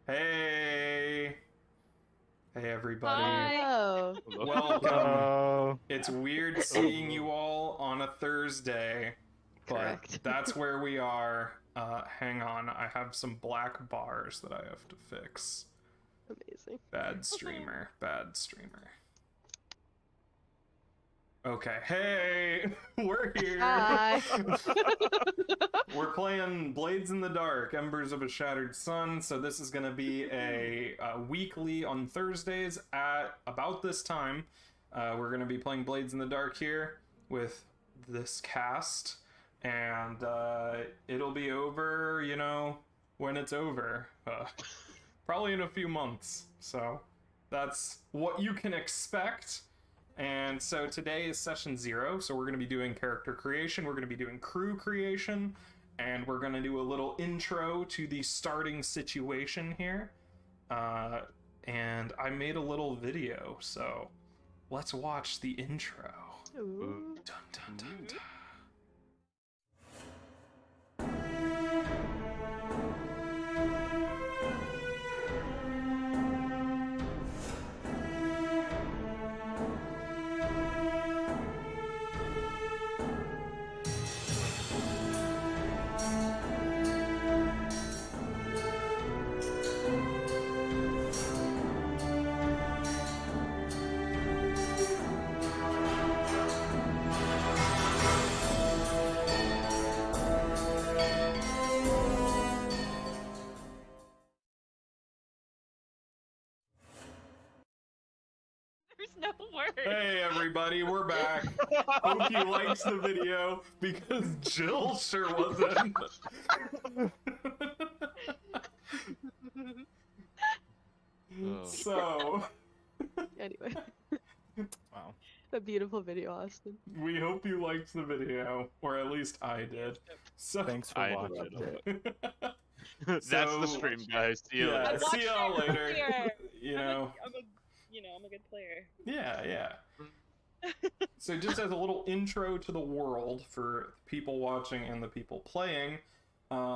Hey! Hey, everybody. Hi. Welcome. Hello. It's weird seeing you all on a Thursday, but Correct. that's where we are. Hang on, I have some black bars that I have to fix. Amazing. Bad streamer, bad streamer. Okay, hey! We're here! Hi. We're playing Blades in the Dark, Embers of a Shattered Sun, so this is going to be a weekly on Thursdays at about this time. We're going to be playing Blades in the Dark here with this cast, and it'll be over, you know, when it's over. Probably in a few months, so that's what you can expect. And so today is session 0, so we're going to be doing character creation, we're going to be doing crew creation, and we're going to do a little intro to the starting situation here. And I made a little video, so let's watch the intro. Ooh. Dun, dun, dun, dun. There's no word. Hey everybody, we're back. Hope you liked the video, because Jill sure wasn't. So, Anyway, Wow. a beautiful video, Austin. we hope you liked the video, or at least I did. So, Thanks for I watching. loved it. That's So- the stream, guys. See you yeah, later. see y'all later. Here. You know, I'm a good player. yeah. So just as a little intro to the world for people watching and the people playing,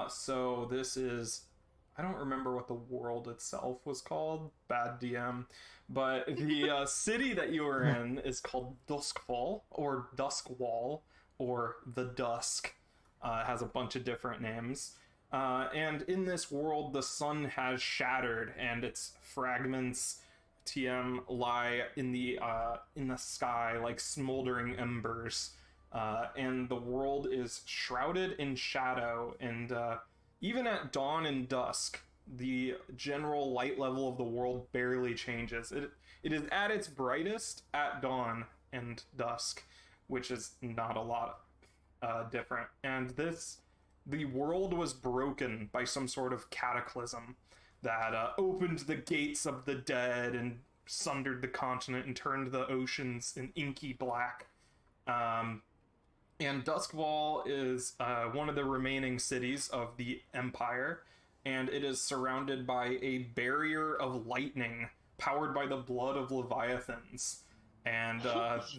so this is, I don't remember what the world itself was called, bad DM, but the city that you are in is called Duskwall, or Duskwall, or the Dusk. It has a bunch of different names. And in this world, the sun has shattered, and its fragments TM lie in the sky like smoldering embers, and the world is shrouded in shadow. And even at dawn and dusk, the general light level of the world barely changes. It is at its brightest at dawn and dusk, which is not a lot different. And the world was broken by some sort of cataclysm that opened the gates of the dead and sundered the continent and turned the oceans in inky black. And Duskwall is one of the remaining cities of the Empire, and it is surrounded by a barrier of lightning powered by the blood of Leviathans. And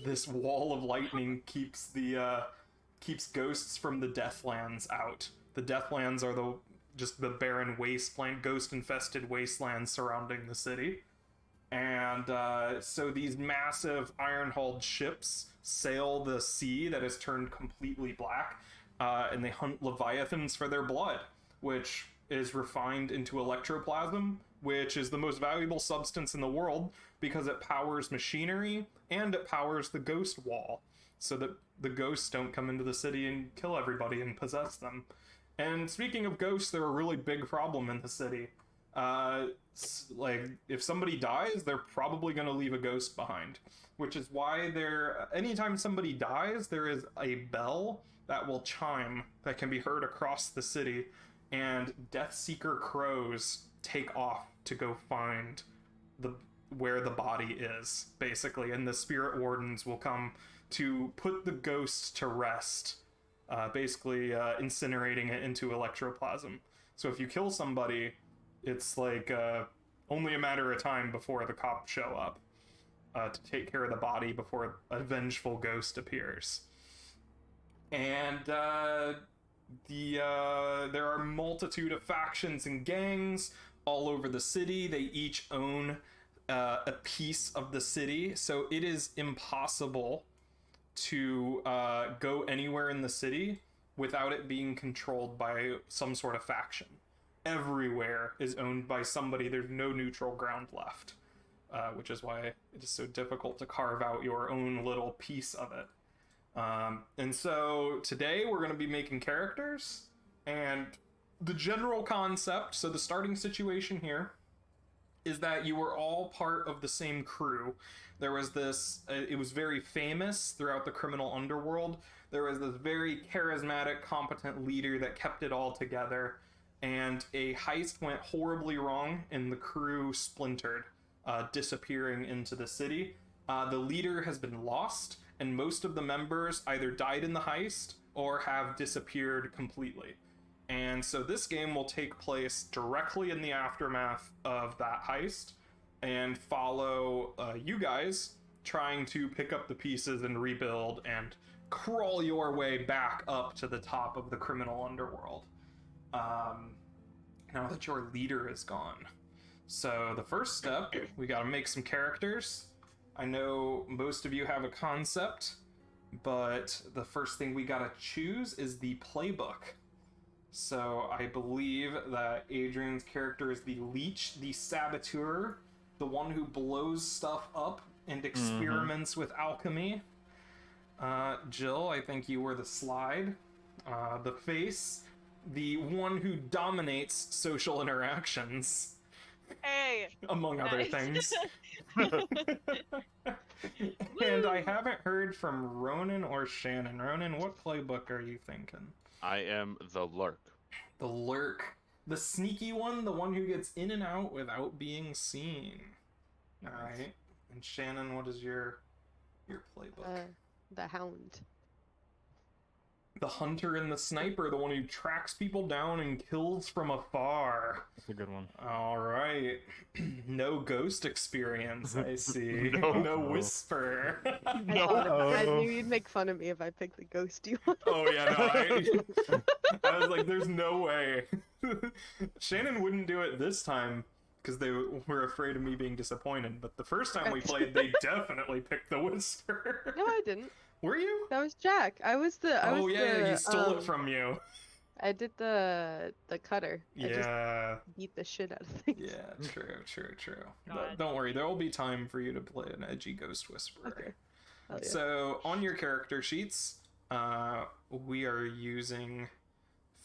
this wall of lightning keeps ghosts from the Deathlands out. The Deathlands are just the barren wasteland, ghost-infested wastelands surrounding the city. And so these massive iron-hulled ships sail the sea that has turned completely black, and they hunt Leviathans for their blood, which is refined into electroplasm, which is the most valuable substance in the world because it powers machinery and it powers the ghost wall, so that the ghosts don't come into the city and kill everybody and possess them. And speaking of ghosts, they're a really big problem in the city. Like, if somebody dies, they're probably going to leave a ghost behind, which is why anytime somebody dies, there is a bell that will chime that can be heard across the city, and Deathseeker crows take off to go find where the body is, basically, and the spirit wardens will come to put the ghost to rest, basically incinerating it into electroplasm. So if you kill somebody, it's like only a matter of time before the cops show up to take care of the body before a vengeful ghost appears. And There are multitude of factions and gangs all over the city. They each own a piece of the city, so it is impossible to go anywhere in the city without it being controlled by some sort of faction. Everywhere is owned by somebody. There's no neutral ground left, which is why it is so difficult to carve out your own little piece of it. And so today we're going to be making characters, and the general concept, so the starting situation here is that you were all part of the same crew. There was this, it was very famous throughout the criminal underworld. There was this very charismatic, competent leader that kept it all together, and a heist went horribly wrong and the crew splintered, disappearing into the city. The leader has been lost, and most of the members either died in the heist or have disappeared completely. And so this game will take place directly in the aftermath of that heist and follow you guys trying to pick up the pieces and rebuild and crawl your way back up to the top of the criminal underworld. Now that your leader is gone. So the first step, we gotta make some characters. I know most of you have a concept, but the first thing we gotta choose is the playbook. So I believe that Adrian's character is the Leech, the Saboteur, the one who blows stuff up and experiments with alchemy. Jill, I think you were the Slide. The Face, the one who dominates social interactions. Hey! Among other Nice. things. And I haven't heard from Ronan or Shannon. Ronan, what playbook are you thinking? I am the Lurk. The Lurk. The sneaky one, the one who gets in and out without being seen. Alright. And Shannon, what is your playbook? The Hound. The Hunter and the Sniper, the one who tracks people down and kills from afar. That's a good one. Alright. No ghost experience, I see. No. No whisper. I No. knew you'd make fun of me if I picked the ghosty one. Oh yeah, no, I was like, there's no way. Shannon wouldn't do it this time because they were afraid of me being disappointed, but the first time we played, they definitely picked the whisper. No, I didn't. Were you? That was Jack. Oh yeah, you stole it from you. I did the cutter. I just Yeah, beat the shit out of things. yeah, true. God. But don't worry, there will be time for you to play an edgy ghost whisperer. Okay. Hell yeah. So on your character sheets, we are using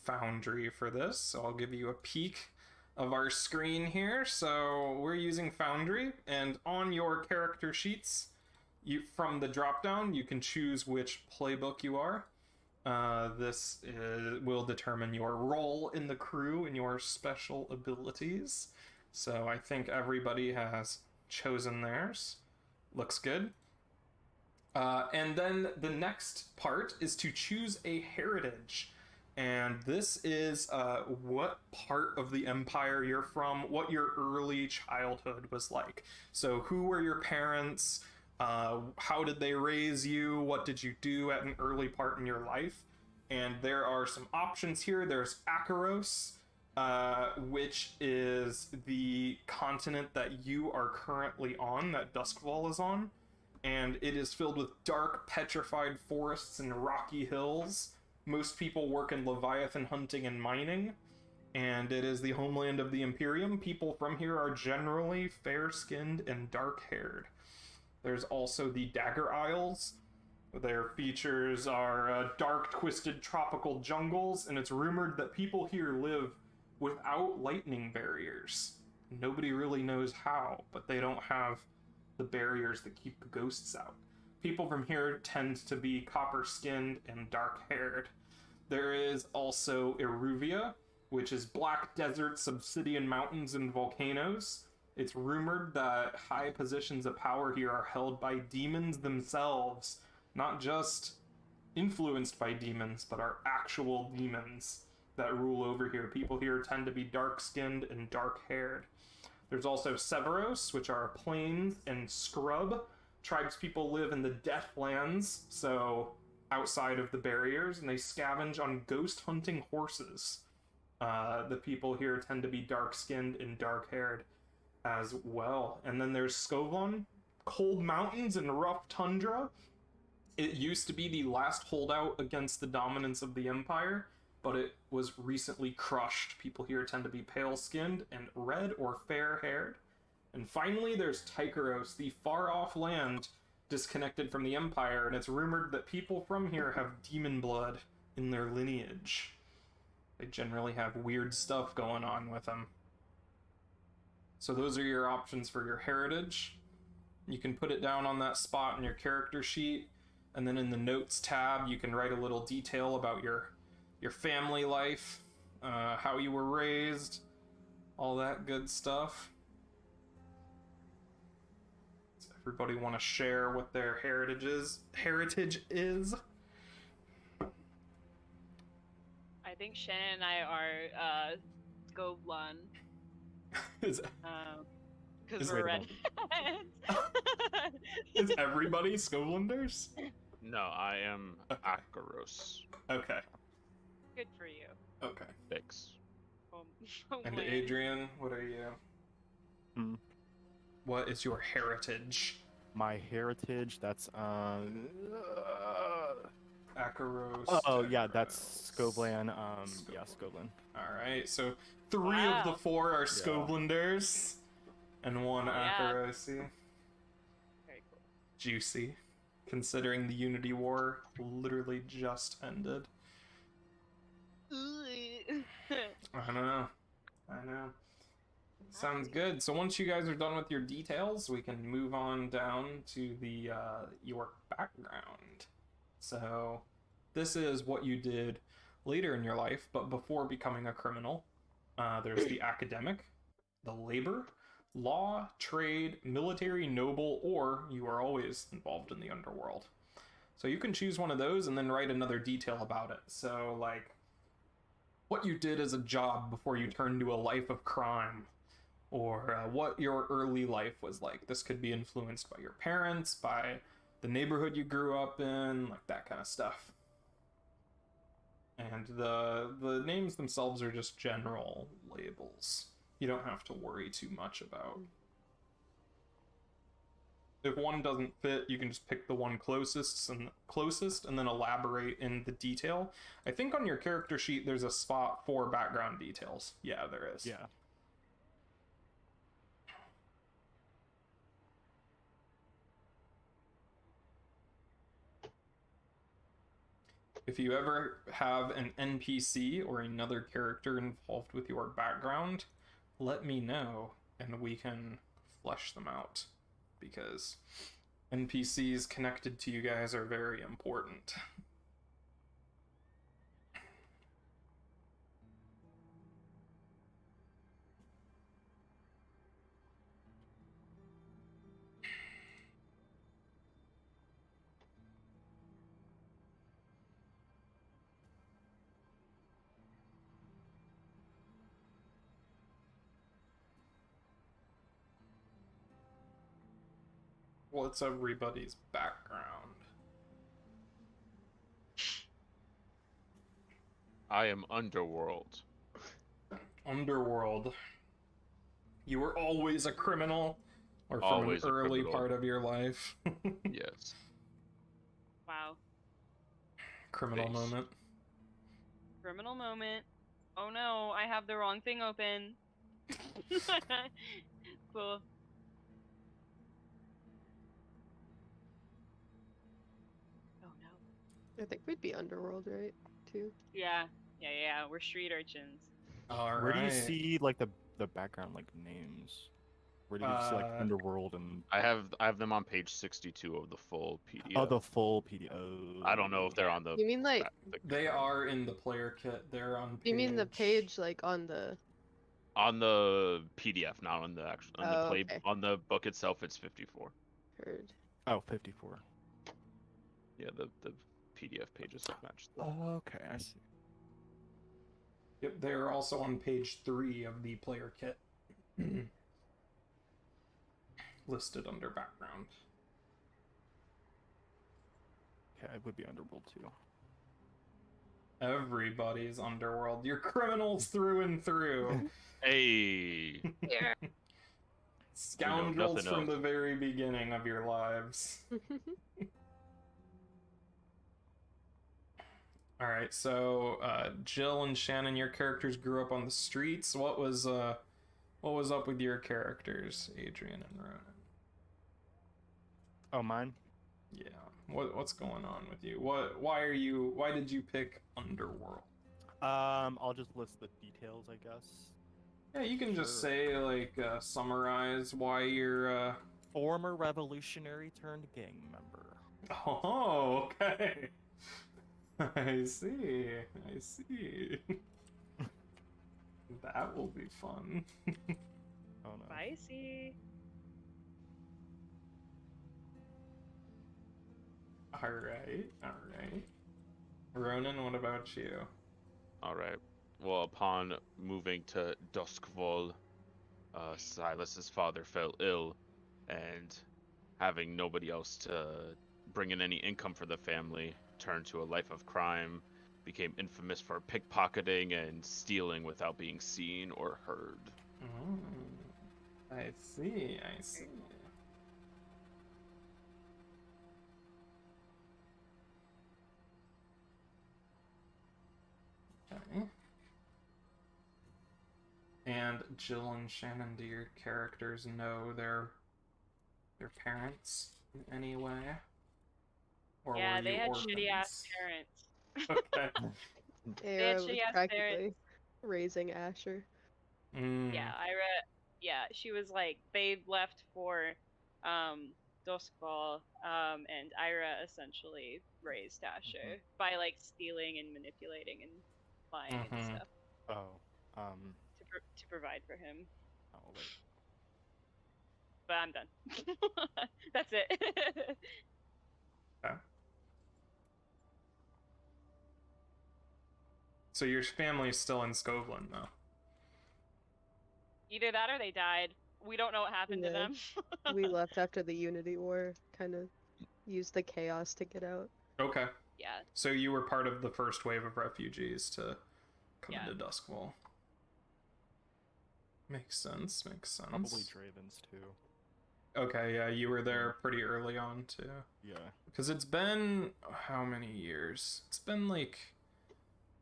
Foundry for this. So I'll give you a peek of our screen here. So we're using Foundry, and on your character sheets, from the drop down, you can choose which playbook you are. Will determine your role in the crew and your special abilities. So I think everybody has chosen theirs. Looks good. And then the next part is to choose a heritage. And this is what part of the Empire you're from, what your early childhood was like. So who were your parents? How did they raise you? What did you do at an early part in your life? And there are some options here. There's Akaros, which is the continent that you are currently on, that Duskfall is on. And it is filled with dark, petrified forests and rocky hills. Most people work in Leviathan hunting and mining. And it is the homeland of the Imperium. People from here are generally fair-skinned and dark-haired. There's also the Dagger Isles. Their features are dark, twisted tropical jungles, and it's rumored that people here live without lightning barriers. Nobody really knows how, but they don't have the barriers that keep the ghosts out. People from here tend to be copper-skinned and dark-haired. There is also Eruvia, which is black deserts, obsidian mountains, and volcanoes. It's rumored that high positions of power here are held by demons themselves, not just influenced by demons, but are actual demons that rule over here. People here tend to be dark-skinned and dark-haired. There's also Severos, which are plains and scrub. Tribespeople live in the Deathlands, so outside of the barriers, and they scavenge on ghost hunting horses. The people here tend to be dark-skinned and dark-haired as well. And then there's Skovlon, cold mountains and rough tundra. It used to be the last holdout against the dominance of the Empire, but it was recently crushed. People here tend to be pale-skinned and red or fair-haired. And finally, there's Tykeros, the far-off land disconnected from the Empire, and it's rumored that people from here have demon blood in their lineage. They generally have weird stuff going on with them. So those are your options for your heritage. You can put it down on that spot in your character sheet, and then in the notes tab, you can write a little detail about your family life, how you were raised, all that good stuff. Does everybody want to share what their heritage is? I think Shannon and I are Goblin. Is Because Is- we're Wait redheads. is everybody Skovlanders? No, I am Akaros. Okay. Good for you. Okay. Thanks. And Homeland. Adrian, what are you? Hmm. What is your heritage? My heritage, that's Akaros. oh yeah, that's Tykeros. Scoblan. Yeah, Scoblan. Alright, so 3 of Wow. the 4 are Skovlanders, and 1 Yeah. Akarosi. Very cool. Juicy. Considering the Unity War literally just ended. I know. Sounds good. So once you guys are done with your details, we can move on down to the your background. So this is what you did later in your life, but before becoming a criminal. There's the academic, the labor, law, trade, military, noble, or you are always involved in the underworld. So you can choose one of those and then write another detail about it. So like what you did as a job before you turned to a life of crime, or what your early life was like. This could be influenced by your parents, by the neighborhood you grew up in, like that kind of stuff. And the names themselves are just general labels. You don't have to worry too much about. If one doesn't fit, you can just pick the one closest and then elaborate in the detail. I think on your character sheet there's a spot for background details. Yeah, there is. Yeah. If you ever have an NPC or another character involved with your background, let me know and we can flesh them out, because NPCs connected to you guys are very important. What's everybody's background? I am Underworld. Underworld. You were always a criminal, or from Always an a early criminal. part of your life? Yes. Wow. Criminal Thanks. moment. Criminal moment. Oh no, I have the wrong thing open. Cool. Oh no. I think we'd be Underworld, right? Too. Yeah. We're street urchins. All Where do you right. see like the background like names? Where do you see like Underworld and I have them on page 62 of the full PDF. oh the full PD? Oh. I don't know if they're on the. You mean like? They are in the player kit. They're on. You mean the page like on the? On the PDF, not on the actual. On Oh, the play okay. on the book itself, it's 54. Heard. Oh, 54. Yeah, the PDF pages match. Oh, okay, I see. Yep, they're also on page 3 of the player kit. Listed under background. Okay, it would be Underworld too. Everybody's Underworld. You're criminals through and through. Hey. Yeah. Scoundrels nothing from else. the very beginning of your lives. All right, so Jill and Shannon, your characters grew up on the streets. What was up with your characters, Adrian and Ronan? Oh, mine? Yeah. What's going on with you? Why did you pick Underworld? I'll just list the details, I guess. Yeah, you can just Sure. say like summarize why you're Former revolutionary turned gang member. Oh, okay. I see. That will be fun. Oh no. Spicy. All right. Ronan, what about you? All right. Well, upon moving to Duskfall, Silas's father fell ill, and having nobody else to bring in any income for the family, turned to a life of crime, became infamous for pickpocketing and stealing without being seen or heard. I see. Okay. And Jill and Shannon, do your characters know their parents in any way? Or Yeah, were they you had shitty ass orphans? parents. Okay. They had Aero was shitty ass practically parents. raising Asher. Yeah, yeah, she was like they left for Duskfall, and Ira essentially raised Asher by like stealing and manipulating and lying and stuff Oh, to provide for him. oh wait. But I'm done. That's it. Okay. So your family's still in Scotland, though. Either that or they died. We don't know what happened to Yeah. them. We left after the Unity War, kind of used the chaos to get out. Okay. Yeah. So you were part of the first wave of refugees to come Yeah. into Duskwall. Makes sense. Probably Dravens too. Okay, yeah, you were there pretty early on too. Yeah. Because it's been how many years? It's been like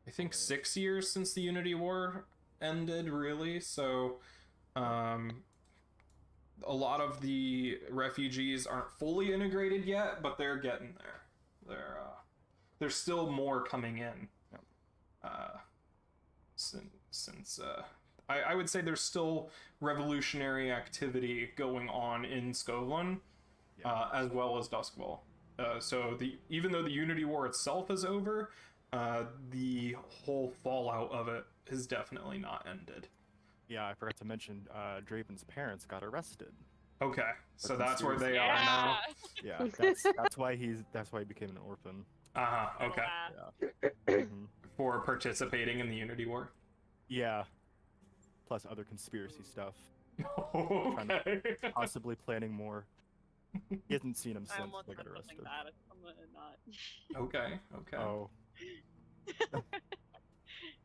I think 6 years since the Unity War ended, really. So a lot of the refugees aren't fully integrated yet, but they're getting there. There's still more coming in. Yep. Since I would say there's still revolutionary activity going on in Scotland, as well as Duskwall. So even though the Unity War itself is over, the whole fallout of it has definitely not ended. Yeah, I forgot to mention Draven's parents got arrested. Okay, so For that's where they conspiracy. are now. Yeah, that's why he became an orphan. Okay. Yeah. Mhm. For participating in the Unity War. Yeah. Plus other conspiracy stuff. Okay. Possibly planning more. He hasn't seen him I since almost they said got something arrested. bad. I'm gonna not. Okay. Oh.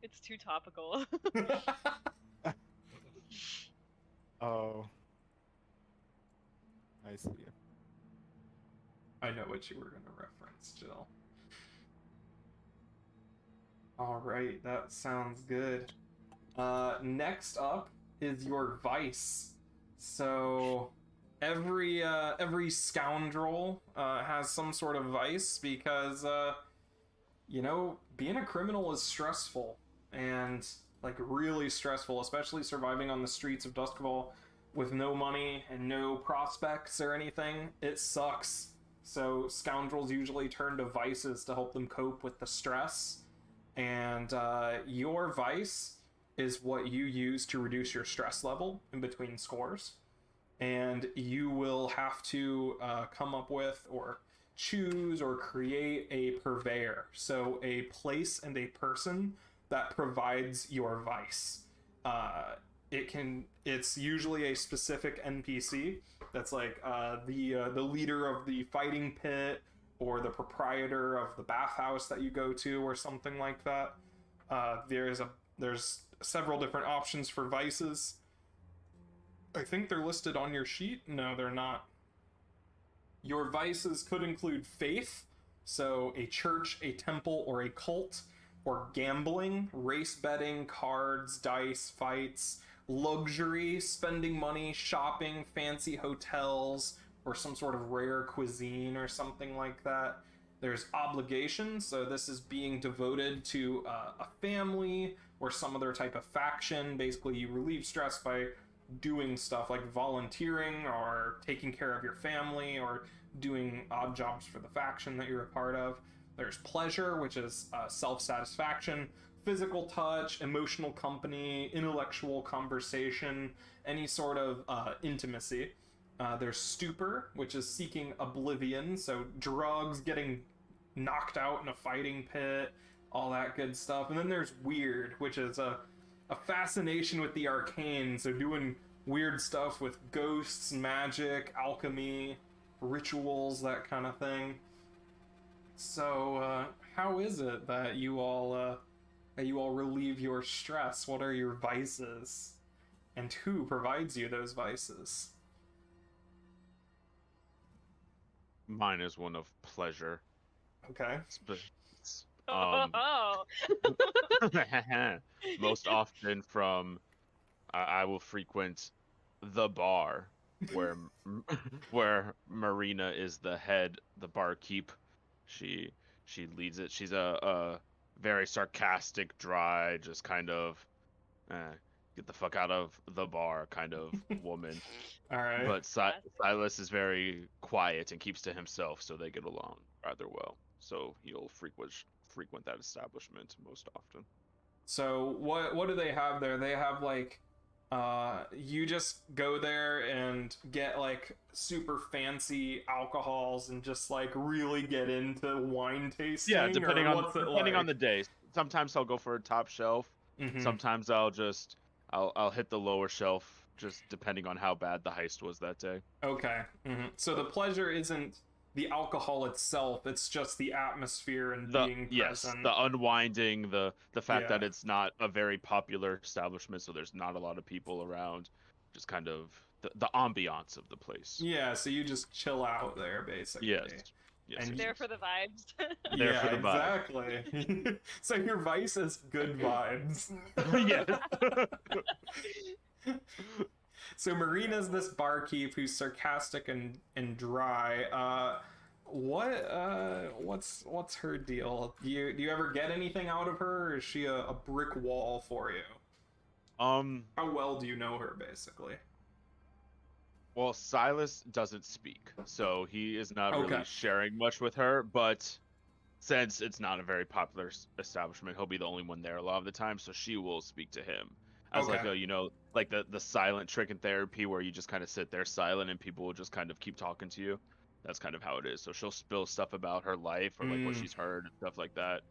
It's too topical. Oh. I see. I know what you were going to reference, Jill. All right, that sounds good. Next up is your vice. So every scoundrel has some sort of vice because being a criminal is stressful and like really stressful, especially surviving on the streets of Duskfall with no money and no prospects or anything. It sucks. So scoundrels usually turn to vices to help them cope with the stress. And your vice is what you use to reduce your stress level in between scores. And you will have to come up with or choose or create a purveyor. So a place and a person that provides your vice. It's usually a specific NPC that's like the leader of the fighting pit or the proprietor of the bathhouse that you go to, or something like that. There's several different options for vices. I think they're listed on your sheet. No, they're not. Your vices could include faith, so a church, a temple, or a cult, or gambling, race betting, cards, dice, fights, luxury, spending money, shopping, fancy hotels, or some sort of rare cuisine or something like that. There's obligation, so this is being devoted to a family or some other type of faction. Basically, you relieve stress by doing stuff like volunteering or taking care of your family or doing odd jobs for the faction that you're a part of. There's pleasure, which is self-satisfaction, physical touch, emotional company, intellectual conversation, any sort of intimacy. There's stupor, which is seeking oblivion, so drugs, getting knocked out in a fighting pit, all that good stuff. And then there's weird, which is a fascination with the arcane, so doing weird stuff with ghosts, magic, alchemy, rituals, that kind of thing. So, how is it that you all relieve your stress? What are your vices? And who provides you those vices? Mine is one of pleasure. Okay. Oh. Most often from I will frequent the bar where Marina is the head, the barkeep. She leads it. She's a very sarcastic, dry, just kind of get the fuck out of the bar kind of woman. All right. But Silas is very quiet and keeps to himself, so they get along rather well. So he'll frequent that establishment most often. So what do they have there? They have like you just go there and get like super fancy alcohols and just like really get into wine tasting. Yeah, depending like? on the day. Sometimes I'll go for a top shelf. Mm-hmm. Sometimes I'll hit the lower shelf, just depending on how bad the heist was that day. Okay. Mm-hmm. So the pleasure isn't the alcohol itself, it's just the atmosphere and being present. The unwinding, the fact Yeah. that it's not a very popular establishment, so there's not a lot of people around. Just kind of the ambiance of the place. Yeah, so you just chill out there, basically. Yes. And There for the vibes. There yeah, for the vibe. exactly. So your vice is good vibes. Yes. So Marina's this barkeep who's sarcastic and dry. What's her deal? Do you ever get anything out of her, or is she a brick wall for you? How well do you know her, basically? Well, Silas doesn't speak, so he is not Okay. really sharing much with her, but since it's not a very popular establishment, he'll be the only one there a lot of the time, so she will speak to him. As like Okay. a, like the silent trick in therapy where you just kind of sit there silent and people will just kind of keep talking to you. That's kind of how it is. So she'll spill stuff about her life or like what she's heard and stuff like that.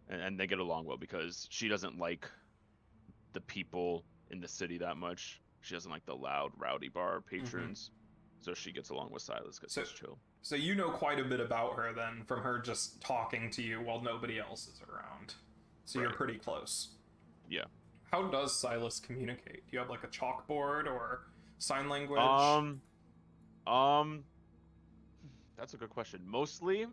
And they get along well because she doesn't like the people in the city that much. She doesn't like the loud, rowdy bar patrons. So she gets along with Silas because he's chill. So you know quite a bit about her then, from her just talking to you while nobody else is around. So you're Right. pretty close. Yeah. How does Silas communicate? Do you have like a chalkboard or sign language? That's a good question. Mostly,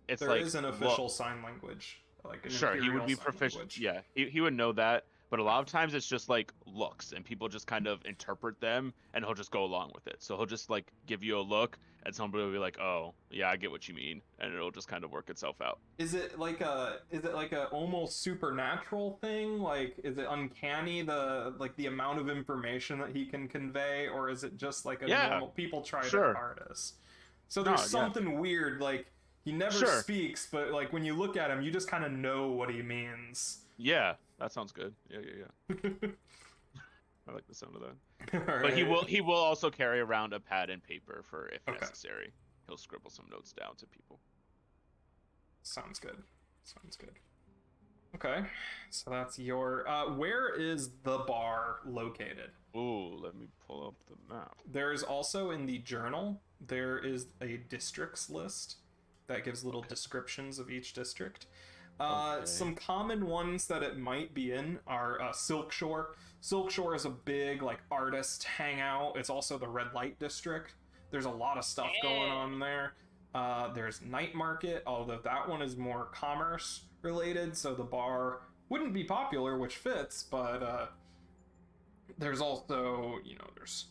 it's There like is an official sign language, like an Sure, he would imperial be sign proficient. language. Yeah, he would know that. But a lot of times it's just like looks, and people just kind of interpret them, and he'll just go along with it. So he'll just like give you a look, and somebody will be like, "Oh, yeah, I get what you mean," and it'll just kind of work itself out. Is it like a almost supernatural thing? Like, is it uncanny the amount of information that he can convey, or is it just like a Yeah, normal people try their sure. hardest? So there's No, yeah. something weird, like he never Sure. speaks, but like when you look at him, you just kind of know what he means. Yeah, that sounds good. Yeah. I like the sound of that. All But he right. will also carry around a pad and paper for if Okay. necessary. He'll scribble some notes down to people. Sounds good. Okay, so that's your. Where is the bar located? Ooh, let me pull up the map. There's also in the journal, there is a districts list. that gives little descriptions of each district. Okay. Some common ones that it might be in are Silk Shore. Silk Shore is a big like artist hangout. It's also the red light district. There's a lot of stuff going on there. There's Night Market, although that one is more commerce related, so the bar wouldn't be popular, which fits, but there's also, there's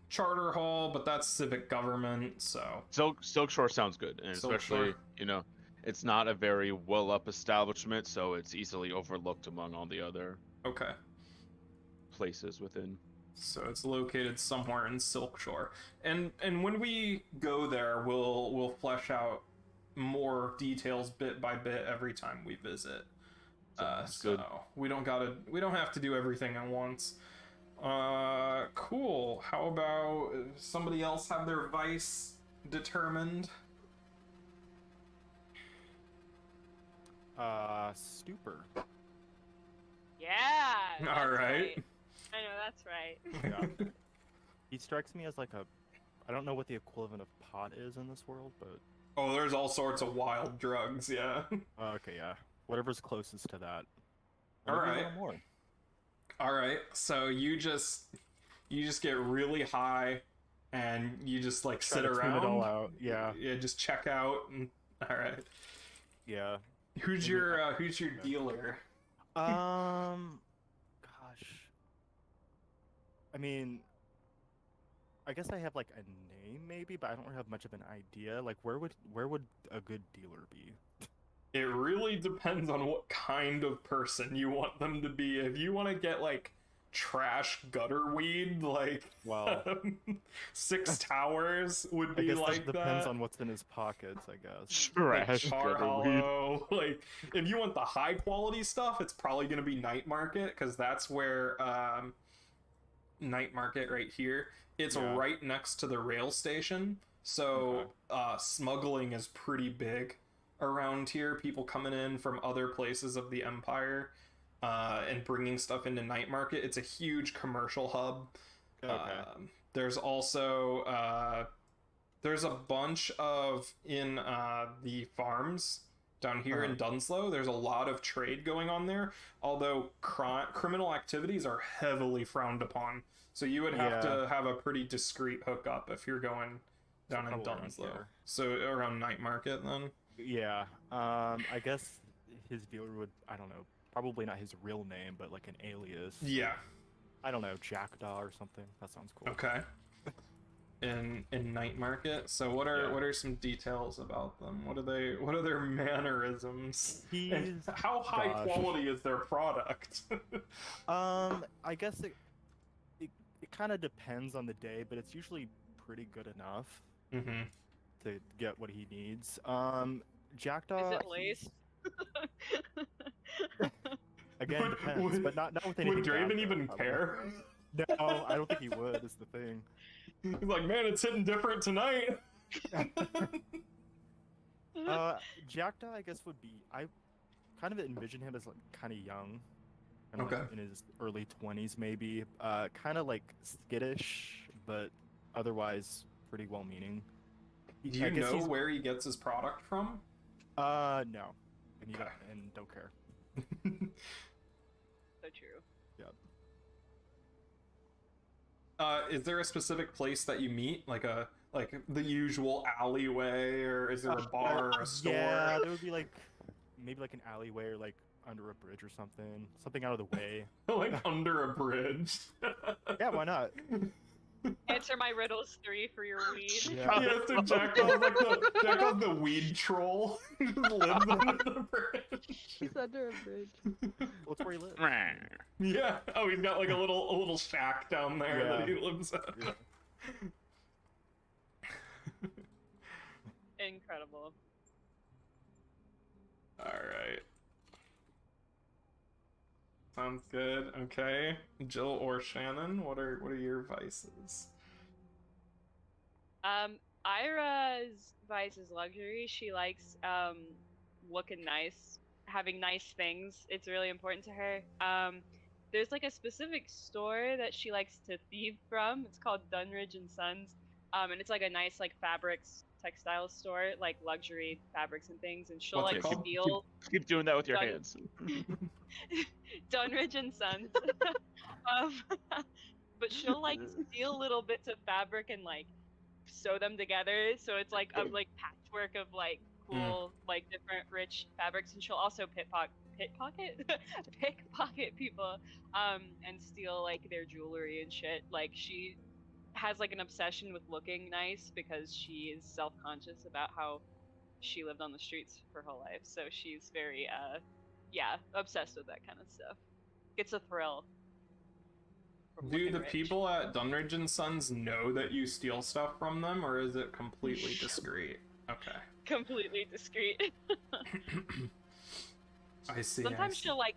Charter Hall, but that's civic government, so... Silk Shore sounds good, and Silk especially, Shore. it's not a very well-up establishment, so it's easily overlooked among all the other Okay. places within. So it's located somewhere in Silk Shore. And when we go there, we'll flesh out more details bit by bit every time we visit. Good. We don't have to do everything at once. Cool. How about somebody else have their vice determined? Stupor. Yeah. That's All right. I know that's right. Yeah. He strikes me as like I don't know what the equivalent of pot is in this world, but... Oh, there's all sorts of wild drugs, yeah. Okay, yeah. Whatever's closest to that. All Maybe a right. little more. All right. So you just get really high, and you just like Try sit to tune around. it all out. Yeah. Yeah, just check out. And, all right. Yeah. Who's Maybe your dealer? Gosh. I mean, I guess I have like a name maybe, but I don't have much of an idea. Like, where would a good dealer be? It really depends on what kind of person you want them to be. If you want to get like trash gutter weed, like Well, Six Towers would I be guess like that depends that. on what's in his pockets, I guess. Like Trash Char gutter weed. Hollow. Like, if you want the high quality stuff, it's probably going to be Night Market, because that's where Night Market right here. It's Yeah. right next to the rail station, so smuggling is pretty big around here. People coming in from other places of the Empire and bringing stuff into Night Market. It's a huge commercial hub. Okay. There's also there's a bunch of in the farms down here in Dunslow. There's a lot of trade going on there, although criminal activities are heavily frowned upon. So you would have to have a pretty discreet hookup if you're going down in probably around Dunslow. here. So around Night Market then. Yeah. I guess his dealer would, I don't know, probably not his real name, but like an alias. Yeah. I don't know, Jackdaw or something. That sounds cool. Okay. In Night Market. So what Yeah. are some details about them? What are their mannerisms? And He's how high gosh. quality is their product? I guess it kind of depends on the day, but it's usually pretty good enough Mm-hmm. to get what he needs. Jackdaw. Is it he's- lace? Again, depends, but not with anything. Would Draven bad, even though, care? No, I don't think he would. Is the thing. He's like, man, it's hitting different tonight. Jackdaw, I guess, would be. I kind of envision him as like kind of young, kind of Okay. like in his early 20s, maybe. Kind of like skittish, but otherwise pretty well-meaning. Do you know where he gets his product from? No, and, Okay. and don't care. So true. Is there a specific place that you meet, like the usual alleyway, or is there a bar or a store? Yeah, there would be like maybe like an alleyway or like under a bridge or something out of the way. Like under a bridge. Yeah, why not? Answer my riddles 3 for your weed. Yeah. Yeah, so Jackal's the weed troll. He just lives under the bridge. He's under a bridge. What's where he lives? Yeah. Oh, he's got like a little shack down there Yeah. that he lives in. Yeah. Incredible. All right. Sounds good. Okay, Jill or Shannon, what are your vices? Ira's vice is luxury. She likes looking nice, having nice things. It's really important to her. There's like a specific store that she likes to thieve from. It's called Dunridge and Sons. And it's like a nice like fabrics textile store, like luxury fabrics and things, and she'll What's like it called? steal Keep doing that with your Done. hands. Dunridge and Sons. um, but she'll like steal little bits of fabric and like sew them together, so it's like a like patchwork of like cool like different rich fabrics, and she'll also pickpocket people and steal like their jewelry and shit. Like she has like an obsession with looking nice because she is self-conscious about how she lived on the streets her whole life, so she's very obsessed with that kind of stuff. Gets a thrill from Do looking the rich. people at Dunridge and Sons know that you steal stuff from them, or is it completely discreet? Okay. Completely discreet. I see. Sometimes she'll like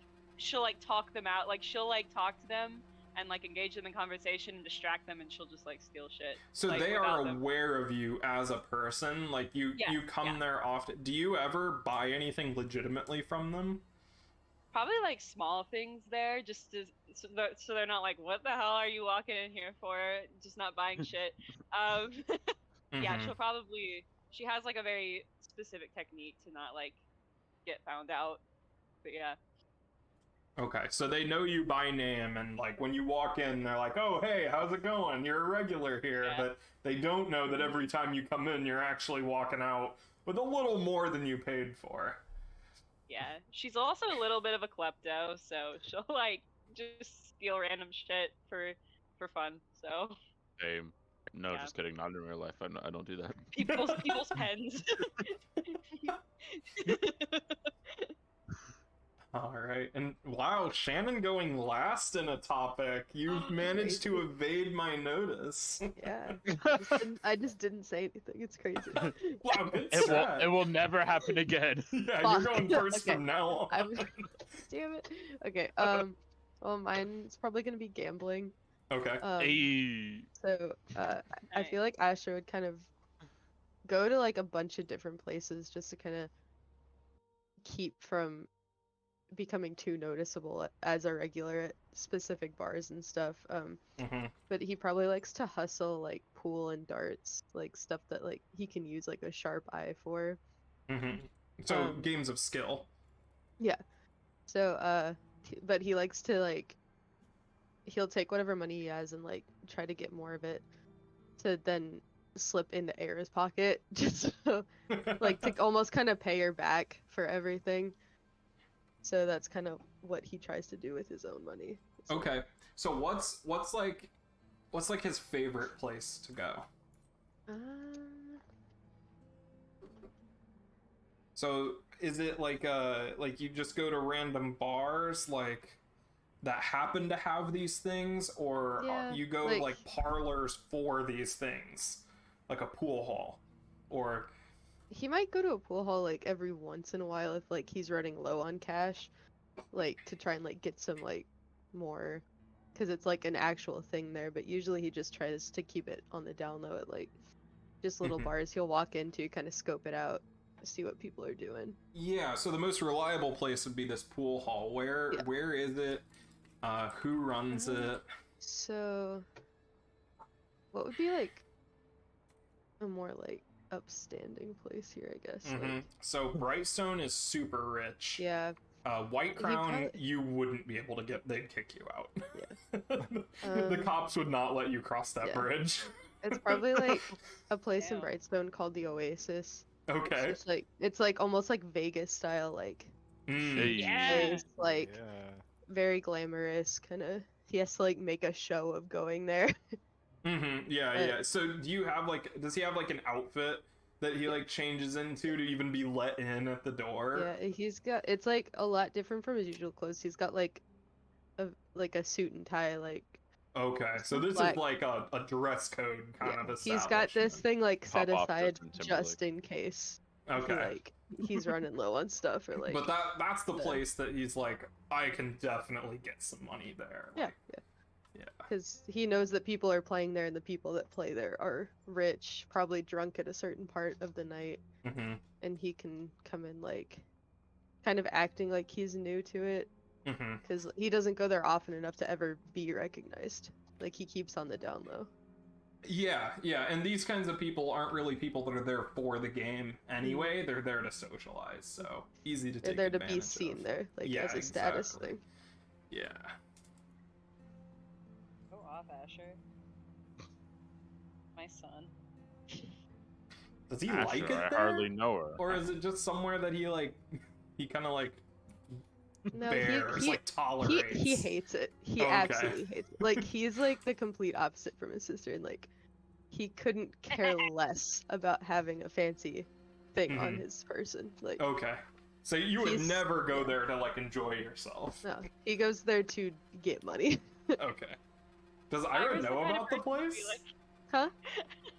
talk them out, like she'll like talk to them and like engage them in conversation and distract them, and she'll just like steal shit. So like, they without are them. aware of you as a person. Like you come there often. Do you ever buy anything legitimately from them? Probably like small things there, just to, so they're not like, what the hell are you walking in here for? Just not buying shit. Yeah, she has like a very specific technique to not like get found out. But yeah. Okay, so they know you by name, and like when you walk in, they're like, "Oh, hey, how's it going? You're a regular here." Yeah. But they don't know that every time you come in, you're actually walking out with a little more than you paid for. Yeah, she's also a little bit of a klepto, so she'll like just steal random shit for fun. So Same. No, Yeah. just kidding. Not in real life. I don't do that. people's pens. All right, and wow, Shannon going last in a topic. You've managed to evade my notice. Yeah. I just didn't say anything. It's crazy. Wow, good It strat. will never happen again. Yeah, Fuck. you're going first Okay. from now on. Damn it. Okay. Well, mine's probably gonna be gambling. Okay. Hey. So I feel like Asher would kind of go to like a bunch of different places just to kind of keep from becoming too noticeable as a regular at specific bars and stuff. But he probably likes to hustle like pool and darts, like stuff that like he can use like a sharp eye for. So games of skill. Yeah. So but he likes to like he'll take whatever money he has and like try to get more of it to then slip into Aira's pocket just so, like to almost kind of pay her back for everything. So that's kind of what he tries to do with his own money. So. Okay. So what's like his favorite place to go? So is it like you just go to random bars like that happen to have these things, or Yeah, you go like parlors for these things, like a pool hall, or he might go to a pool hall like every once in a while if like he's running low on cash, like to try and like get some like more, because it's like an actual thing there. But usually he just tries to keep it on the down low at like just little bars he'll walk into, kind of scope it out, see what people are doing. Yeah, so the most reliable place would be this pool hall. Where is it? Who runs it? So what would be like a more like upstanding place here, I guess. Like, so Brightstone is super rich. yeah. White Crown, probably... you wouldn't be able to get. They'd kick you out. Yeah. The cops would not let you cross that bridge. It's probably like a place in Brightstone called the Oasis. Okay. It's like almost like Vegas style, like Yeah. like very glamorous kind of. He has to like make a show of going there. Yeah. So do you have like? Does he have like an outfit that he like changes into to even be let in at the door? Yeah, he's got. It's like a lot different from his usual clothes. He's got like a suit and tie, like. Okay, so this is like a dress code kind of establishment. He's got this thing like set Pop off aside Justin just in case. Okay. Like he's running low on stuff or like. But that's the place that he's like, I can definitely get some money there. Yeah. Because he knows that people are playing there, and the people that play there are rich, probably drunk at a certain part of the night, and he can come in like, kind of acting like he's new to it, because he doesn't go there often enough to ever be recognized. Like he keeps on the down low. Yeah, and these kinds of people aren't really people that are there for the game anyway. They're there to socialize, so easy to They're take there to be advantage seen of. there, like Yeah, as a status exactly. thing. Yeah. Go off, Asher. My son. Does he Asher, like it I there? hardly know her. Or is it just somewhere that he kind of like No, bears, like tolerates? he hates it. He Oh, okay. absolutely hates it. Like he's like the complete opposite from his sister, and like he couldn't care less about having a fancy thing on his person. Like Okay. So you would He's- never go yeah. there to like enjoy yourself. no, he goes there to get money. Okay. Does Ira Ira's the know kind of about the person to be place? like- Huh?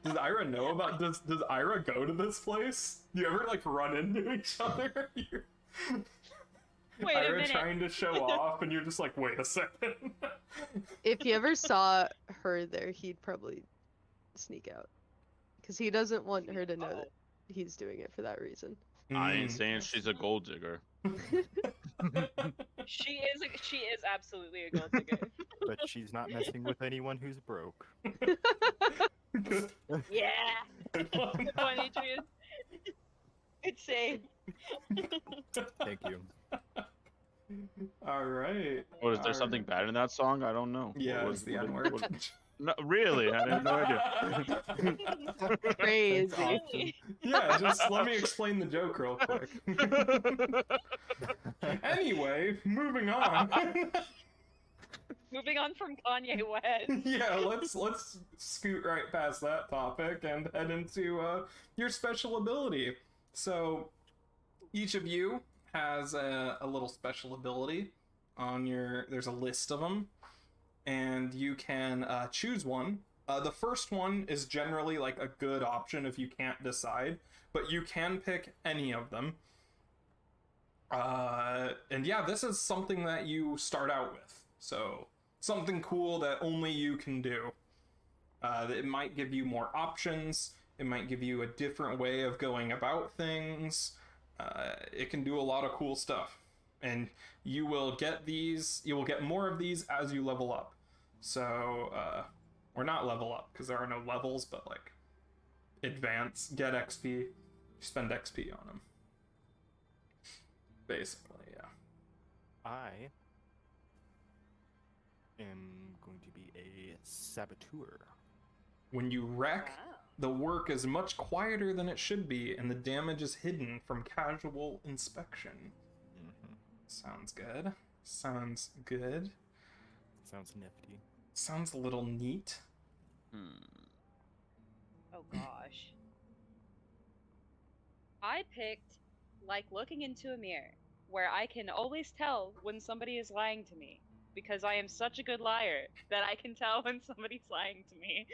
Does Ira know about does Ira go to this place? Do you ever like run into each other? Wait a Ira minute. trying to show off and you're just like, wait a second. If you ever saw her there, he'd probably sneak out. Because he doesn't want her to know that he's doing it for that reason. I ain't saying she's a gold digger. She is absolutely a gold digger. But she's not messing with anyone who's broke. Yeah. Funny truth. Good save. Thank you. All right. Oh, is there something bad in that song? I don't know. Yeah, What it's the what- N-word. No, really? I had no idea. Crazy. Really? Yeah, just let me explain the joke real quick. Anyway, moving on. Moving on from Kanye West. Yeah, let's scoot right past that topic and head into your special ability. So each of you has a little special ability on your. There's a list of them, and you can choose one. The first one is generally like a good option if you can't decide, but you can pick any of them. And yeah, this is something that you start out with. So something cool that only you can do. It might give you more options. It might give you a different way of going about things. It can do a lot of cool stuff. And you will get more of these as you level up. So, or not level up, because there are no levels, but like advance, get XP, you spend XP on them. Basically, yeah. I am going to be a saboteur. When you wreck, Wow. the work is much quieter than it should be, and the damage is hidden from casual inspection. Mm-hmm. Sounds good. Sounds good. Sounds nifty. Sounds a little neat. Oh gosh. I picked like looking into a mirror, where I can always tell when somebody is lying to me, because I am such a good liar that I can tell when somebody's lying to me.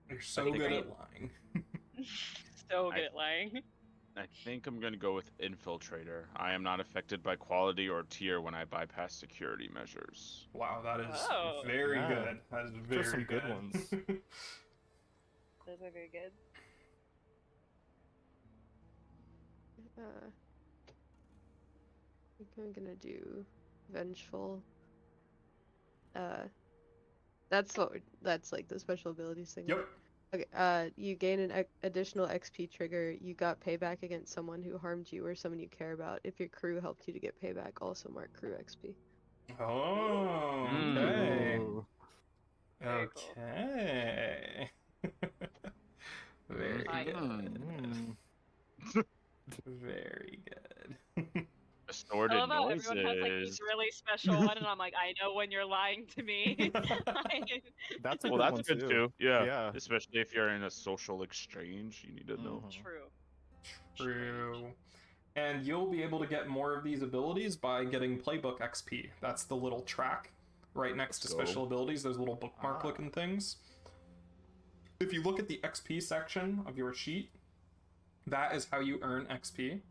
You're so think good I- at lying. So good at lying. I think I'm gonna go with Infiltrator. I am not affected by quality or tier when I bypass security measures. Wow, that is Oh. very Yeah. good. That is very some good good. ones. Those are very good. I think I'm gonna do vengeful. That's like the special abilities thing. Yep. Okay. You gain an additional XP trigger. You got payback against someone who harmed you or someone you care about. If your crew helped you to get payback, also mark crew XP. Oh, okay. Ooh. Very cool. Okay. Very I- good. Mm. Very good. Distorted I love how noises. everyone has like this really special one, and I'm like, I know when you're lying to me. That's a Well, good that's one good too. Yeah. Yeah. Especially if you're in a social exchange, you need to know. Mhm. True. True. And you'll be able to get more of these abilities by getting playbook XP. That's the little track right next to Let's go. special abilities, those little bookmark looking things. If you look at the XP section of your sheet, that is how you earn XP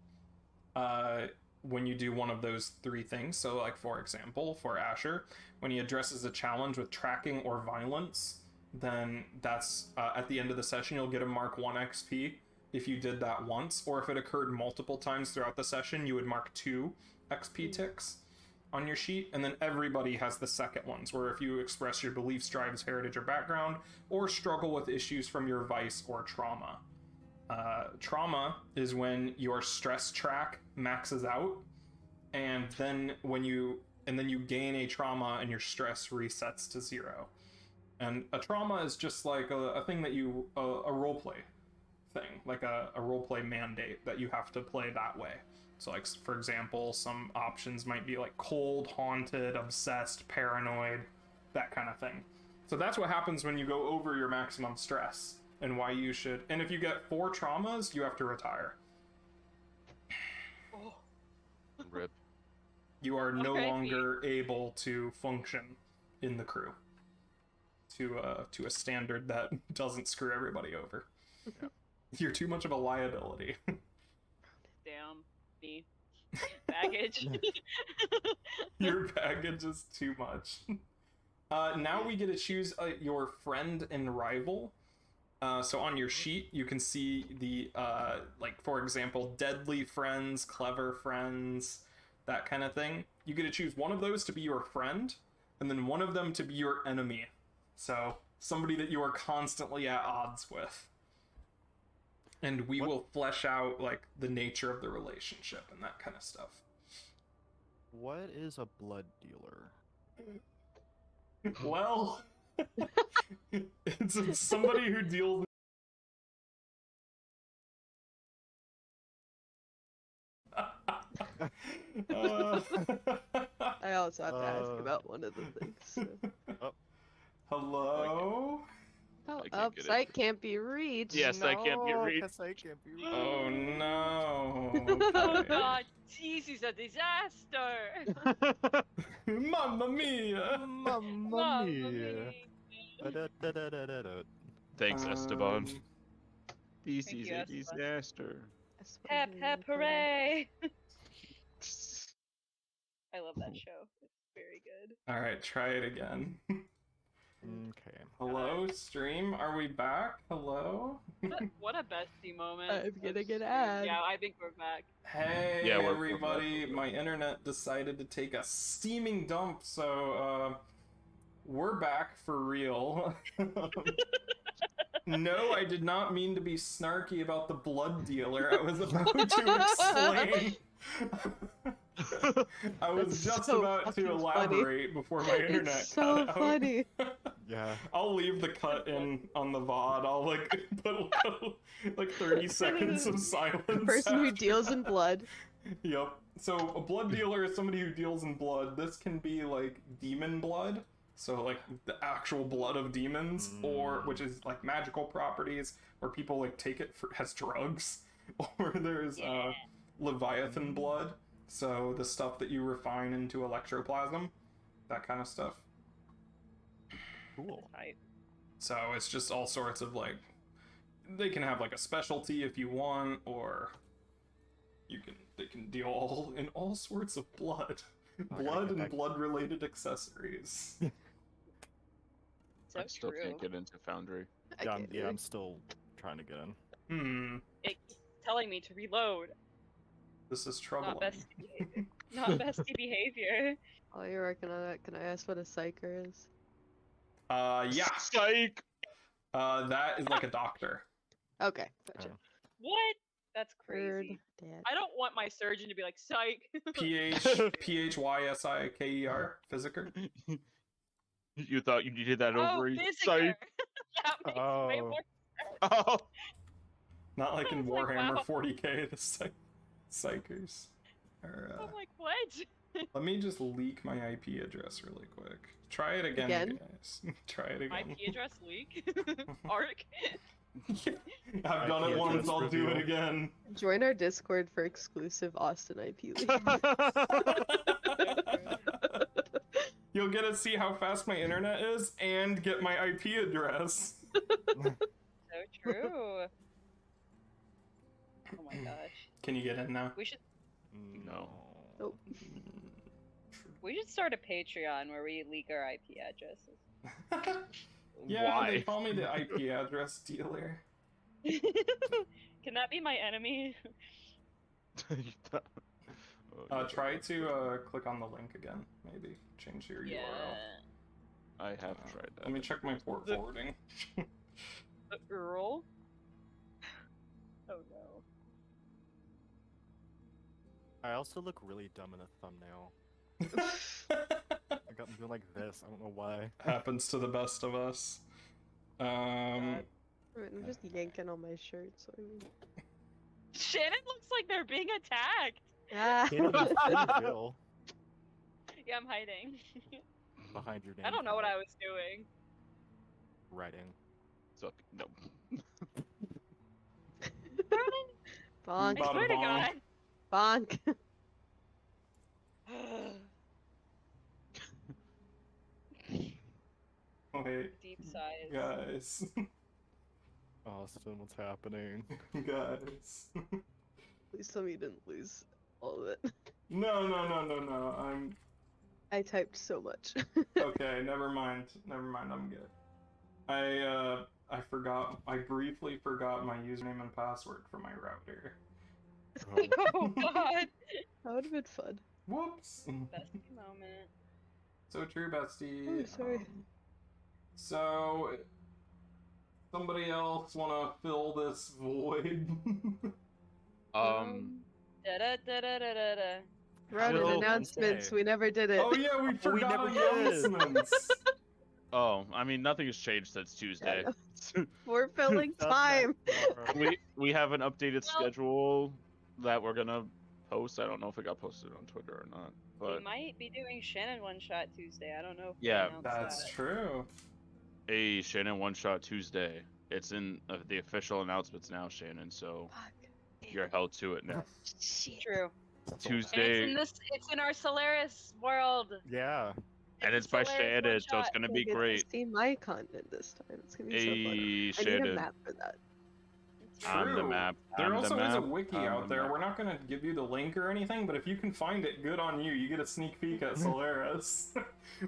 when you do one of those three things. So, like, for example, for Asher, when he addresses a challenge with tracking or violence, then that's at the end of the session, you'll get a mark 1 XP if you did that once, or if it occurred multiple times throughout the session, you would mark 2 XP ticks. on your sheet, and then everybody has the second ones, where if you express your beliefs, drives, heritage, or background, or struggle with issues from your vice or trauma. Trauma is when your stress track maxes out, and then you gain a trauma and your stress resets to 0. And a trauma is just like a thing that you a roleplay thing, like a roleplay mandate that you have to play that way. So like, for example, some options might be like cold, haunted, obsessed, paranoid, that kind of thing. So that's what happens when you go over your maximum stress, and why you should. And if you get 4 traumas, you have to retire. Oh. Rip. You are no Okay. longer able to function in the crew to a standard that doesn't screw everybody over. Yeah. You're too much of a liability. Damn me. Baggage. Your baggage is too much. Now we get to choose your friend and rival. So on your sheet, you can see the, like, for example, deadly friends, clever friends, that kind of thing. You get to choose one of those to be your friend, and then one of them to be your enemy. So somebody that you are constantly at odds with. And we will flesh out, like, the nature of the relationship and that kind of stuff. What is a blood dealer? Well, it's somebody who deals. I also have to ask about one of the things. So. Hello? Oh, I can't get it. site can't be reached. Yes, I can't be reached. Yes, I can't be reached. Oh no. Oh Okay. god, this is a disaster! Mamma mia! Mamma Mamma mia. mia. Da-da-da-da-da-da. Thanks, Esteban. This Thank is you, a Esteban. disaster. Hep hep hooray! I love that show. It's very good. All right, try it again. Okay. Hello, stream. Are we back? Hello? What a bestie moment. I'm gonna of get stream. ad. Yeah, I think we're back. Hey, Yeah, we're everybody. back. My internet decided to take a steaming dump, so we're back for real. No, I did not mean to be snarky about the blood dealer. I was about to explain. I was That's just so about to fucking elaborate before my internet It's so cut out. funny. Yeah. I'll leave the cut in on the VOD. I'll like put like 30 seconds of silence. The person who after deals in that. blood. Yep. So a blood dealer is somebody who deals in blood. This can be like demon blood, so like the actual blood of demons, or which is like magical properties, where people like take it for as drugs. Or there's Leviathan blood, so the stuff that you refine into electroplasm, that kind of stuff. Cool. Right. So it's just all sorts of like, they can have like a specialty if you want, or they can deal in all sorts of blood. Blood and blood related accessories. So I still true. can't get into Foundry. I'm still trying to get in. It's telling me to reload. This is Not troubling. bestie behavior. Not bestie behavior. While you're working on that, can I ask what a psyker is? Yeah. Psych! That is like a doctor. Okay, gotcha. What? That's Heard crazy. that. I don't want my surgeon to be like, psych. Physiker. Physiker. You thought you needed that Oh, ovary? physiker. Psych! That makes way Oh. more Oh! Not like in I was like, Warhammer wow. 40k, the psychers. Are, I'm like, what? let me just leak my IP address really quick. Try it again, Again? guys. Try it again. IP address leak? Arc? I've done it IP once, address I'll do it reveal. again. Join our Discord for exclusive Austin IP leaks. You'll get to see how fast my internet is and get my IP address. So true. Oh my gosh. Can you get in now? We should No. Nope. start a Patreon where we leak our IP addresses. Yeah, Why? they call me the IP address dealer. Can that be my enemy? Try to click on the link again. Maybe change your Yeah. URL. I have tried that. Let me check my port forwarding. The Earl? Oh no. I also look really dumb in a thumbnail. I got them doing like this. I don't know why. Happens to the best of us. Wait, I'm just yanking on my shirt, so I mean. Shannon looks like they're being attacked. Ah. Can't even see Bill Yeah, I'm hiding. behind your name. I don't know what I was doing. Writing. So, no. Bonk. I swear to God. Bonk. Wait, Deep sighs. guys. Austin, what's happening? Guys. Please tell me you didn't lose all of it. No. I typed so much. Okay, never mind. I'm good. I forgot. I briefly forgot my username and password for my router. Oh God. That would have been fun. Whoops. Bestie moment. So true, bestie. Oh, sorry. So, somebody else want to fill this void? Da da da da da da da. Round Will, of announcements. okay. We never did it. Oh yeah, we forgot never did. announcements. Oh, I mean, nothing has changed since Tuesday. We're filling Done that time. tomorrow. we have an updated Well- schedule that we're gonna post. I don't know if it got posted on Twitter or not, We but might be doing Shannon one shot Tuesday. I don't know if we Yeah, announced That's that. true. a Shannon one shot Tuesday. It's in the official announcements now, Shannon. So Fuck. you're held to it now. Shit. True. And Tuesday, it's in our Solaris world. Yeah. and it's a by Solaris Shannon, so it's one-shot. gonna I be get to great. see my content this time. It's gonna be so fun. A I need a Shannon map for that. on the True. map. There on the also is a map, wiki on out the there. map. We're not gonna give you the link or anything, but if you can find it, good on you. You get a sneak peek at Solaris.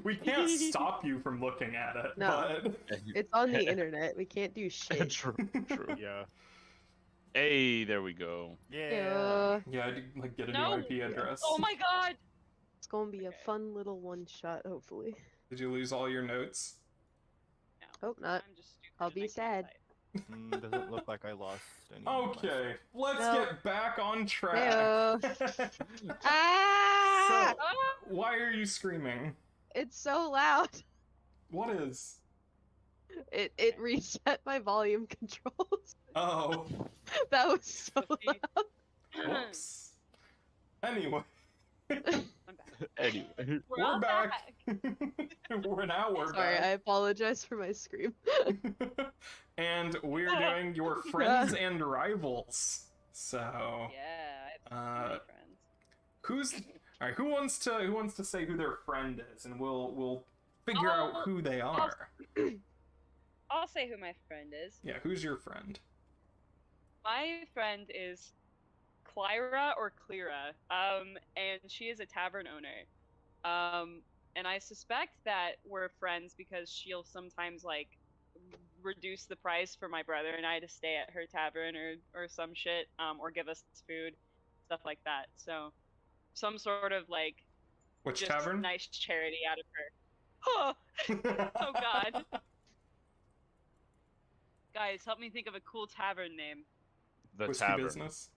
We can't stop you from looking at it, No. but It's on the internet. We can't do shit. True. True. Yeah. Hey, there we go. Yeah. yeah, I did, like get a No. new IP address. Oh my God. It's gonna be a fun little one shot, hopefully. Did you lose all your notes? Hope not. I'm just stupid I'll and be I can't sad. type. Doesn't look like I lost any. Okay, let's No. get back on track. Heyo. Ah! So, why are you screaming? It's so loud. What is? It reset my volume controls. Oh, That was so Pussy. loud. whoops. Anyway, I'm back. Anyway, We're we're all back. we're Sorry, I back. apologize for my scream. And we're doing your friends and rivals. So, Yeah, I have so many friends. who's all right? Who wants to say who their friend is, and we'll figure out who they are. I'll say who my friend is. Yeah, who's your friend? My friend is Clyra or Clera, and she is a tavern owner. And I suspect that we're friends because she'll sometimes like reduce the price for my brother and I to stay at her tavern or some shit, or give us food, stuff like that. So some sort of like Which just tavern? nice charity out of her. Oh, oh God. Guys, help me think of a cool tavern name. the Whiskey tavern, business.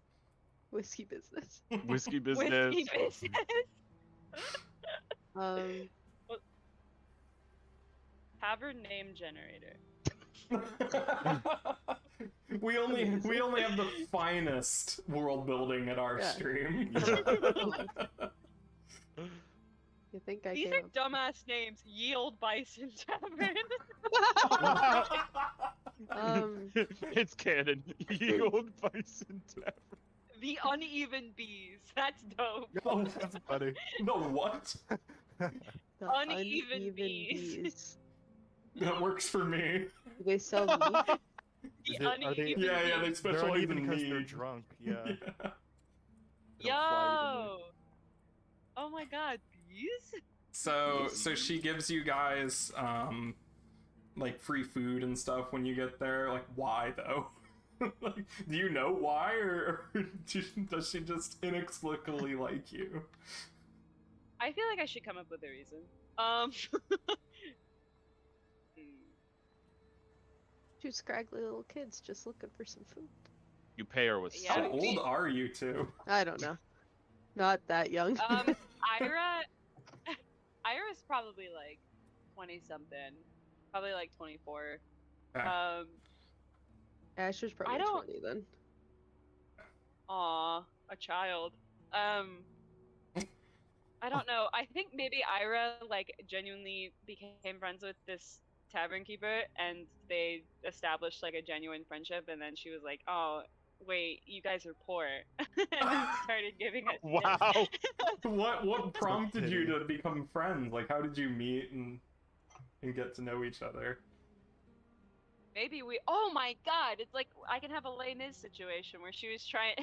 Whiskey business. whiskey business. Whiskey business. Um, Tavern name generator. we only have the finest world building at our Yeah. stream. you think I These came are up? dumbass names. Yield Bison Tavern. It's canon. Yield Bison Tavern. The Uneven Bees. That's dope. Oh, That's funny. the what? The Uneven bees. That works for me. Do they sell meat? The Is it- are they- Uneven Yeah, yeah, they Bees. They're specialize uneven in because they're mead. drunk. Yeah. Yeah. They don't fly Yo. Oh my god, bees? So she gives you guys like free food and stuff when you get there. Like, why though? Like, do you know why, or does she just inexplicably like you? I feel like I should come up with a reason. Two scraggly little kids just looking for some food. You pay her with Yeah, How salt. old are you two? I don't know. Not that young. Ira's probably like 20 something, probably like 24. Okay. Asher's probably I don't- 20 then. Aw, a child. I don't know. I think maybe Ira like genuinely became friends with this tavern keeper, and they established like a genuine friendship. And then she was like, "Oh, wait, you guys are poor," and then started giving us. Wow. What prompted you pity. to become friends? Like, how did you meet and get to know each other? Maybe we. Oh my God! It's like I can have a Les Mis situation where she was trying.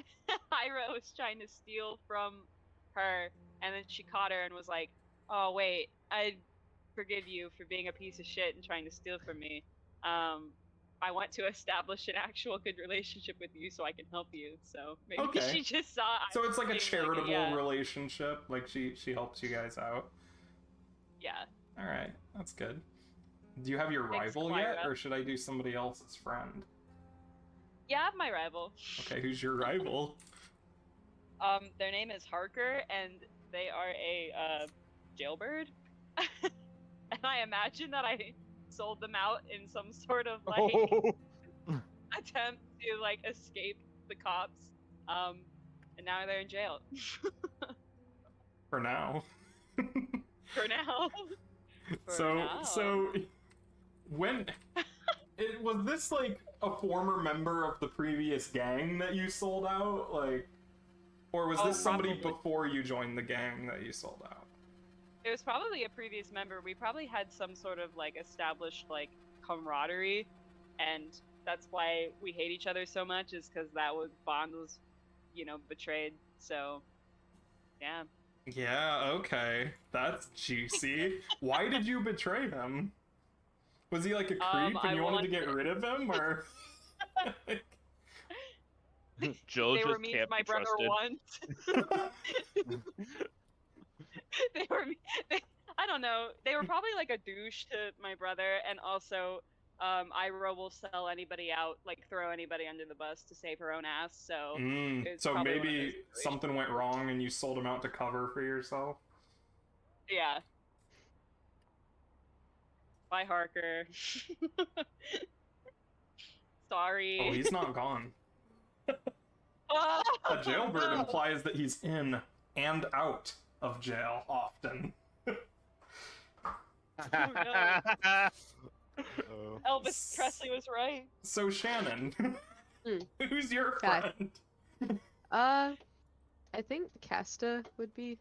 Ira was trying to steal from her, and then she caught her and was like, "Oh wait, I forgive you for being a piece of shit and trying to steal from me. I want to establish an actual good relationship with you so I can help you." So maybe Okay. she just saw. So it's like a being charitable yeah, relationship. Like she helps you guys out. yeah. All right, that's good. Do you have your Thanks, rival yet, Clara. or should I do somebody else's friend? Yeah, I have my rival. Okay, who's your rival? Their name is Harker, and they are a jailbird. And I imagine that I sold them out in some sort of like Oh. attempt to like escape the cops. And now they're in jail. For now. For now. For so now. so when was this like a former member of the previous gang that you sold out, like, or was Oh, this somebody probably. before you joined the gang that you sold out? It was probably a previous member. We probably had some sort of like established like camaraderie, and that's why we hate each other so much, is because that bond was, betrayed. So, yeah. Yeah, okay. That's juicy. Why did you betray him? Was he like a creep and you wanted to get rid of him, or? Jill They just were mean to can't my be brother trusted. once. They were. I don't know. They were probably like a douche to my brother, and also, Ira will sell anybody out, like throw anybody under the bus to save her own ass. So, it's So probably one of those maybe situations. something went wrong and you sold him out to cover for yourself? Yeah. Bye, Harker. Sorry. Oh, he's not gone. Oh, A jailbird no. implies that he's in and out of jail often. Oh. Elvis Presley was right. So Shannon, who's your Okay. friend? I think Casta would be.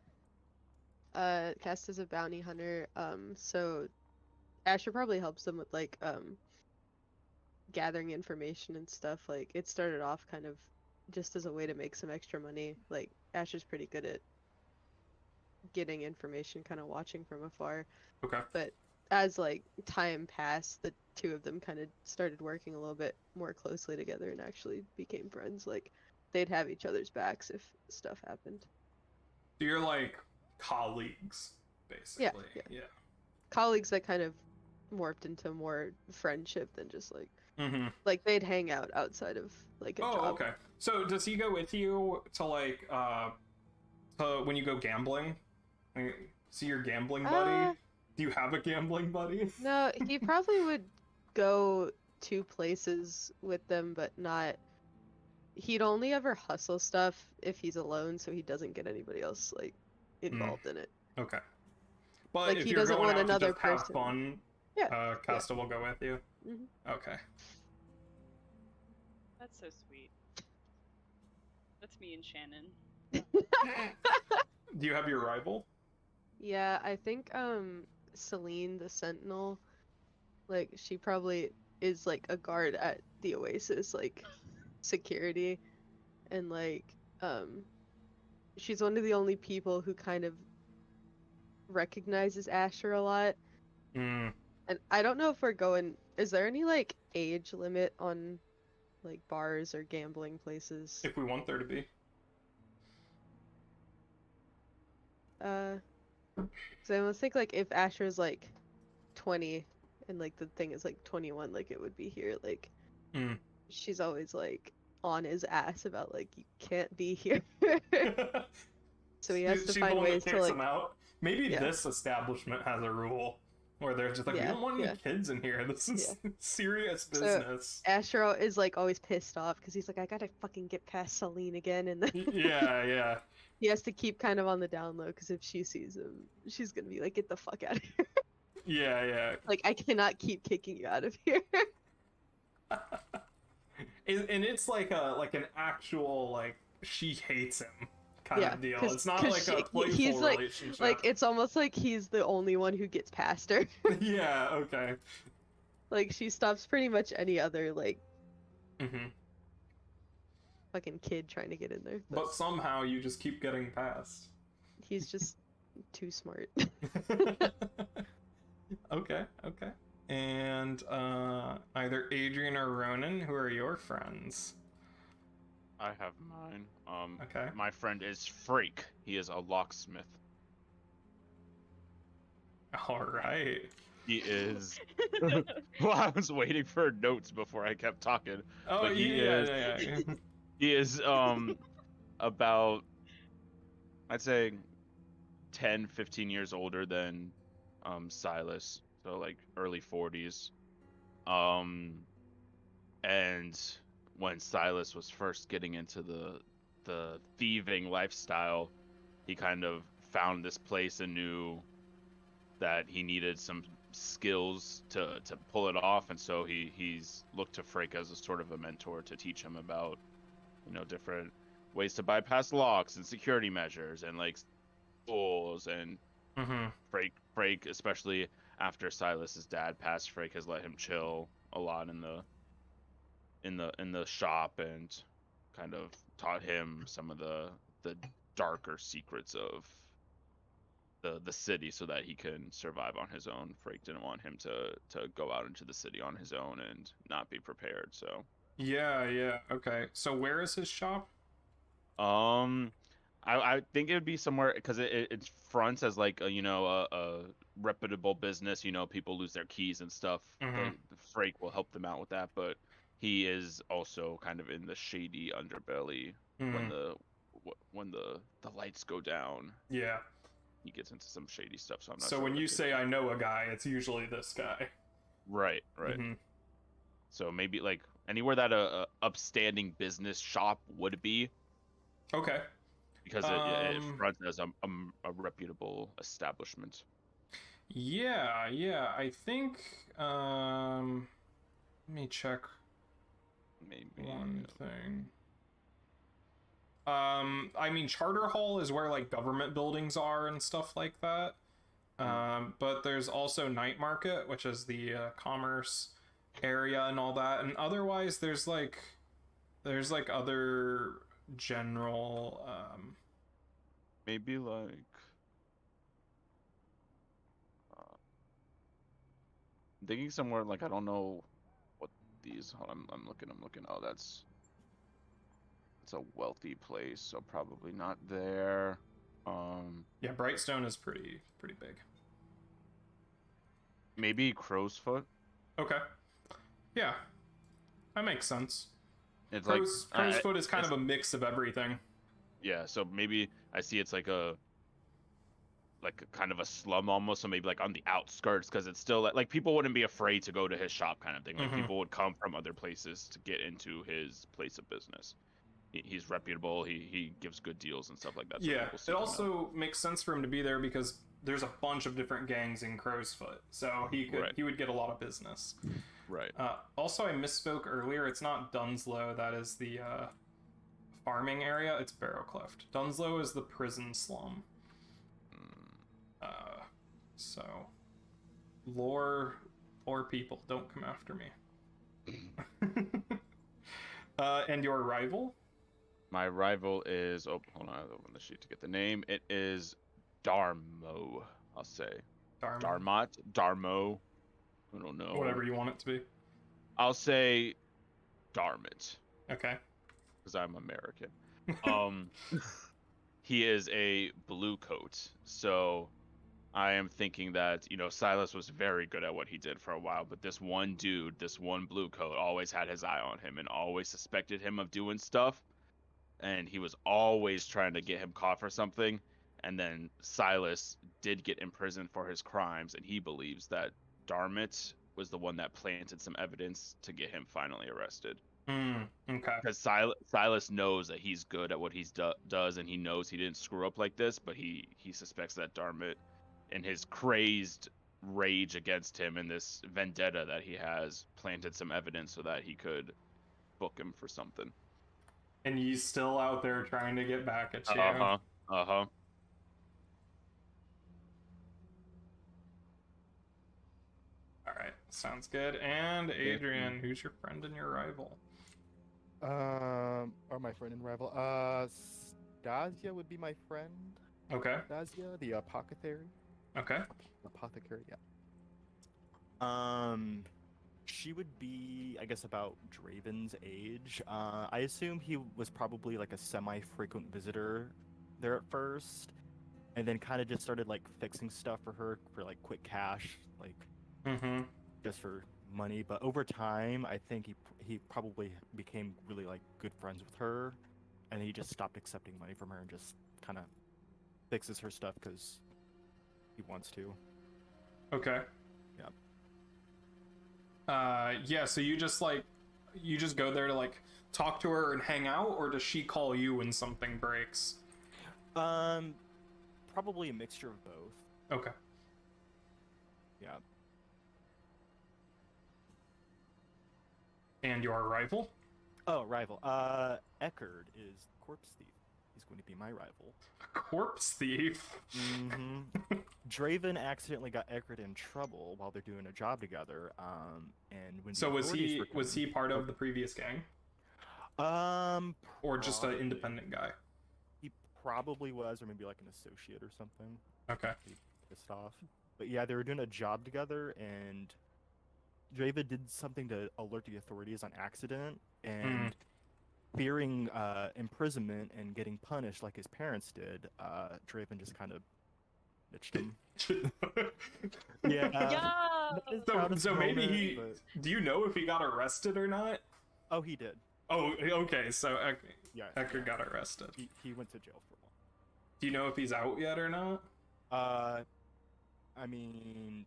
Casta's a bounty hunter. So Asher probably helps them with like gathering information and stuff. Like it started off kind of just as a way to make some extra money. Like Asher's pretty good at getting information, kind of watching from afar. Okay. But as like time passed, the two of them kind of started working a little bit more closely together and actually became friends. Like they'd have each other's backs if stuff happened. So you're like colleagues, basically. Yeah. Colleagues that kind of morphed into more friendship than just like Mm-hmm. like they'd hang out outside of like a Oh, job. okay. So does he go with you to like to when you go gambling? Like, see your gambling buddy? Do you have a gambling buddy? No, he probably would go to places with them, but not. He'd only ever hustle stuff if he's alone, so he doesn't get anybody else like involved in it. Okay. But Like, if he you're doesn't going want out another to just have person. fun, Yeah. Casta will go with you. Mhm. Okay. That's so sweet. That's me and Shannon. Do you have your rival? Yeah, I think Celine the Sentinel, like she probably is like a guard at the Oasis, like security, and like she's one of the only people who kind of recognizes Asher a lot. Mm. And I don't know if we're going. Is there any like age limit on like bars or gambling places. If we want there to be. So I almost think like if Asher's like 20 and like the thing is like 21, like it would be here. Like Mm. she's always like on his ass about like you can't be here. So he has to She's the find one that ways to kicks like him out. Maybe Yeah. this establishment has a rule where they're just like, we Yeah, don't want any yeah. kids in here. This is serious So- business. Asher is like always pissed off because he's like, I gotta fucking get past Celine again, and then Yeah. he has to keep kind of on the down low because if she sees him, she's gonna be like, get the fuck out of here. Yeah. Like I cannot keep kicking you out of here. And it's like an actual like she hates him kind Yeah, of deal. 'cause- It's not 'cause like a playful he's like- relationship. Like it's almost like he's the only one who gets past her. Yeah, okay. Like she stops pretty much any other like Hmm. fucking kid trying to get in there. But somehow you just keep getting past. He's just too smart. Okay. And either Adrian or Ronan, who are your friends? I have mine. Okay. My friend is Freak. He is a locksmith. All right. He is. Well, I was waiting for notes before I kept talking. Oh, But he yeah. He is about, I'd say 10, 15 years older than Silas. So like early 40s. And when Silas was first getting into the thieving lifestyle, he kind of found this place and knew that he needed some skills to pull it off, and so he's looked to Frake as a sort of a mentor to teach him about, different ways to bypass locks and security measures and like tools. And Mm-hmm. Frake, especially after Silas's dad passed, Frake has let him chill a lot in the shop and kind of taught him some of the darker secrets of the city so that he can survive on his own. Frake didn't want him to go out into the city on his own and not be prepared. So Yeah. Okay. So where is his shop? I think it would be somewhere because it fronts as like a reputable business. People lose their keys and stuff. Mhm. Frake will help them out with that, but he is also kind of in the shady underbelly when the lights go down. Yeah. He gets into some shady stuff. So I'm not. So sure when what you it could say be. I know a guy, it's usually this guy. Right. Mhm. So maybe like anywhere that a upstanding business shop would be, Okay. because it Um, fronts as a reputable establishment. Yeah. I think let me check Maybe. one thing. I mean, Charter Hall is where like government buildings are and stuff like that. But there's also Night Market, which is the commerce area and all that. And otherwise, there's like other general. Maybe like. I'm thinking somewhere like I don't know what these. Hold on, I'm looking. Oh, that's a wealthy place, so probably not there. Yeah, Brightstone is pretty big. Maybe Crow's Foot. Okay. Yeah, that makes sense. It's Crow's like Foot is kind of a mix of everything. yeah. So maybe I see it's like a kind of a slum almost. So maybe like on the outskirts, because it's still like people wouldn't be afraid to go to his shop kind of thing. Like Mhm. people would come from other places to get into his place of business. He's reputable. He gives good deals and stuff like that. So Yeah, people seek it him out. also makes sense for him to be there because there's a bunch of different gangs in Crow's Foot, so he would get a lot of business. Right. Also, I misspoke earlier. It's not Dunslow that is the farming area. It's Barrowcleft. Dunslow is the prison slum. So, lore people, don't come after me. And your rival? My rival is hold on, I open the sheet to get the name. It is Darmo. I'll say Darmo. I don't know. Whatever you want it to be. I'll say Darmit, Okay. because I'm American. He is a blue coat, so I am thinking that, Silas was very good at what he did for a while, but this one dude, this one blue coat, always had his eye on him and always suspected him of doing stuff, and he was always trying to get him caught for something. And then Silas did get imprisoned for his crimes, and he believes that Darmit was the one that planted some evidence to get him finally arrested. Okay. Because Silas knows that he's good at what he does, and he knows he didn't screw up like this, but he suspects that Darmit, in his crazed rage against him and this vendetta that he has, planted some evidence so that he could book him for something. And he's still out there trying to get back at you. Uh-huh. Alright, sounds good. And Adrian, who's your friend and your rival? Or my friend and rival. Stasia would be my friend. Okay. Stasia, the apothecary. Okay. Apothecary, yeah. She would be, I guess, about Draven's age. I assume he was probably like a semi-frequent visitor there at first, and then kind of just started like fixing stuff for her for like quick cash, like just for money. But over time, I think he probably became really like good friends with her, and he just stopped accepting money from her and just kind of fixes her stuff because he wants to. Okay. Yeah, so you just go there to like talk to her and hang out, or does she call you when something breaks? Probably a mixture of both. Okay. Yeah. And your rival? Oh, rival. Eckerd is corpse thief. He's going to be my rival. Corpse thief? Draven accidentally got Eckerd in trouble while they're doing a job together. And when so was he part of the previous gang? Or just an independent guy? He probably was, or maybe like an associate or something. Okay. He pissed off. But yeah, they were doing a job together, and Draven did something to alert the authorities on accident, and fearing imprisonment and getting punished like his parents did, Draven just kind of bitched him. So maybe do you know if he got arrested or not? Oh, he did. Oh, okay, so Eckerd got arrested. He went to jail for a while. Do you know if he's out yet or not? I mean,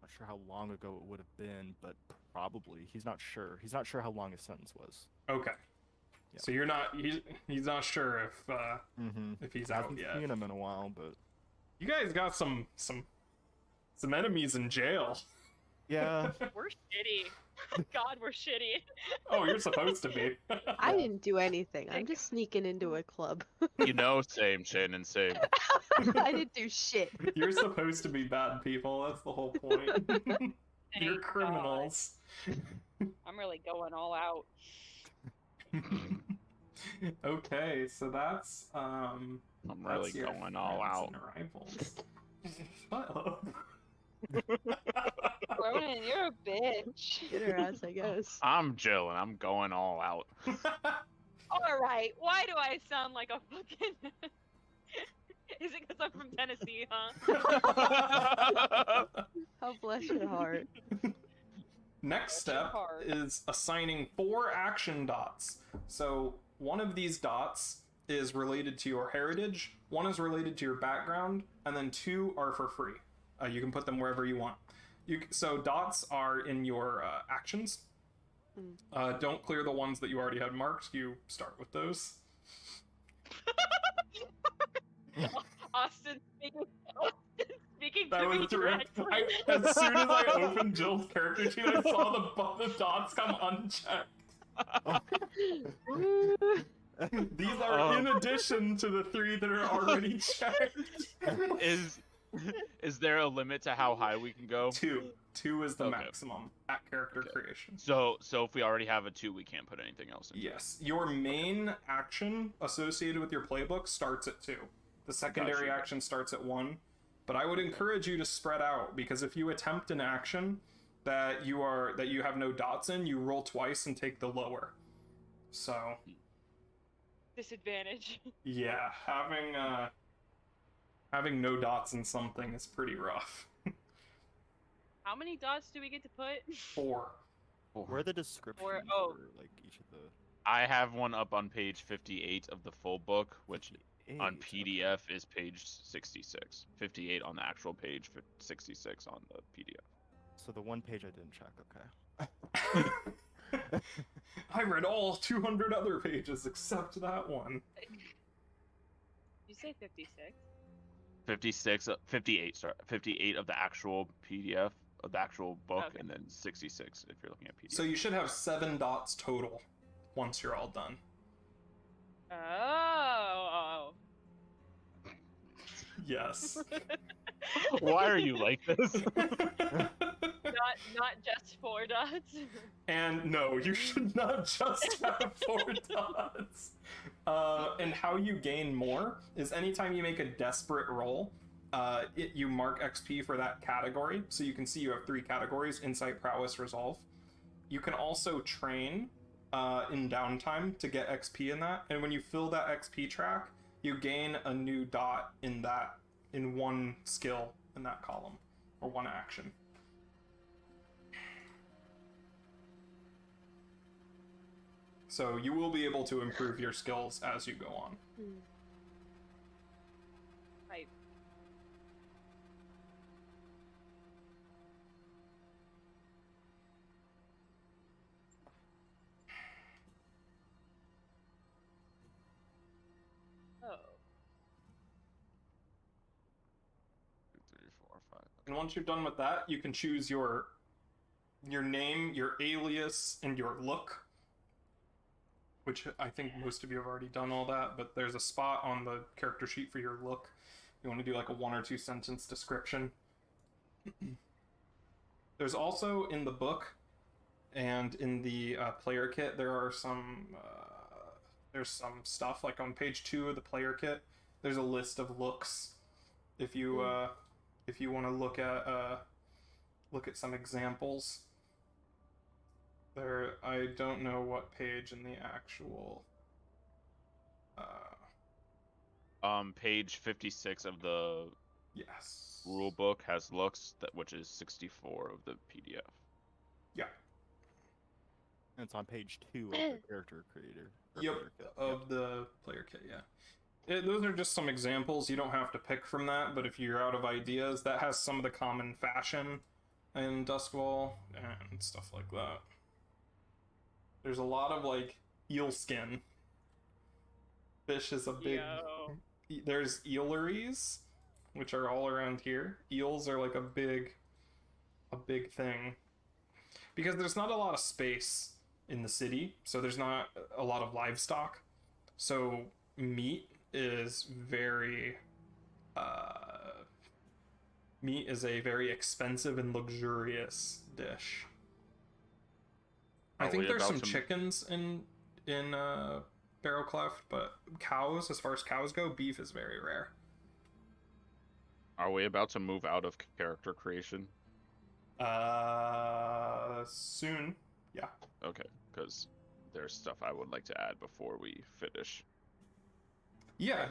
not sure how long ago it would have been, but probably. He's not sure. He's not sure how long his sentence was. Okay. Yeah. So he's not sure if he's out yet. I haven't seen him in a while, but you guys got some enemies in jail. Yeah. We're shitty. God, we're shitty. Oh, you're supposed to be. I didn't do anything. I'm just sneaking into a club. Same, Shannon, same. I didn't do shit. You're supposed to be bad people. That's the whole point. You're criminals. I'm really going all out. Okay, so that's I'm really going all out. Shut up. Ronan, you're a bitch. Get her ass, I guess. I'm chilling. I'm going all out. Alright, why do I sound like a fucking... Is it because I'm from Tennessee, huh? How bless your heart. Next step is assigning 4 action dots. So one of these dots is related to your heritage, one is related to your background, and then 2 are for free. You can put them wherever you want. So dots are in your actions. Don't clear the ones that you already had marked. You start with those. Austin speaking That to was me direct. directly. As soon as I opened Jill's character sheet, I saw the dots come unchecked. These are in addition to the 3 that are already checked. Is there a limit to how high we can go? 2 is the maximum at character creation. So if we already have a 2, we can't put anything else in. Yes, your main action associated with your playbook starts at 2. The secondary action starts at 1. But I would encourage you to spread out, because if you attempt an action, that you have no dots in, you roll twice and take the lower. So Disadvantage. yeah, having no dots in something is pretty rough. How many dots do we get to put? 4. Where are the descriptions Or- for like each of the I have one up on page 58 of the full book, which on 58, PDF is page 66. 58 on the actual page, 66 on the PDF. So the one page I didn't check, okay. I read all 200 other pages except that one. You say 56? 58, sorry. 58 of the actual PDF of the actual book, Okay. and then 66 if you're looking at PDF. So you should have 7 dots total once you're all done. Oh. Yes. Why are you like this? Not just 4 dots. And no, you should not just have 4 dots. And how you gain more is anytime you make a desperate roll, you mark XP for that category. So you can see you have 3 categories: Insight, Prowess, Resolve. You can also train in downtime to get XP in that. And when you fill that XP track, you gain a new dot in one skill in that column, or one action. So you will be able to improve your skills as you go on. Right. Oh. 2, 3, 4, 5. And once you're done with that, you can choose your name, your alias, and your look. Which I think most of you have already done all that, but there's a spot on the character sheet for your look. You want to do like a 1 or 2 sentence description. There's also in the book and in the player kit, there's some stuff like on page 2 of the player kit. There's a list of looks. If you want to look at some examples. There, I don't know what page in the actual. Page 56 of the Yes. rule book has looks, which is 64 of the PDF. Yeah. And it's on page 2 of the character creator. or Yep. player kit. Of the player kit, yeah. Those are just some examples. You don't have to pick from that, but if you're out of ideas, that has some of the common fashion in Duskwall and stuff like that. There's a lot of like eel skin. Fish is a big. Yo. There's eeleries, which are all around here. Eels are like a big thing because there's not a lot of space in the city, so there's not a lot of livestock. So meat is a very expensive and luxurious dish. I Are think we there's about some to- chickens in Barrow Cleft, but cows, as far as cows go, beef is very rare. Are we about to move out of character creation? Soon. Yeah. Okay, because there's stuff I would like to add before we finish. Yeah,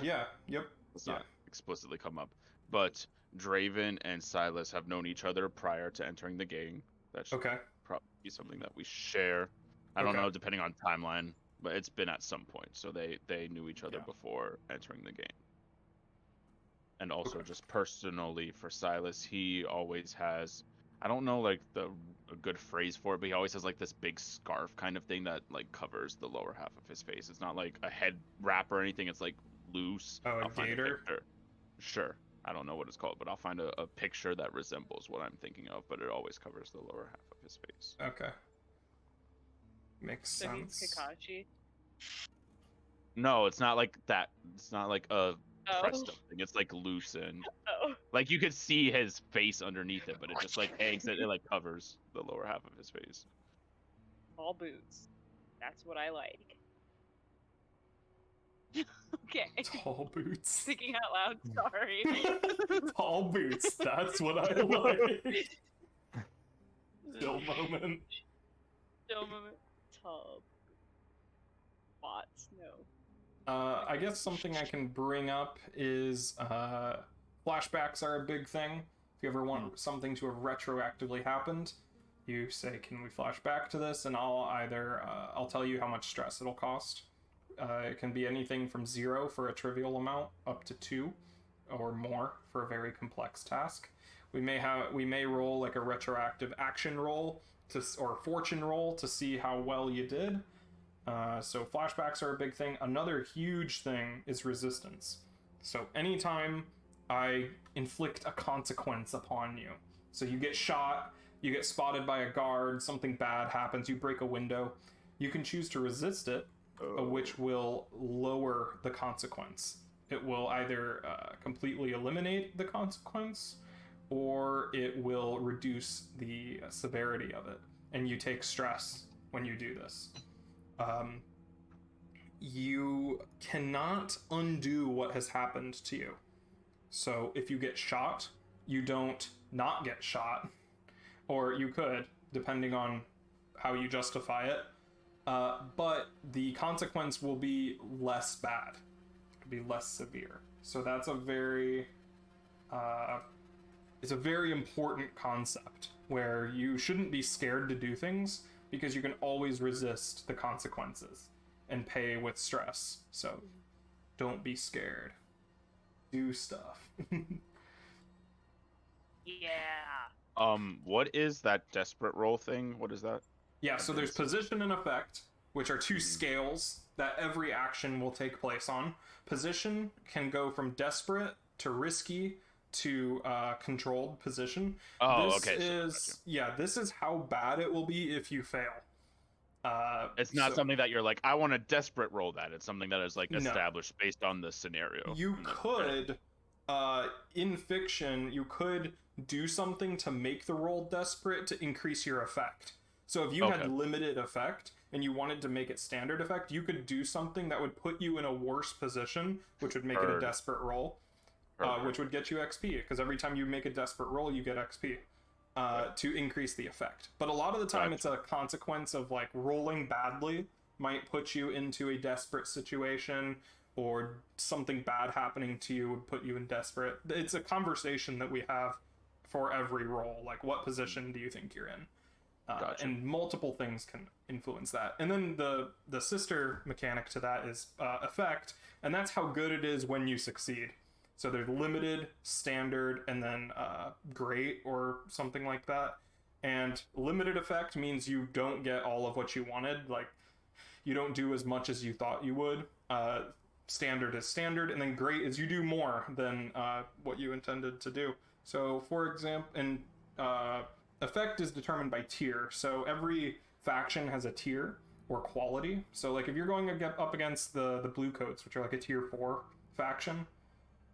yep. It's not explicitly come up, but Draven and Silas have known each other prior to entering the game. That should Okay. probably be something that we share. I don't Okay. know, depending on timeline, but it's been at some point. So they knew each other Yeah. before entering the game. And also Okay. just personally for Silas, he always has, I don't know like a good phrase for it, but he always has like this big scarf kind of thing that like covers the lower half of his face. It's not like a head wrap or anything. It's like loose. Oh, a I'll find gaiter? picture. Sure. I don't know what it's called, but I'll find a picture that resembles what I'm thinking of, but it always covers the lower half of his face. Okay. Makes So he's sense. Kakashi. No, it's not like that. It's not like a pressed Oh. up thing. It's like loose and Oh. like you could see his face underneath it, but it just like hangs it like covers the lower half of his face. All boots. That's what I like. Okay. Tall boots. Thinking out loud, sorry. Tall boots. That's what I like. Chill moment. Chill moment. Tub. Bots, no. I guess something I can bring up is flashbacks are a big thing. If you ever want something to have retroactively happened, you say, "Can we flash back to this?" And I'll tell you how much stress it'll cost. It can be anything from 0 for a trivial amount up to 2 or more for a very complex task. We may roll like a retroactive action roll or fortune roll to see how well you did. So flashbacks are a big thing. Another huge thing is resistance. So anytime I inflict a consequence upon you, so you get shot, you get spotted by a guard, something bad happens, you break a window, you can choose to resist it, which will lower the consequence. It will either completely eliminate the consequence, or it will reduce the severity of it, and you take stress when you do this. You cannot undo what has happened to you. So if you get shot, you don't not get shot, or you could, depending on how you justify it, but the consequence will be less bad. It'll be less severe. So that's it's a very important concept where you shouldn't be scared to do things, because you can always resist the consequences and pay with stress. So don't be scared. Do stuff. Yeah. What is that desperate roll thing? What is that? Yeah, so there's position and effect, which are two scales that every action will take place on. Position can go from desperate to risky to controlled position. Oh, this okay. Is this is how bad it will be if you fail. It's not something that you're like, I want to desperate roll that. It's something that is like established based on the scenario. You could, in fiction, you could do something to make the roll desperate to increase your effect. So if you had limited effect and you wanted to make it standard effect, you could do something that would put you in a worse position, which would make it a desperate roll, which would get you XP, because every time you make a desperate roll, you get XP. To increase the effect. But a lot of the time it's a consequence of like rolling badly might put you into a desperate situation, or something bad happening to you would put you in desperate. It's a conversation that we have for every roll. Like, what position do you think you're in? And multiple things can influence that. And then the sister mechanic to that is effect, and that's how good it is when you succeed. So there's limited, standard, and then great or something like that. And limited effect means you don't get all of what you wanted. Like, you don't do as much as you thought you would. Standard is standard, and then great is you do more than what you intended to do. So, for example, and effect is determined by tier. So every faction has a tier or quality. So like if you're going up against the blue coats, which are like a tier 4 faction,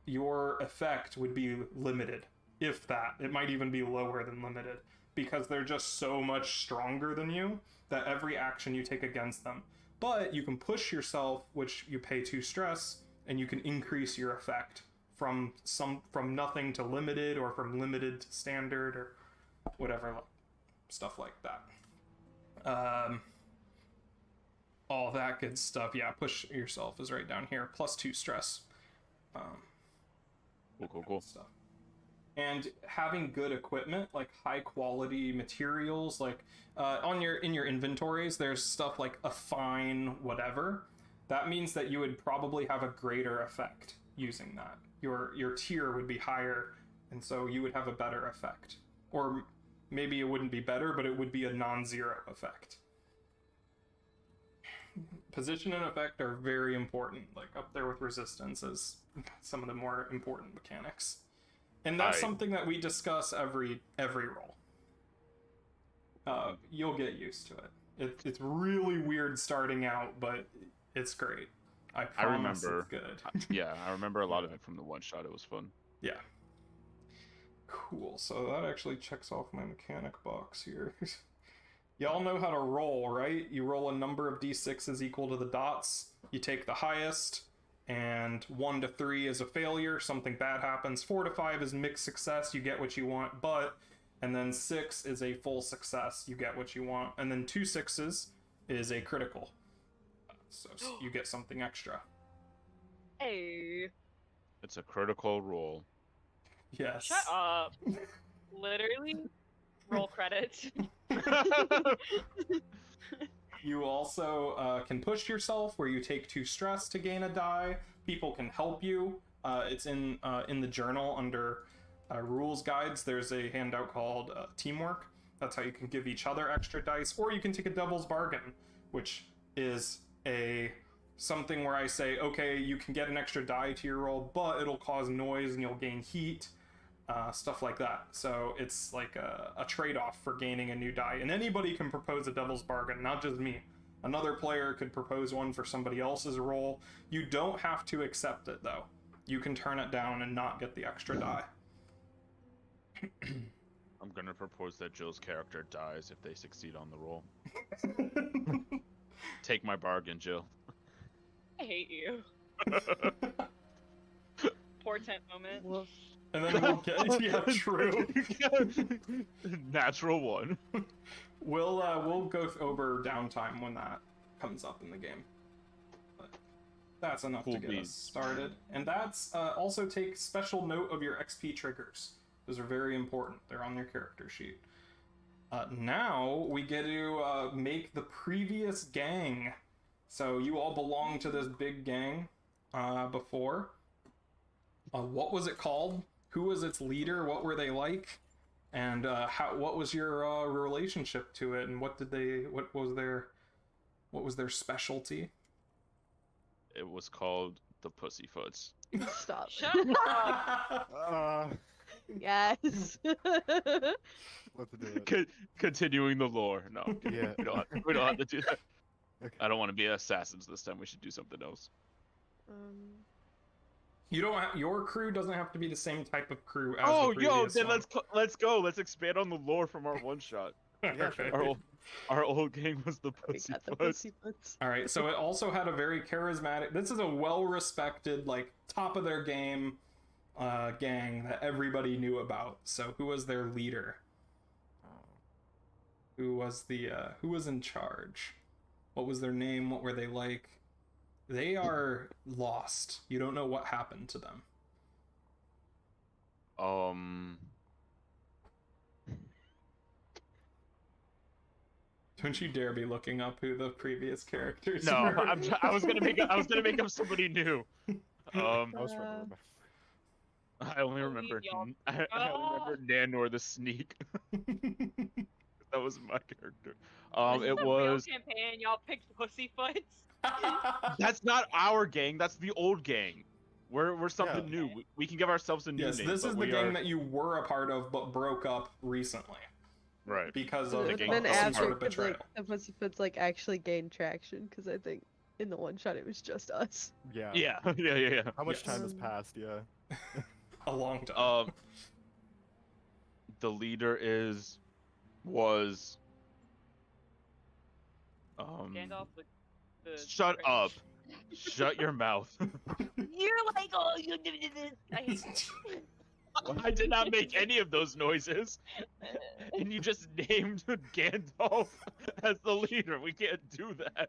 your effect would be limited, if that. It might even be lower than limited, because they're just so much stronger than you that every action you take against them. But you can push yourself, which you pay 2 stress, and you can increase your effect from nothing to limited, or from limited to standard, or whatever, stuff like that. All that good stuff. Yeah, push yourself is right down here. Plus 2 stress. Cool. Stuff. And having good equipment, like high quality materials, like in your inventories, there's stuff like a fine whatever. That means that you would probably have a greater effect using that. Your tier would be higher, and so you would have a better effect. Or maybe it wouldn't be better, but it would be a non-zero effect. Position and effect are very important, like up there with resistance as some of the more important mechanics. And that's something that we discuss every roll. You'll get used to it. It's really weird starting out, but it's great. I promise it's good. Yeah, I remember a lot of it from the one shot. It was fun. Yeah. Cool. So that actually checks off my mechanic box here. Y'all know how to roll, right? You roll a number of d6s equal to the dots. You take the highest, and 1 to 3 is a failure. Something bad happens. 4 to 5 is mixed success. You get what you want, but and then 6 is a full success. You get what you want, and then 2 6s is a critical. So you get something extra. Hey. It's a critical roll. Yes. Shut up. Literally. Roll credits. You also can push yourself, where you take 2 stress to gain a die. People can help you. It's in the journal under rules guides. There's a handout called teamwork. That's how you can give each other extra dice, or you can take a devil's bargain, which is something where I say, okay, you can get an extra die to your roll, but it'll cause noise and you'll gain heat, stuff like that. So it's like a trade-off for gaining a new die, and anybody can propose a devil's bargain, not just me. Another player could propose one for somebody else's roll. You don't have to accept it, though. You can turn it down and not get the extra die. I'm gonna propose that Jill's character dies if they succeed on the roll. Take my bargain, Jill. I hate you. Portent moment. Woof. And then we'll get, yeah, true. Natural 1. We'll go over downtime when that comes up in the game. But that's enough Cool to get beans. us started. And that's also take special note of your XP triggers. Those are very important. They're on your character sheet. Now we get to make the previous gang. So you all belong to this big gang before. What was it called? Who was its leader? What were they like? And what was your relationship to it? And what was their specialty? It was called the Pussyfoots. Stop. Shut up. Yes. What to do it? Continuing the lore. No, Yeah. we don't have to do that. Okay. I don't want to be assassins this time. We should do something else. You don't. Your crew doesn't have to be the same type of crew as Oh, the previous then one. let's go. Let's expand on the lore from our one shot. Yeah, sure. Our old gang was the We got the Pussyfoots. Pussyfoots. All right, so it also had a very charismatic. This is a well-respected, like top of their game gang that everybody knew about. So who was their leader? Who was in charge? What was their name? What were they like? They are lost. You don't know what happened to them. Don't you dare be looking up who the previous characters No, were. I was gonna make up somebody new. I was remembering. I only remember y'all. I remember Nanor the Sneak. That was my character. This It is a was. real campaign. Y'all picked Pussyfoots. That's not our gang. That's the old gang. We're something Yeah. new. We can give ourselves a new Yes, name. this but is the we gang are... that you were a part of but broke up recently Right. because of The It's gang been was some after sort of because betrayal. like the Pussyfoots like actually gained traction because I think in the one shot it was just us. Yeah. Yeah. How much Yes. time has passed? Yeah. A long time. The leader was. Gandalf the Shut up. Shut your mouth. You're like, oh, you did this. I hate you. I did not make any of those noises. And you just named Gandalf as the leader. We can't do that.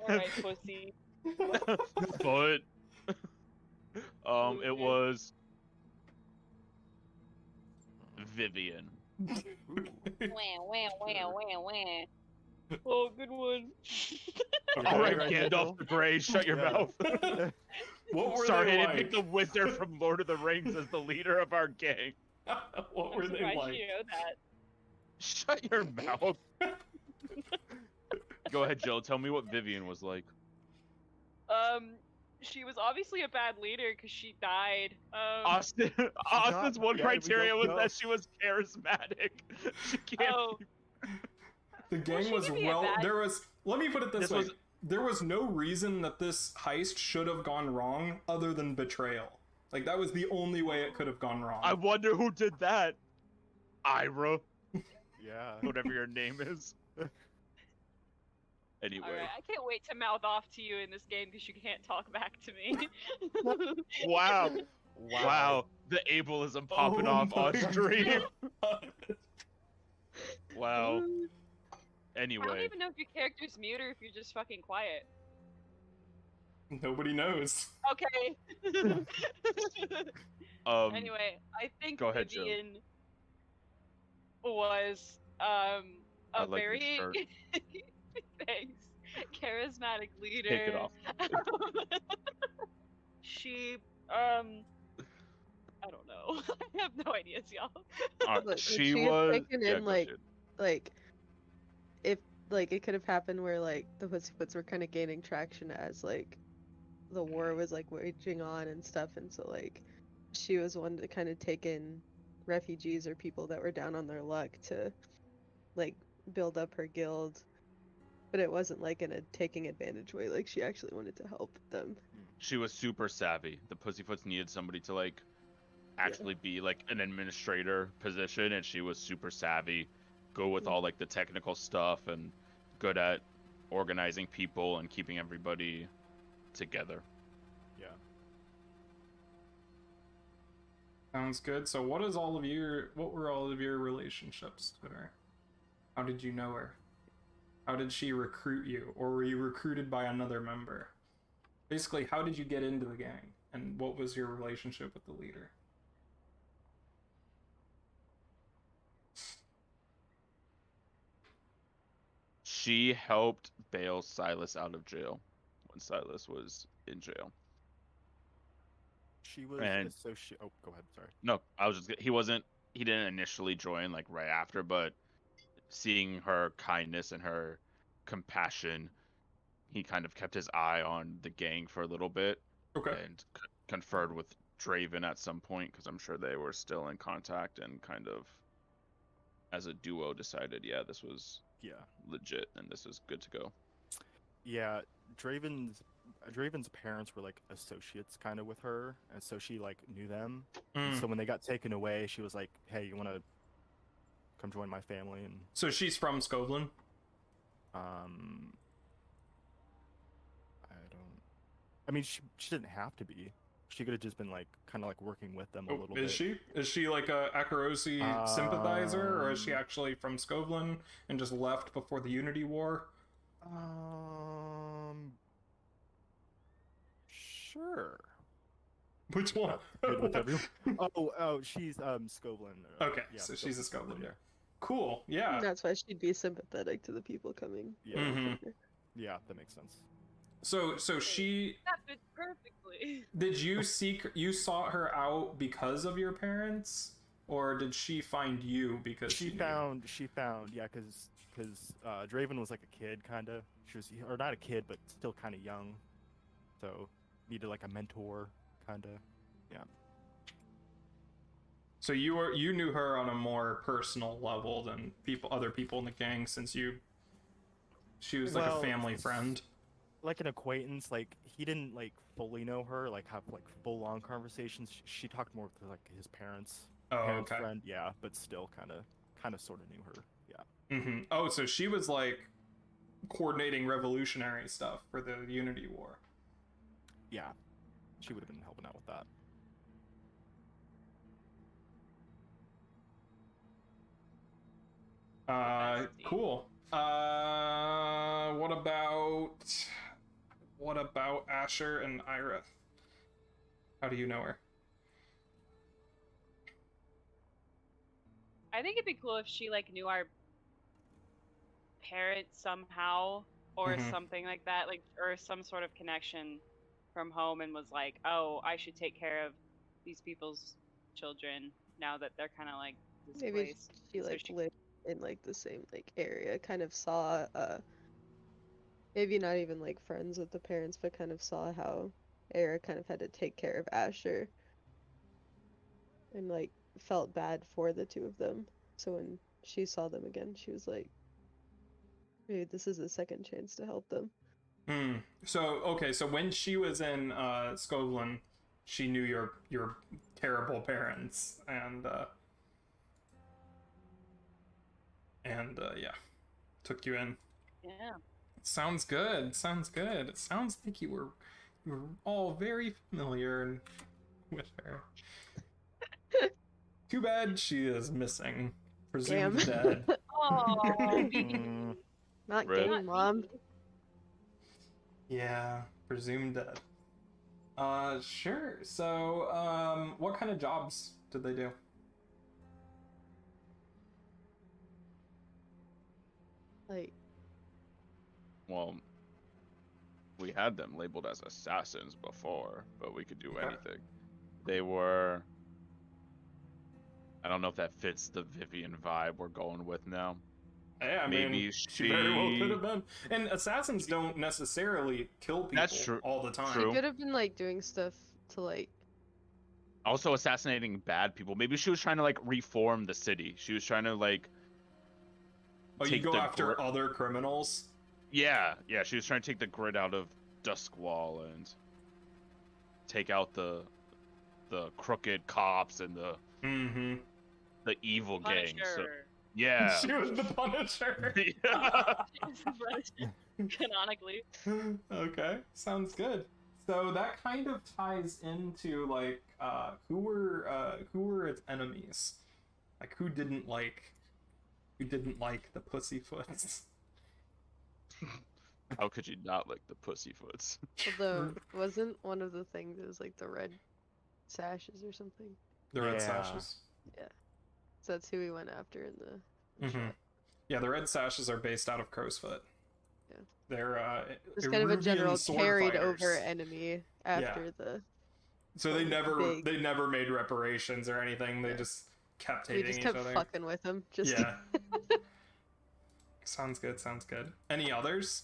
Alright, pussy. But it was Vivian. Oh, good one. All right, right, Gandalf Jill. the Grey, shut your Yeah. mouth. What were Sorry, they I like? didn't pick the wizard from Lord of the Rings as the leader of our gang. What I'm were they surprised like? you know that. Shut your mouth. Go ahead, Jill. Tell me what Vivian was like. She was obviously a bad leader because she died. Austin's one yeah, we criteria don't was know. that she was charismatic. She can't. Oh, The gang she was could be a well. bad- There was. Let me put it this This way. was- There was no reason that this heist should have gone wrong other than betrayal. Like that was the only way it could have gone wrong. I wonder who did that. Ira, Yeah. whatever your name is. Anyway, alright. I can't wait to mouth off to you in this game because you can't talk back to me. wow. Wow, the ableism popping Oh off on my stream. God. Wow. I don't Anyway, even know if your character's mute or if you're just fucking quiet. Nobody knows. Okay. um, Anyway, I think go ahead, Jill. Vivian was I a like your very shirt. thanks charismatic leader. Take it off. She I don't know. I have no ideas, y'all. But She she had was. taken Yeah, in go like ahead. like if like it could have happened where like the Pussyfoots were kind of gaining traction as like the war was like waging on and stuff, and so like she was one to kind of take in refugees or people that were down on their luck to like build up her guild, but it wasn't like in a taking advantage way. Like she actually wanted to help them. She was super savvy. The Pussyfoots needed somebody to like actually be like an administrator position, and she was super savvy, go with all like the technical stuff, and good at organizing people and keeping everybody together. Yeah. Sounds good. So what were all of your relationships to her? How did you know her? How did she recruit you? Or were you recruited by another member? Basically, how did you get into the gang? And what was your relationship with the leader? She helped bail Silas out of jail when Silas was in jail. She was And associate. Oh, go ahead. Sorry. no, he didn't initially join like right after, but seeing her kindness and her compassion, he kind of kept his eye on the gang for a little bit, Okay. and conferred with Draven at some point, because I'm sure they were still in contact, and kind of as a duo decided, yeah, this was legit and this is good to go. Yeah, Draven's parents were like associates kind of with her, and so she like knew them. And so when they got taken away, she was like, "Hey, you want to come join my family?" And So she's from Scotland? I mean, she didn't have to be. She could have just been like kind of like working with them a little bit. Is she like a Akarosi sympathizer, or is she actually from Scotland and just left before the Unity War? Sure. Which one? Good with everyone. Oh, she's Scotland. Okay, yeah, so she's a Scotlander. Yeah. Cool. Yeah. That's why she'd be sympathetic to the people coming. Yeah. Mm-hmm. Yeah, that makes sense. So she. That fits perfectly. Did you sought her out because of your parents, or did she find you because she found? Yeah, because Draven was like a kid, kind of. She was, or not a kid, but still kind of young, so needed like a mentor, kind of. Yeah. So you knew her on a more personal level than other people in the gang, since she was like a family friend. Like an acquaintance. Like he didn't like fully know her, like have like full on conversations. She talked more with like his parents. Oh, okay. Friend, yeah, but still kind of sort of knew her. Yeah. Mm-hmm. Oh, so she was like coordinating revolutionary stuff for the Unity War. Yeah, she would have been helping out with that. Cool. What about Asher and Ira? How do you know her? I think it'd be cool if she like knew our parents somehow, or something like that, like, or some sort of connection from home, and was like, oh, I should take care of these people's children now that they're kind of like displaced. Maybe she So like lived in like the same like area, kind of saw maybe not even like friends with the parents, but kind of saw how Era kind of had to take care of Asher and like felt bad for the two of them. So when she saw them again, she was like, maybe this is a second chance to help them. So okay, so when she was in Scotland, she knew your terrible parents, and yeah, took you in. Yeah. Sounds good. It sounds like you were all very familiar and with her. Too bad she is missing. Presumed Damn. dead. Oh, Mm, Not Rip. game, mom. Yeah, presumed dead. Sure. So, what kind of jobs did they do? Like, Well, we had them labeled as assassins before, but we could do Okay. anything. They were. I don't know if that fits the Vivian vibe we're going with now. Yeah, I Maybe mean, she very well could have been. And assassins don't necessarily kill people That's true. all the time. True. could have been like doing stuff to like. Also assassinating bad people. Maybe she was trying to like reform the city. She was trying to like. Oh, you take go the after gri- other criminals? Yeah. She was trying to take the grid out of Duskwall and take out the crooked cops and Mm-hmm. the evil gangs. So, Punisher. yeah. She was the Punisher. Yeah. Canonically. Okay, sounds good. So that kind of ties into like who were its enemies? Like who didn't like the Pussyfoots? How could you not like the Pussyfoots? Although, wasn't one of the things it was like the red sashes or something? The Red Yeah. Sashes. So that's who we went after in the Mhm. shot. Yeah, the Red Sashes are based out of Crowsfoot. Yeah. They're It's kind of a Eruvian general sword carried fighters. over enemy after the. So they big. never made reparations or anything. They just kept We hating just each kept other. fucking with them. Just Yeah. Sounds good. Any others?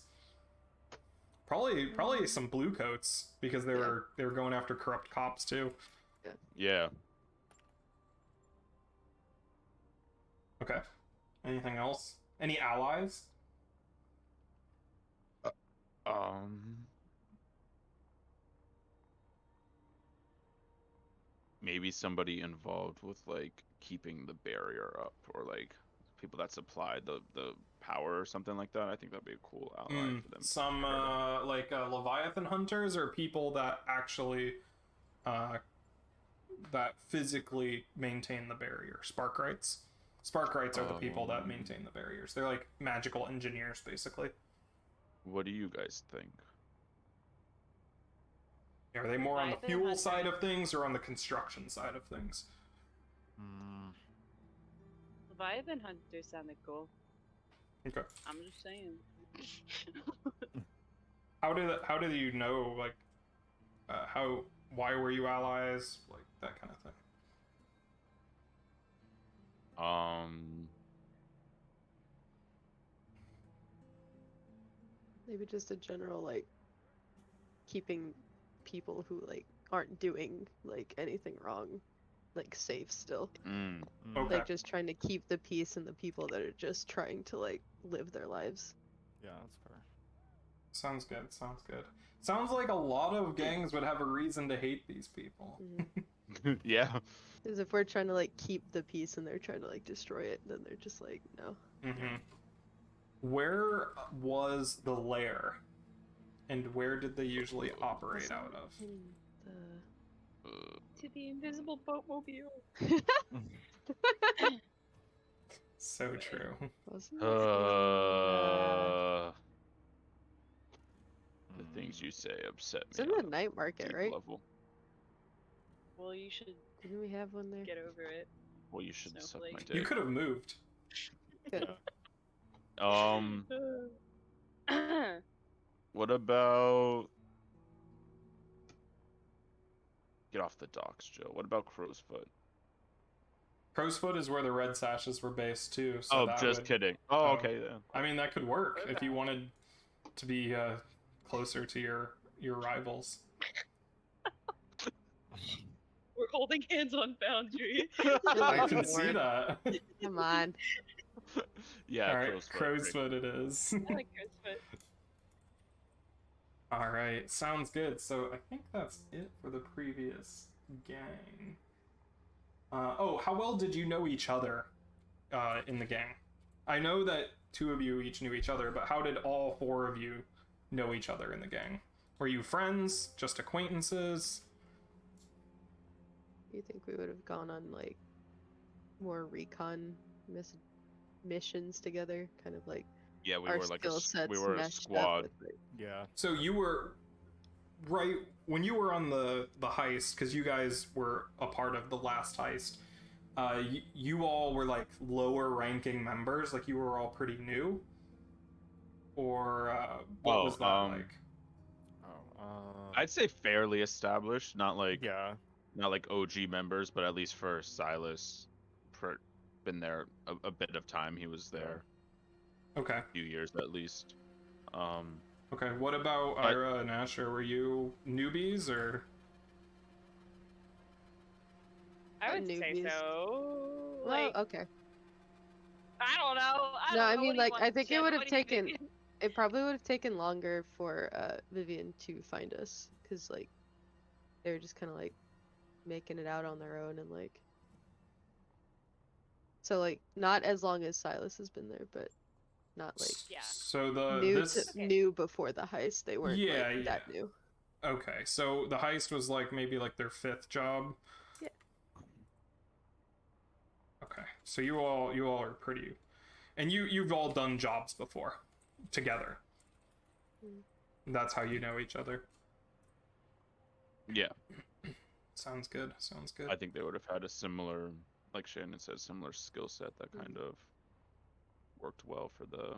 Probably some blue coats because they were going after corrupt cops too. Yeah. Okay. Anything else? Any allies? Maybe somebody involved with like keeping the barrier up, or like people that supplied the power or something like that. I think that'd be a cool ally for them. Some Leviathan hunters or people that actually that physically maintain the barrier. Sparkrights. Sparkrights are the people that maintain the barriers. They're like magical engineers, basically. What do you guys think? Are they more on the Leviathan fuel hunters. side of things or on the construction side of things? mm, Leviathan hunters sounded cool. Okay. I'm just saying. How did you know, like, why were you allies, like that kind of thing? maybe just a general like keeping people who like aren't doing like anything wrong like safe still. Mm. Okay. Like just trying to keep the peace and the people that are just trying to like live their lives. Yeah, that's fair. Sounds good. Sounds like a lot of gangs would have a reason to hate these people. Yeah. Because if we're trying to like keep the peace and they're trying to like destroy it, then they're just like no. Mm-hmm. Where was the lair, and where did they usually operate out of? To the invisible boatmobile. So true. Wasn't it? The things you say upset It's me. in on the a night market, deep right? level. Well, you should Didn't we have one there? get over it. Well, you should suck my Snowflake. dick. You could have moved. What about? Get off the docks, Joe. What about Crowsfoot? Crowsfoot is where the Red Sashes were based too. So Oh, that just would- kidding. Oh, Oh. okay. Yeah. I mean, that could work if you wanted to be closer to your rivals. We're holding hands on Foundry. I can Lord. see that. Come on. Yeah. All right, Crowsfoot. Crowsfoot it is. I like Crowsfoot. All right, sounds good. So I think that's it for the previous gang. How well did you know each other in the gang? I know that two of you each knew each other, but how did all four of you know each other in the gang? Were you friends? Just acquaintances? You think we would have gone on like more recon missions together, kind of like Yeah, we our were like skill sets we were a meshed up squad. with like, Yeah. So you were right when you were on the heist, because you guys were a part of the last heist. You all were like lower ranking members, like you were all pretty new, or what was that like? Oh. I'd say fairly established, not like Yeah. OG members, but at least for Silas, been there a bit of time. He was there Okay. a few years at least. Okay. What about But- Ira and Asher? Were you newbies or? I would say newbies. so. Well, Like, okay. I don't know. I No, don't I know. mean, What do you like, want, I think it Jen? would What have do you taken, think? it probably would have taken longer for Vivian to find us, because like they were just kind of like making it out on their own, and like, so like not as long as Silas has been there, but not like Yeah. So the new this. to new before the heist. They weren't Yeah, like that yeah. new. Okay, so the heist was like maybe like their 5th job. Yeah. Okay, so you all are pretty, and you've all done jobs before, together. That's how you know each other. Yeah, Sounds good. Sounds good. I think they would have had a similar, like Shannon said, similar skill set that kind of worked well for the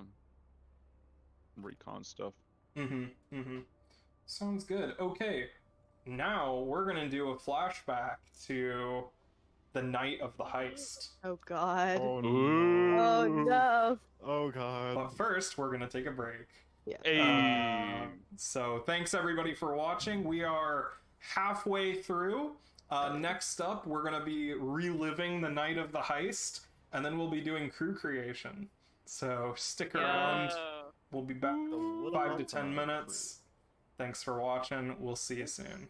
recon stuff. Mm-hmm. Mm-hmm. Sounds good. Okay, now we're gonna do a flashback to the night of the heist. Oh God. Oh Ooh. Oh no. Oh god. But first, we're gonna take a break. Yeah. Hey. So thanks everybody for watching. We are halfway through. Next up, we're gonna be reliving the night of the heist, and then we'll be doing crew creation. So stick around. Yo. We'll be back Little 5 to 10 crew. minutes. Thanks for watching. We'll see you soon.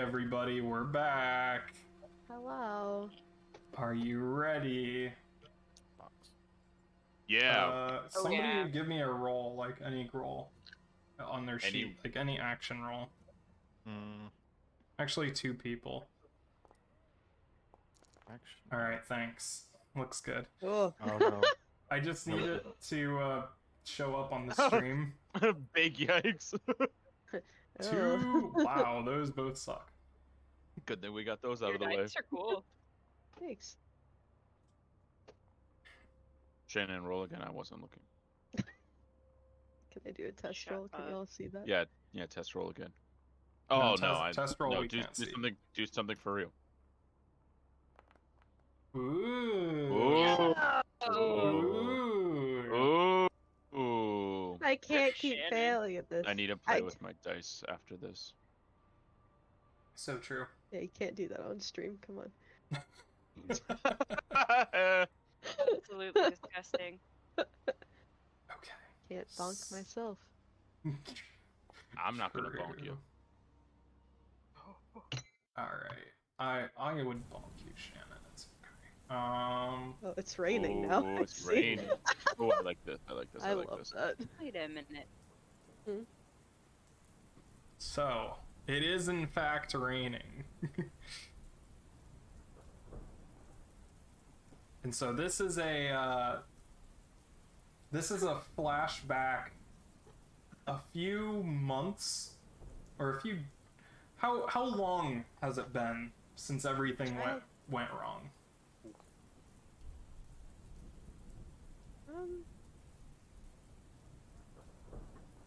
everybody, we're back. Hello. Are you ready? Yeah. Somebody yeah. give me a roll, like any roll on their sheet, like any action roll. Actually, 2 people. Action. All right, thanks. Looks good. Oh. Oh no. I just need it to show up on the stream. Big yikes. 2. Wow, those both suck. Good thing we got those out Your of the way. dice are cool. Thanks. Shannon, roll again. I wasn't looking. Can I do a test Shut roll? Can up. y'all see that? Yeah, test roll again. No, Oh no, test roll no, we do can't see. something. Do something for real. Ooh. Ooh. Ooh. I can't keep Shannon. failing at this. I need to play with my dice after this. So true. Yeah, you can't do that on stream. Come on. Absolutely disgusting. Okay. Can't bonk myself. I'm not gonna bonk you. All right. I would bonk you, Shannon. It's okay. Oh, it's raining now. Oh, I it's see. raining. Oh, I like this. I like this. I like love this. that. Wait a minute. So it is in fact raining. And so this is a flashback a few months or a few how long has it been since everything went wrong?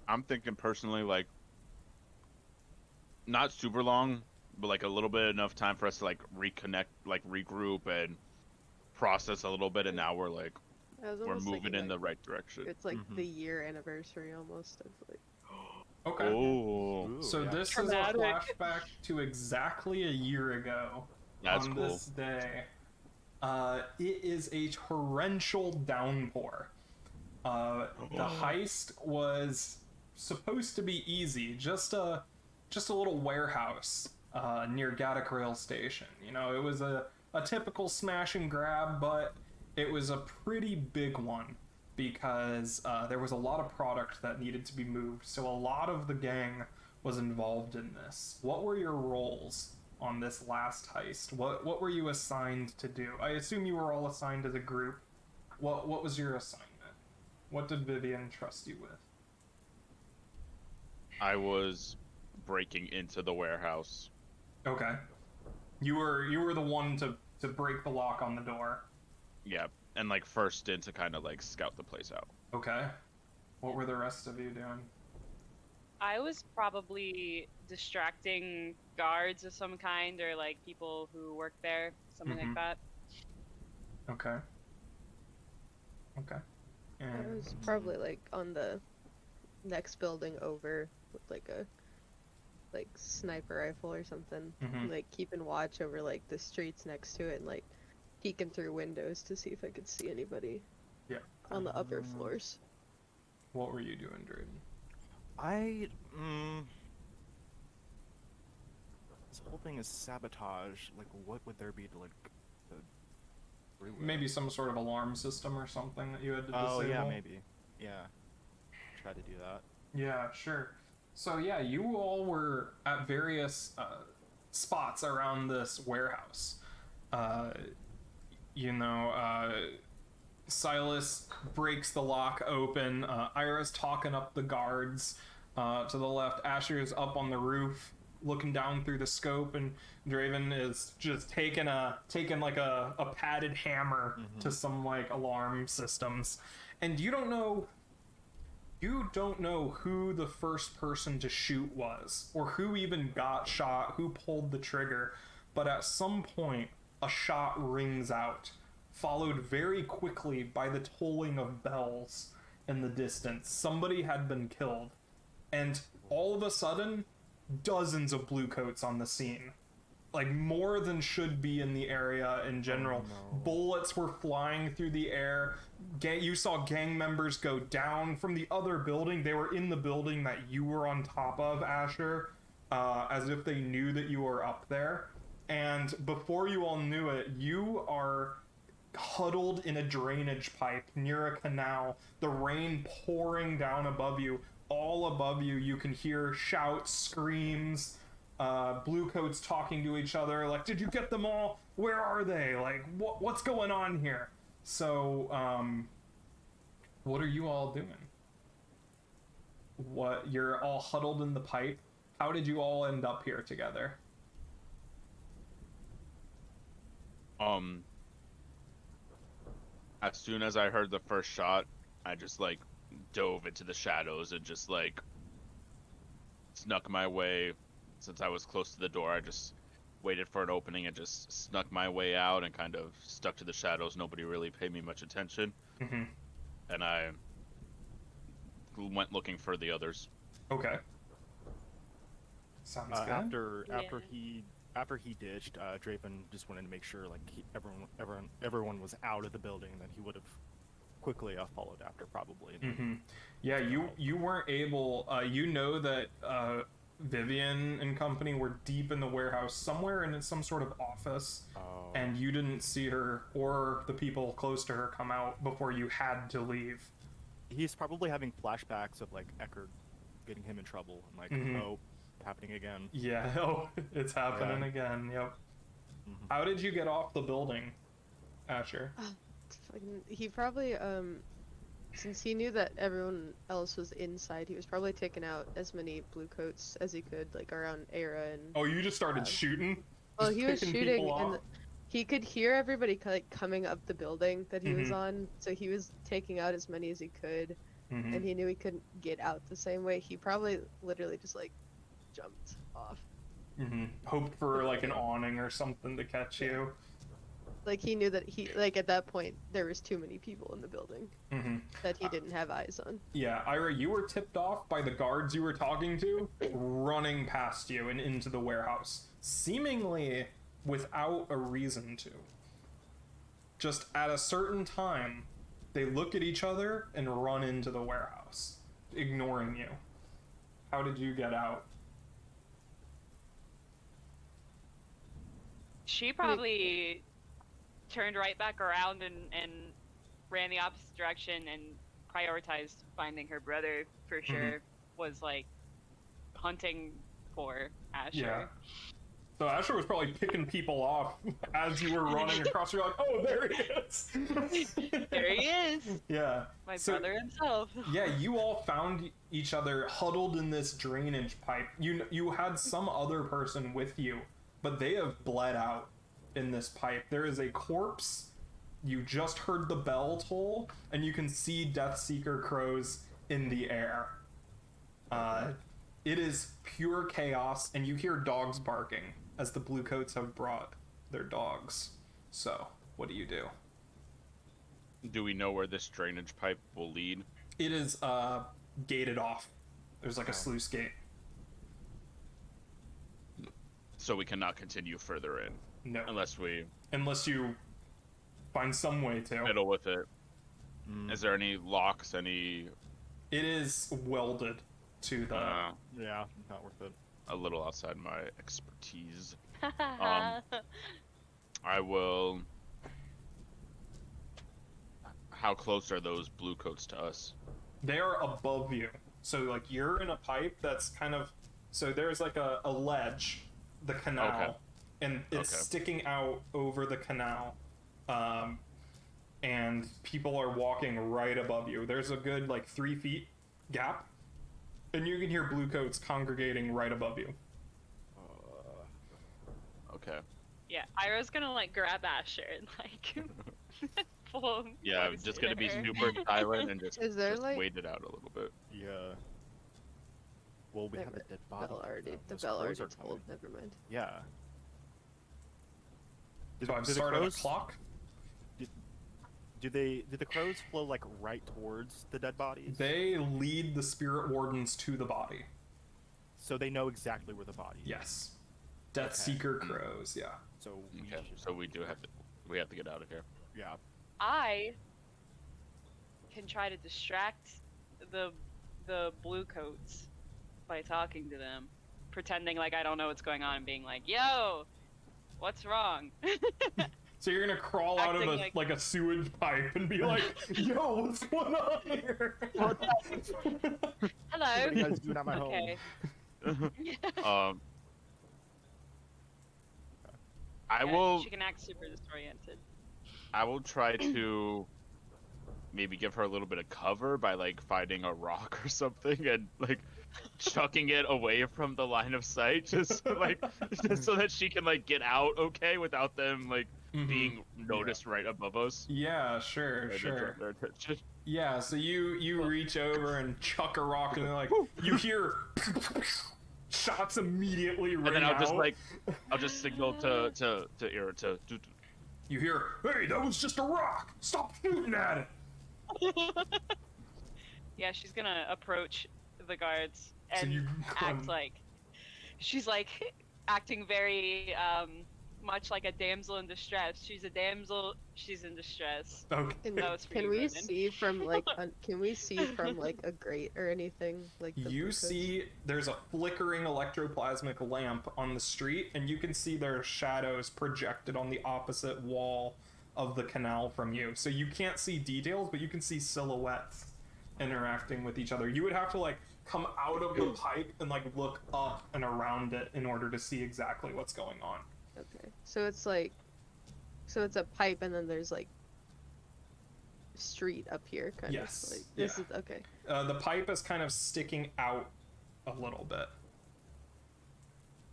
I'm thinking personally, like, not super long, but like a little bit enough time for us to like reconnect, like regroup and process a little bit, and now we're like we're moving in the right direction. It's like the year anniversary almost of like. Okay. Oh, so yeah. this Dramatic. is a flashback to exactly a year ago. That's on cool. this day. It is a torrential downpour. The heist was supposed to be easy, just a little warehouse near Gaddock Rail Station. You know, it was a typical smash and grab, but it was a pretty big one because there was a lot of product that needed to be moved, so a lot of the gang was involved in this. What were your roles on this last heist? What were you assigned to do? I assume you were all assigned as a group. What was your assignment? What did Vivian trust you with? I was breaking into the warehouse. Okay. You were the one to break the lock on the door. Yeah, and like first in to kind of like scout the place out. Okay. What were the rest of you doing? I was probably distracting guards of some kind or like people who work there, something like that. Okay. Okay. I was probably like on the next building over with like a sniper rifle or something, like keeping watch over like the streets next to it and like peeking through windows to see if I could see anybody. Yeah. On the upper floors. What were you doing, Drayden? This whole thing is sabotage. Like, what would there be to like? Maybe some sort of alarm system or something that you had to disable. Oh yeah, maybe. Yeah. Try to do that. Yeah, sure. So yeah, you all were at various spots around this warehouse. Silas breaks the lock open. Ira's talking up the guards to the left. Asher's up on the roof looking down through the scope, and Draven is just taking like a padded hammer to some like alarm systems. And you don't know who the first person to shoot was, or who even got shot, who pulled the trigger, but at some point a shot rings out, followed very quickly by the tolling of bells in the distance. Somebody had been killed, and all of a sudden, dozens of bluecoats on the scene. Like, more than should be in the area in general. Oh, no. Bullets were flying through the air. You saw gang members go down from the other building. They were in the building that you were on top of, Asher. as if they knew that you were up there. And before you all knew it, you are huddled in a drainage pipe near a canal, the rain pouring down above you. All above you, you can hear shouts, screams, bluecoats talking to each other, like, did you get them all? Where are they? Like, what's going on here? So, what are you all doing? What, you're all huddled in the pipe? How did you all end up here together? As soon as I heard the first shot, I just like dove into the shadows and just like snuck my way. Since I was close to the door, I just waited for an opening and just snuck my way out and kind of stuck to the shadows. Nobody really paid me much attention. Mm-hmm. And I went looking for the others. Okay. Sounds good. After he ditched, Draven just wanted to make sure like everyone was out of the building, and then he would have quickly followed after probably. Mm-hmm. Yeah, you weren't able. You know that Vivian and company were deep in the warehouse somewhere in some sort of office, and you didn't see her or the people close to her come out before you had to leave. He's probably having flashbacks of like Eckerd getting him in trouble, and like, oh, happening again. Yeah, oh, it's happening again. Yep. Mm-hmm. How did you get off the building, Asher? He probably since he knew that everyone else was inside, he was probably taking out as many bluecoats as he could, like around Era and. Oh, you just started shooting? Well, he was shooting, and he could hear everybody like coming up the building that he was on, so he was taking out as many as he could, and he knew he couldn't get out the same way. He probably literally just like jumped off. Hoped for like an awning or something to catch you. Like he knew that he like at that point there was too many people in the building that he didn't have eyes on. Yeah, Ira, you were tipped off by the guards you were talking to running past you and into the warehouse, seemingly without a reason to. Just at a certain time, they look at each other and run into the warehouse, ignoring you. How did you get out? She probably turned right back around and ran the opposite direction and prioritized finding her brother for sure. Was like hunting for Asher. Yeah. So Asher was probably picking people off as you were running across. You're like, oh, there he is. There he is. Yeah. My brother himself. Yeah, you all found each other huddled in this drainage pipe. You had some other person with you, but they have bled out in this pipe. There is a corpse. You just heard the bell toll, and you can see Deathseeker crows in the air. It is pure chaos, and you hear dogs barking as the Bluecoats have brought their dogs. So, what do you do? Do we know where this drainage pipe will lead? It is gated off. There's like a sluice gate. So we cannot continue further in. No. Unless you find some way to. Fiddle with it. Is there any locks, any... It is welded to the... yeah, not worth it. A little outside my expertise. I will... How close are those bluecoats to us? They are above you. So, like, you're in a pipe that's kind of... So there's like a ledge, the canal, and it's sticking out over the canal. And people are walking right above you. There's a good, like, 3 feet gap, and you can hear bluecoats congregating right above you. Okay. Yeah, Ira's gonna, like, grab Asher and, like, pull him. Yeah, I'm just gonna be super silent and just like... wait it out a little bit. Yeah. Well, we have a dead body. The bell already told. Never mind. Yeah. So I've started a clock? Did the crows flow like right towards the dead bodies? They lead the spirit wardens to the body. So they know exactly where the body is. Yes. Deathseeker crows, yeah. So we have to get out of here. Yeah. I can try to distract the bluecoats by talking to them. pretending like I don't know what's going on and being like, "Yo, what's wrong?" So you're gonna crawl out of Acting like a sewage pipe and be like, "Yo, what's going on here?" Hello. What are you guys doing at my Okay. I Yeah, will. She can act super disoriented. I will try to maybe give her a little bit of cover by like finding a rock or something and like chucking it away from the line of sight, just so that she can like get out okay without them like being noticed right above us. Yeah, sure, And sure. attract their attention. Yeah, so you reach over and chuck a rock, and then like you hear shots immediately ring And then out. I'll just signal to Ira to. You hear, "Hey, that was just a rock! Stop shooting at it!" Yeah, she's gonna approach the guards So and you act like she's like acting very much like a damsel in distress. She's a damsel. She's in distress. Okay. That was for Can you, we Brennan. see from like a grate or anything like the You glucose? see there's a flickering electroplasmic lamp on the street, and you can see their shadows projected on the opposite wall of the canal from you. So you can't see details, but you can see silhouettes interacting with each other. You would have to like come out of the pipe and like look up and around it in order to see exactly what's going on. Okay, so it's a pipe and then there's like street up here kind Yes, of like this yeah. is okay. The pipe is kind of sticking out a little bit.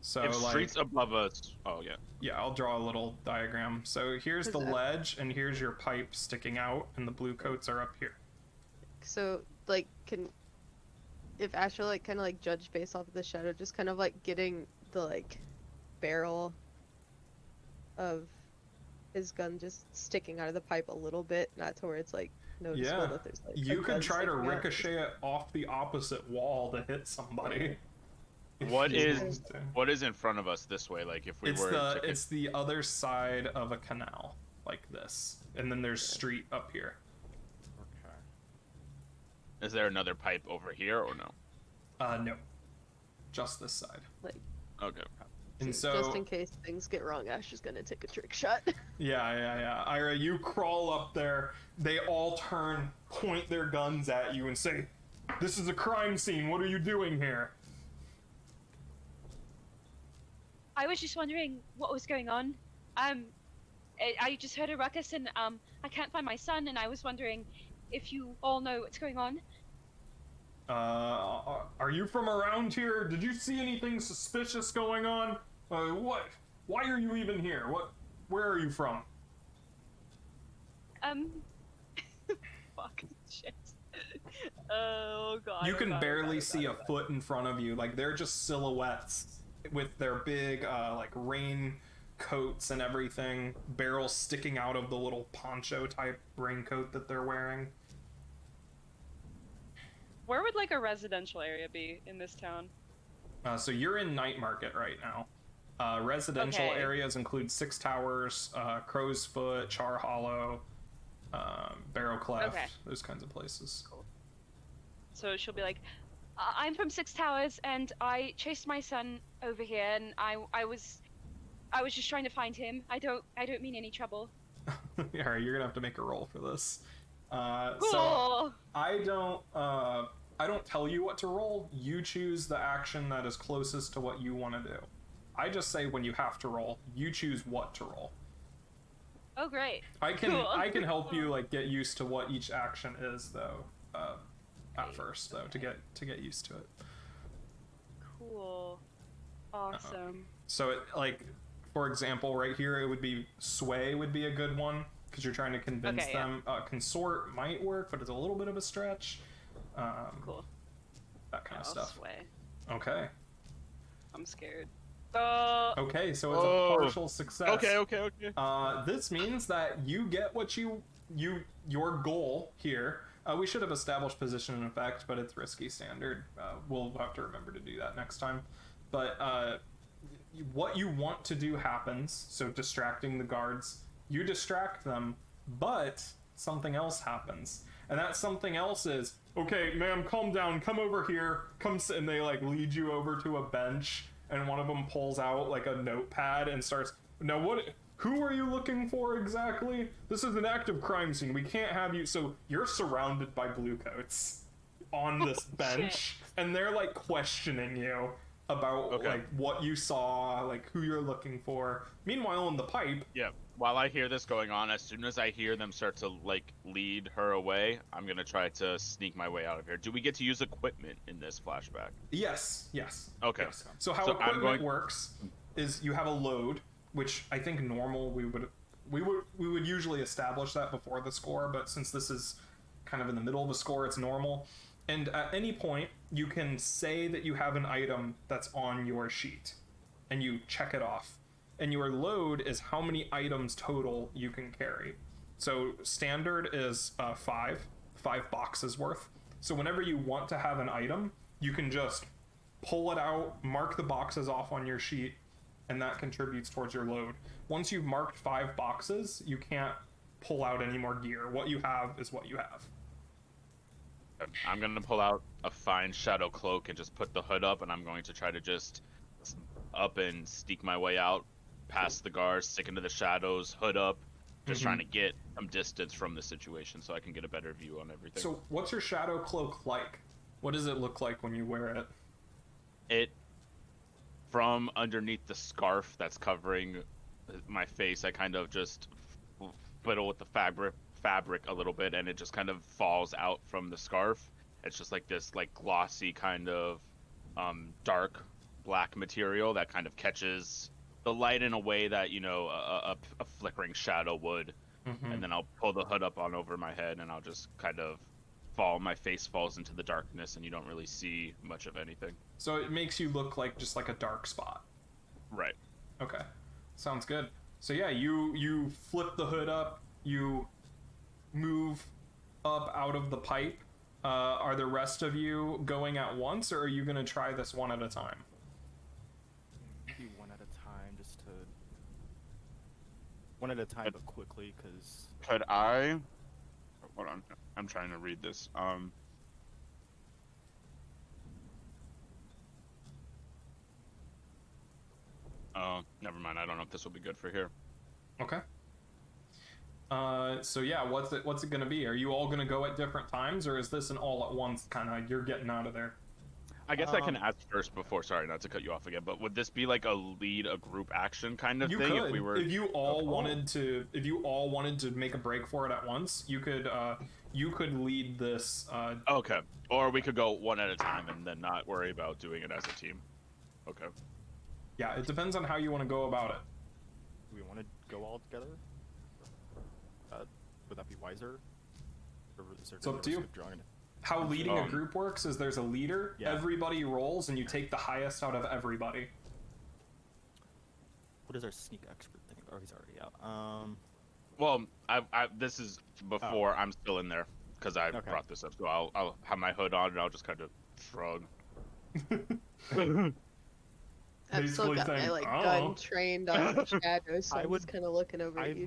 So If like streets above us, oh yeah. yeah, I'll draw a little diagram. So here's the ledge, and here's your pipe sticking out, and the blue coats are up here. So like if Asher like kind of like judge based off of the shadow, just kind of like getting the like barrel of his gun just sticking out of the pipe a little bit, not to where it's like noticeable Yeah, that there's like you a could gun try to sticking out. ricochet it off the opposite wall to hit somebody. if What you is wanted to. what is in front of us this way? Like if we were to It's the other side of a canal, like this, and then there's street up here. Okay. Is there another pipe over here or no? No, just this side. Like Okay. And just so in case things get wrong, Asher's gonna take a trick shot. yeah. Ira, you crawl up there. They all turn, point their guns at you, and say, "This is a crime scene. What are you doing here?" I was just wondering what was going on. I just heard a ruckus and I can't find my son, and I was wondering if you all know what's going on. Are you from around here? Did you see anything suspicious going on? What? Why are you even here? Where are you from? Fuck shit. Oh god. You oh can god, oh barely god, oh see god, a foot in front of you. Like, they're just silhouettes with their big, like, rain coats and everything. Barrels sticking out of the little poncho type raincoat that they're wearing. Where would like a residential area be in this town? So you're in Night Market right now. Residential Okay. areas include Six Towers, Crow's Foot, Char Hollow, Barrow Cleft, Okay. those kinds of places. So she'll be like, I'm from Six Towers, and I chased my son over here, and I was just trying to find him. I don't mean any trouble. Alright, you're gonna have to make a roll for this. So Cool. I don't tell you what to roll. You choose the action that is closest to what you want to do. I just say when you have to roll, you choose what to roll. Oh great. I can Cool. I can help you like get used to what each action is though. At first though, to get used to it. Cool. Awesome. So it, like, for example, right here it would be sway would be a good one because you're trying to convince Okay, yeah. them. Consort might work, but it's a little bit of a stretch. Cool. That kind of I'll stuff. sway. Okay. I'm scared. Okay, so it's Oh. a partial success. Okay. This means that you get what your goal here. We should have established position and effect, but it's risky standard. We'll have to remember to do that next time. But what you want to do happens, so distracting the guards. You distract them, but something else happens. And that something else is, okay, ma'am, calm down, come over here, and they like lead you over to a bench, and one of them pulls out like a notepad and starts, now who are you looking for exactly? This is an active crime scene. We can't have you. So you're surrounded by bluecoats on this bench, and they're like questioning you about like what you saw, like who you're looking for. Meanwhile, in the pipe, while I hear this going on, as soon as I hear them start to like lead her away, I'm gonna try to sneak my way out of here. Do we get to use equipment in this flashback? yes. Okay. Yes. So how equipment works is you have a load, which I think normal we would usually establish that before the score, but since this is kind of in the middle of the score, it's normal. And at any point, you can say that you have an item that's on your sheet, and you check it off. And your load is how many items total you can carry. So standard is 5 boxes worth. So whenever you want to have an item, you can just pull it out, mark the boxes off on your sheet, and that contributes towards your load. Once you've marked 5 boxes, you can't pull out any more gear. What you have is what you have. I'm going to pull out a fine shadow cloak and just put the hood up, and I'm going to try to just up and sneak my way out past the guards, stick into the shadows, hood up, just trying to get some distance from the situation so I can get a better view on everything. So what's your shadow cloak like? What does it look like when you wear it? It, from underneath the scarf that's covering my face, I kind of just fiddle with the fabric a little bit, and it just kind of falls out from the scarf. It's just like this like glossy kind of dark black material that kind of catches the light in a way that, you know, a flickering shadow would. And then I'll pull the hood up on over my head, and I'll just kind of my face falls into the darkness, and you don't really see much of anything. So it makes you look like just like a dark spot. Right. Okay, sounds good. So yeah, you flip the hood up, you move up out of the pipe. Are the rest of you going at once, or are you going to try this one at a time? Maybe one at a time, one at a time, but quickly, because... Could I... Hold on, I'm trying to read this. Oh, never mind. I don't know if this will be good for here. Okay. So yeah, what's it gonna be? Are you all gonna go at different times, or is this an all at once kind of you're getting out of there? I guess I can ask first before, sorry, not to cut you off again, but would this be like a group action kind of thing? Could. If we were... if you all wanted to make a break for it at once, you could lead this. Okay. Or we could go one at a time and then not worry about doing it as a team. Okay. Yeah, it depends on how you want to go about it. Do we want to go all together? Would that be wiser? Or is there It's up to you. How leading a group works is there's a leader, everybody rolls, and you take the highest out of everybody. What is our sneak expert thing? Oh, he's already out. Well, this is before I'm still in there, because I brought this up, so I'll have my hood on and I'll just kind of shrug. I've still got my gun trained on the shadows, so I was kind of looking over at you.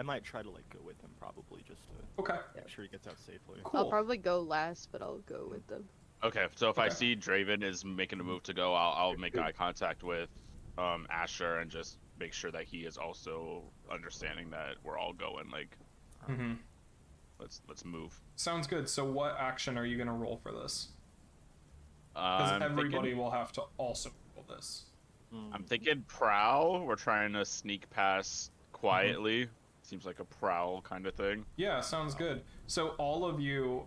I might try to like go with him, probably just to make sure he gets out safely. Cool. I'll probably go last, but I'll go with them. Okay, so if I see Draven is making a move to go, I'll make eye contact with Asher and just make sure that he is also understanding that we're all going. Like, let's move. Sounds good. So what action are you gonna roll for this? Because everybody will have to also roll this. I'm thinking prowl. We're trying to sneak past quietly. Seems like a prowl kind of thing. Yeah, sounds good. So all of you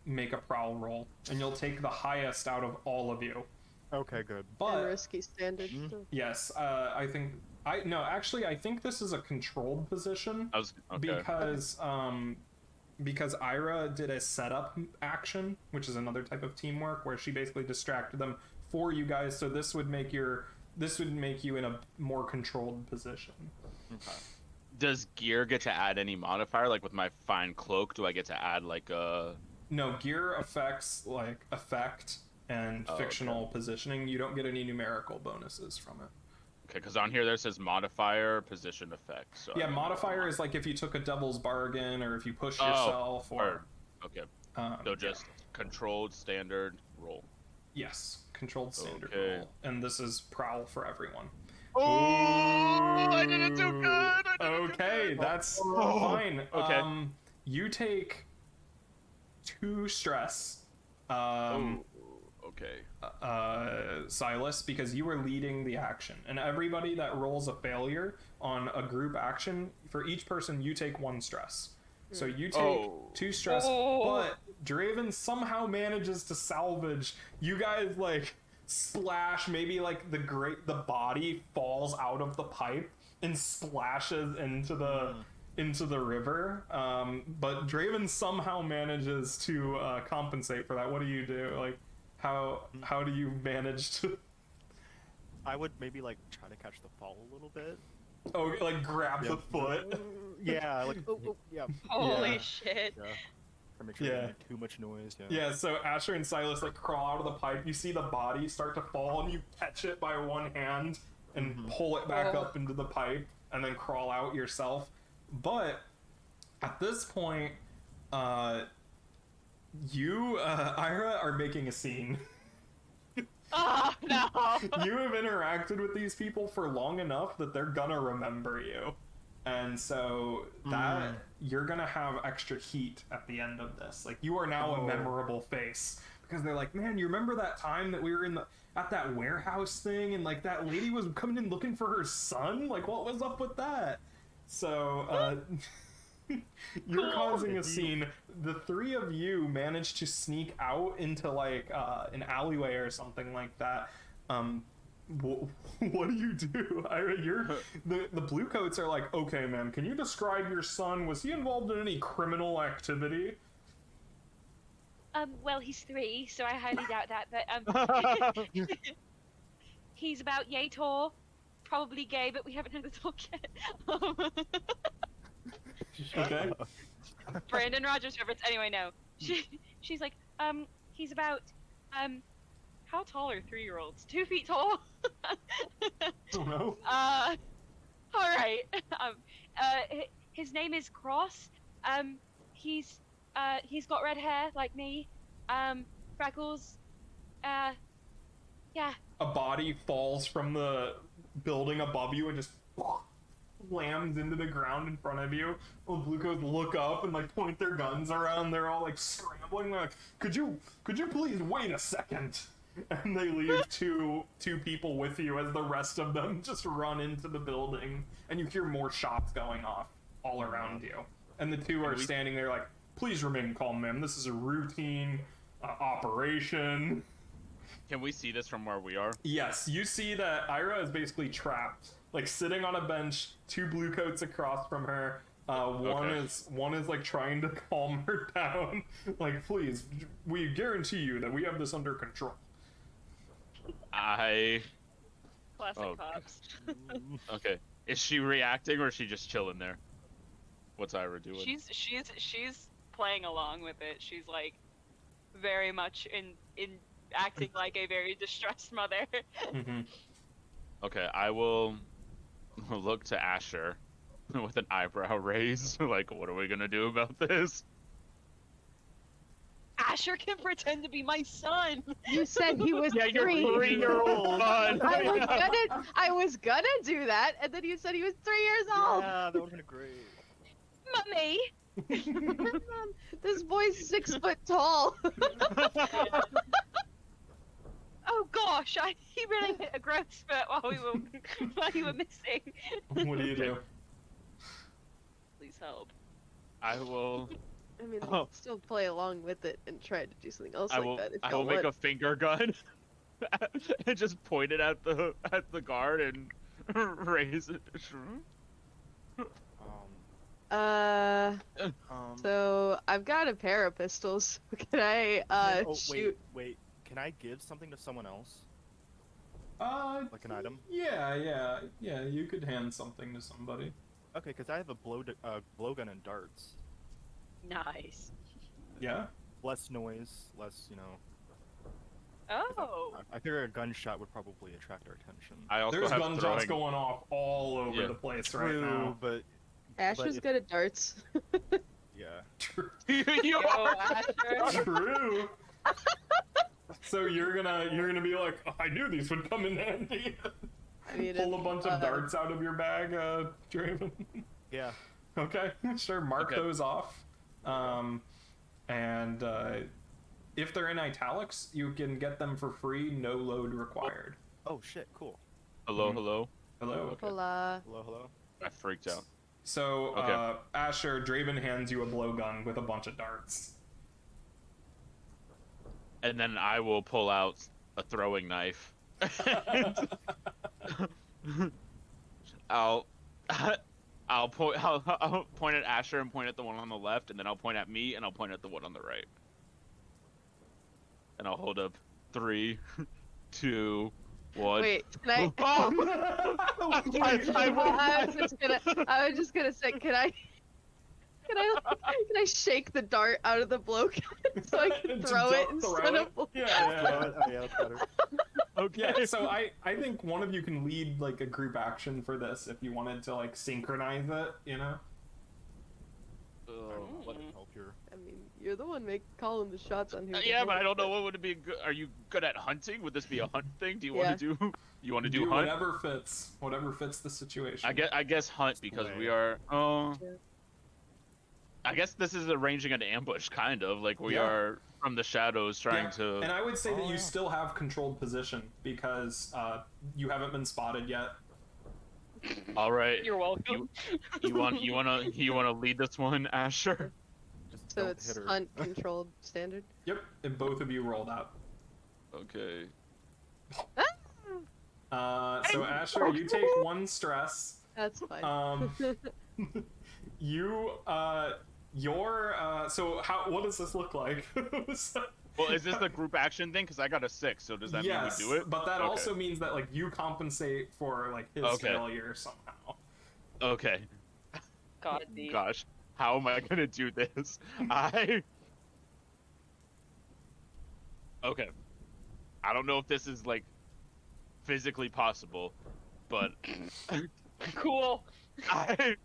make a prowl roll, and you'll take the highest out of all of you. Okay, good. But risky standard. Yes, I think I think this is a controlled position. Because Ira did a setup action, which is another type of teamwork where she basically distracted them for you guys. So this would make you in a more controlled position. Okay. Does gear get to add any modifier? Like with my fine cloak, do I get to add like a... No, gear affects like effect and fictional positioning. You don't get any numerical bonuses from it. Okay, because on here there says modifier, position, effect. So yeah, modifier is like if you took a devil's bargain or if you push yourself or... Okay. So just controlled standard roll. Yes, controlled standard Okay. roll, and this is prowl for everyone. Oh, I did it too good. Okay, that's fine. Okay. You take 2 stress. Okay. Silas, because you were leading the action, and everybody that rolls a failure on a group action, for each person you take 1 stress. So you take 2 stress, but Draven somehow manages to salvage. You guys like splash, maybe like the body falls out of the pipe and splashes into the river. But Draven somehow manages to compensate for that. What do you do? Like, how do you manage to? I would maybe like try to catch the fall a little bit. Oh, like grab the foot. Yeah, like yeah. Holy Yeah. shit. Yeah. To make sure Yeah. I don't make too much noise. Yeah. Yeah, so Asher and Silas like crawl out of the pipe. You see the body start to fall, and you catch it by one hand and pull it back up into the pipe, and then crawl out yourself. But at this point, you, Ira, are making a scene. Oh no. You have interacted with these people for long enough that they're gonna remember you. And so that you're gonna have extra heat at the end of this. Like, you are now a memorable face, because they're like, man, you remember that time that we were at that warehouse thing, and like that lady was coming in looking for her son? Like, what was up with that? So you're causing a scene. The 3 of you managed to sneak out into like an alleyway or something like that. What do you do? The blue coats are like, okay, ma'am, can you describe your son? Was he involved in any criminal activity? Well, he's 3, so I highly doubt that. But he's about yay tall, probably gay, but we haven't had the talk yet. Okay. Brandon Rogers reference. Anyway, no. She's like, he's about, how tall are 3-year-olds? 2 feet tall? Oh no. All right. His name is Cross. He's got red hair like me. Freckles. Yeah. A body falls from the building above you and just slams into the ground in front of you. The blue coats look up and like point their guns around. They're all like scrambling. They're like, could you please wait a second? And they leave two people with you as the rest of them just run into the building, and you hear more shots going off all around you. And the 2 are standing there like, please remain calm, ma'am. This is a routine operation. Can we see this from where we are? Yes, you see that Ira is basically trapped, like sitting on a bench, 2 blue coats across from her. One is like trying to calm her down. Like, please, we guarantee you that we have this under control. Classic Oh. cops. Okay. Is she reacting, or is she just chilling there? What's Ira doing? She's playing along with it. She's like very much in acting like a very distressed mother. Mm-hmm. Okay, I will look to Asher with an eyebrow raised. Like, what are we gonna do about this? Asher can pretend to be my son. You said he was Yeah, you're 3. 3-year-old. I was gonna do that, and then you said he was 3 years old. Yeah, that would've been great. Mummy. This boy's 6 foot tall. Oh gosh, he really hit a growth spurt while you were missing. What do you do? Please help. I will. I mean, Oh. still play along with it and try to do something else I like will. that. If I y'all will make want. a finger gun and just point it at the guard and raise it. So I've got a pair of pistols. Can I shoot? Wait. Can I give something to someone else? Like an item? Yeah. You could hand something to somebody. Okay, because I have a blowgun and darts. Nice. Yeah. Less noise, less, Oh. I figure a gunshot would probably attract our attention. I also There's have gunshots throwing. going off all over the place right now. but Asher's if- good at darts. yeah. True. Yo, Asher. True. So you're gonna be like, oh, I knew these would come in handy. I mean, Pull a bunch of darts out of your bag, Draven. Yeah. Okay, sure. Mark those off. And if they're in italics, you can get them for free, no load required. Oh shit! Cool. Hello, hello. Hello. Okay. Hola. Hello, hello. I freaked out. So, Okay. Asher, Draven hands you a blowgun with a bunch of darts. And then I will pull out a throwing knife. I'll point at Asher and point at the one on the left, and then I'll point at me and I'll point at the one on the right. And I'll hold up 3, 2, 1. Wait, can I? I was just gonna say, can I shake the dart out of the blowgun so I can throw it instead of? Yeah. Oh yeah, that's better. Okay. Yeah, so I think one of you can lead like a group action for this if you wanted to like synchronize it, you know? Let me help here. I mean, you're the one calling the shots on who. to Yeah, hit, but I don't know what would it be good. Are you good at hunting? Would this be a hunt thing? Do you Yeah. want to do? You want to do hunt? whatever fits the situation. I guess hunt because we are. I guess this is arranging an ambush, kind of like we are from the shadows trying to. And I would say that you still have controlled position because you haven't been spotted yet. All right. You're welcome. You want to lead this one, Asher? Just So don't it's hit her. hunt controlled standard. Yep, and both of you rolled out. Okay. So Asher, you take 1 stress. That's fine. What does this look like? Well, is this the group action thing? Because I got a 6, so does that mean we do it? But that Okay. also means that like you compensate for like his failure somehow. Okay. God, Gosh, how am I gonna do this? Okay. I don't know if this is like physically possible, but cool. I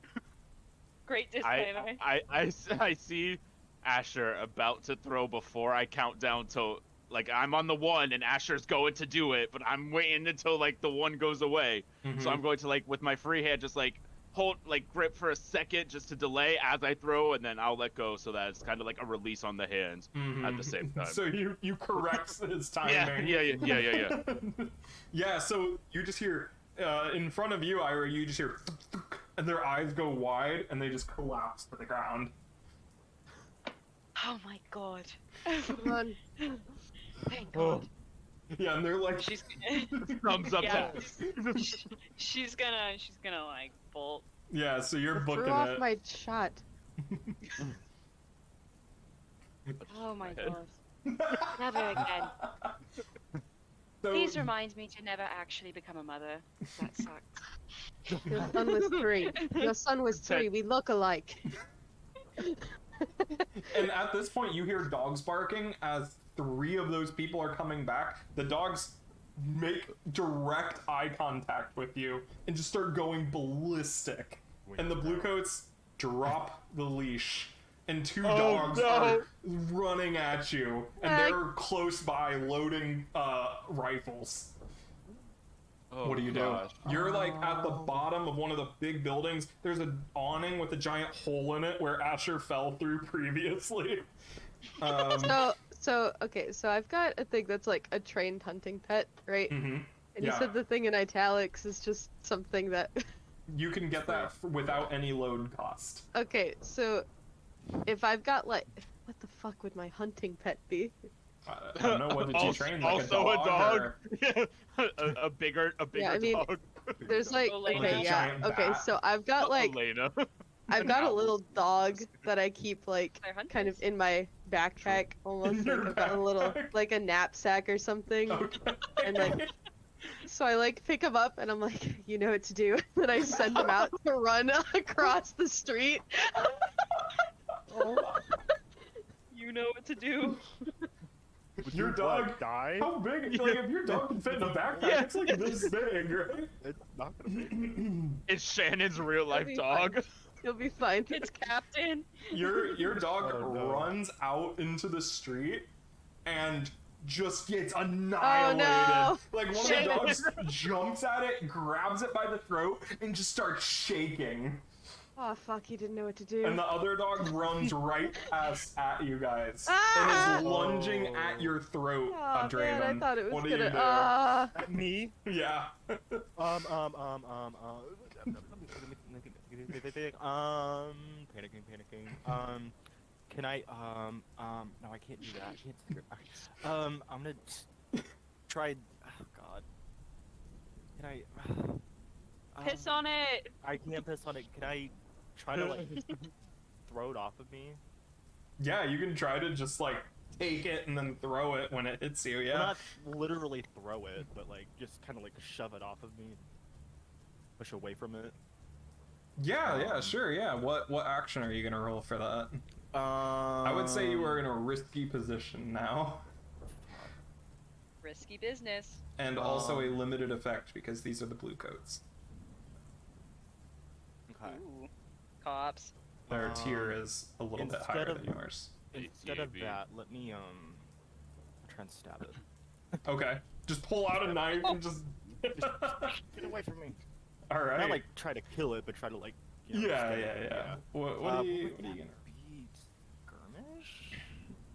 Great disclaimer. I see Asher about to throw before I count down to, like, I'm on the 1 and Asher's going to do it, but I'm waiting until like the 1 goes away. So I'm going to like with my free hand just like hold, like grip for a second just to delay as I throw, and then I'll let go so that it's kind of like a release on the hands at the same time. So you correct his timing. Yeah. Yeah, so you just hear in front of you, Ira, you just hear and their eyes go wide and they just collapse to the ground. Oh my god. Come on. Thank God. Yeah, and they're like She's gonna. Thumbs up. Yeah. She's gonna like bolt. Yeah, so you're Threw booking off it. my shot. Oh my head. god. Never again. So, Please remind me to never actually become a mother. That sucked. Your son was 3. Your son was 3. We look alike. and at this point, you hear dogs barking as 3 of those people are coming back. The dogs make direct eye contact with you and just start going ballistic. And the bluecoats drop the leash. And 2 dogs are running at you, and they're close by loading rifles. Oh, What do you do? gosh. You're like at the bottom of one of the big buildings. There's an awning with a giant hole in it where Asher fell through previously. So I've got a thing that's like a trained hunting pet, right? Mhm. And you Yeah. said the thing in italics is just something that. You can get that without any load cost. Okay, so if I've got like, what the fuck would my hunting pet be? I don't know, what did you train? Like Also a dog? Or... a bigger Yeah, I mean, dog. There's like, Elena. okay, Like a yeah, giant okay, bat. so I've got like, Elena. I've got a little dog that I keep like They're hunters. kind of in my backpack, almost like Your I've got a little, backpack? like a knapsack or something, Okay. and like, so I like pick him up and I'm like, you know what to do, and I send him out to run across the street. You know what to do. Would Your you, dog like, die? How big? Like, if your dog can fit in a backpack, Yeah. it's like this big, right? It's not gonna be. It's Shannon's real life That'd be dog. He'll be fine. It's Captain. Your dog Oh, no. runs out into the street, and just gets annihilated. no. Like one of the dogs jumps at it, grabs it by the throat, and just starts shaking. Oh fuck, he didn't know what to do. And the other dog runs right past at you guys Ah! and is lunging at your throat, Oh Draven. man, I thought it was What do gonna. you do? At me? Yeah. Panicking. Can I, no, I can't do that. I can't secure. I'm gonna try. Oh God. Can I? Piss on it. I can't piss on it. Can I try to like throw it off of me? Yeah, you can try to just like take it and then throw it when it hits you. Yeah. Well, not literally throw it, but like just kind of like shove it off of me, push away from it. Yeah, sure. Yeah. What action are you gonna roll for that? I would say you are in a risky position now, Risky business. and also a limited effect because these are the blue coats. Okay. Ooh. Cops. Their tier is a little bit higher than yours. Instead of that, let me try and stab it. Okay. Just pull out a knife and just. Get away from me. All right. Not like try to kill it, but try to like. You know, Yeah. scare it. What are you gonna? Be skirmish?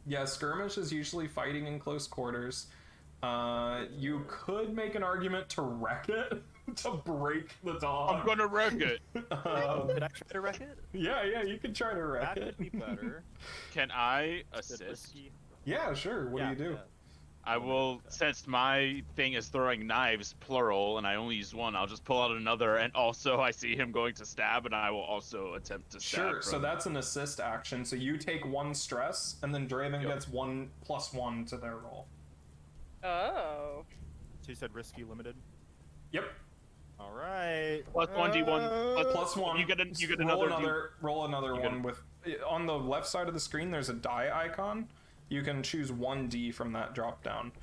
Yeah, skirmish is usually fighting in close quarters. You could make an argument to wreck it, to break the dog. I'm gonna wreck it. Could I try to wreck it? Yeah, you can try to wreck That it. would be better. Can I Instead of assist? risky. Yeah, sure. What do you do? Yeah. I will, since my thing is throwing knives, plural, and I only use one, I'll just pull out another, and also I see him going to stab, and I will also attempt to stab. Sure, so that's an assist action. So you take 1 stress, and then Draven gets 1+1 to their roll. Oh. So you said risky limited? Yep. All right. Plus 1d1. Plus 1. You get roll another. roll another You one with. On the left side of the screen, there's a die icon. You can choose 1d from that drop down,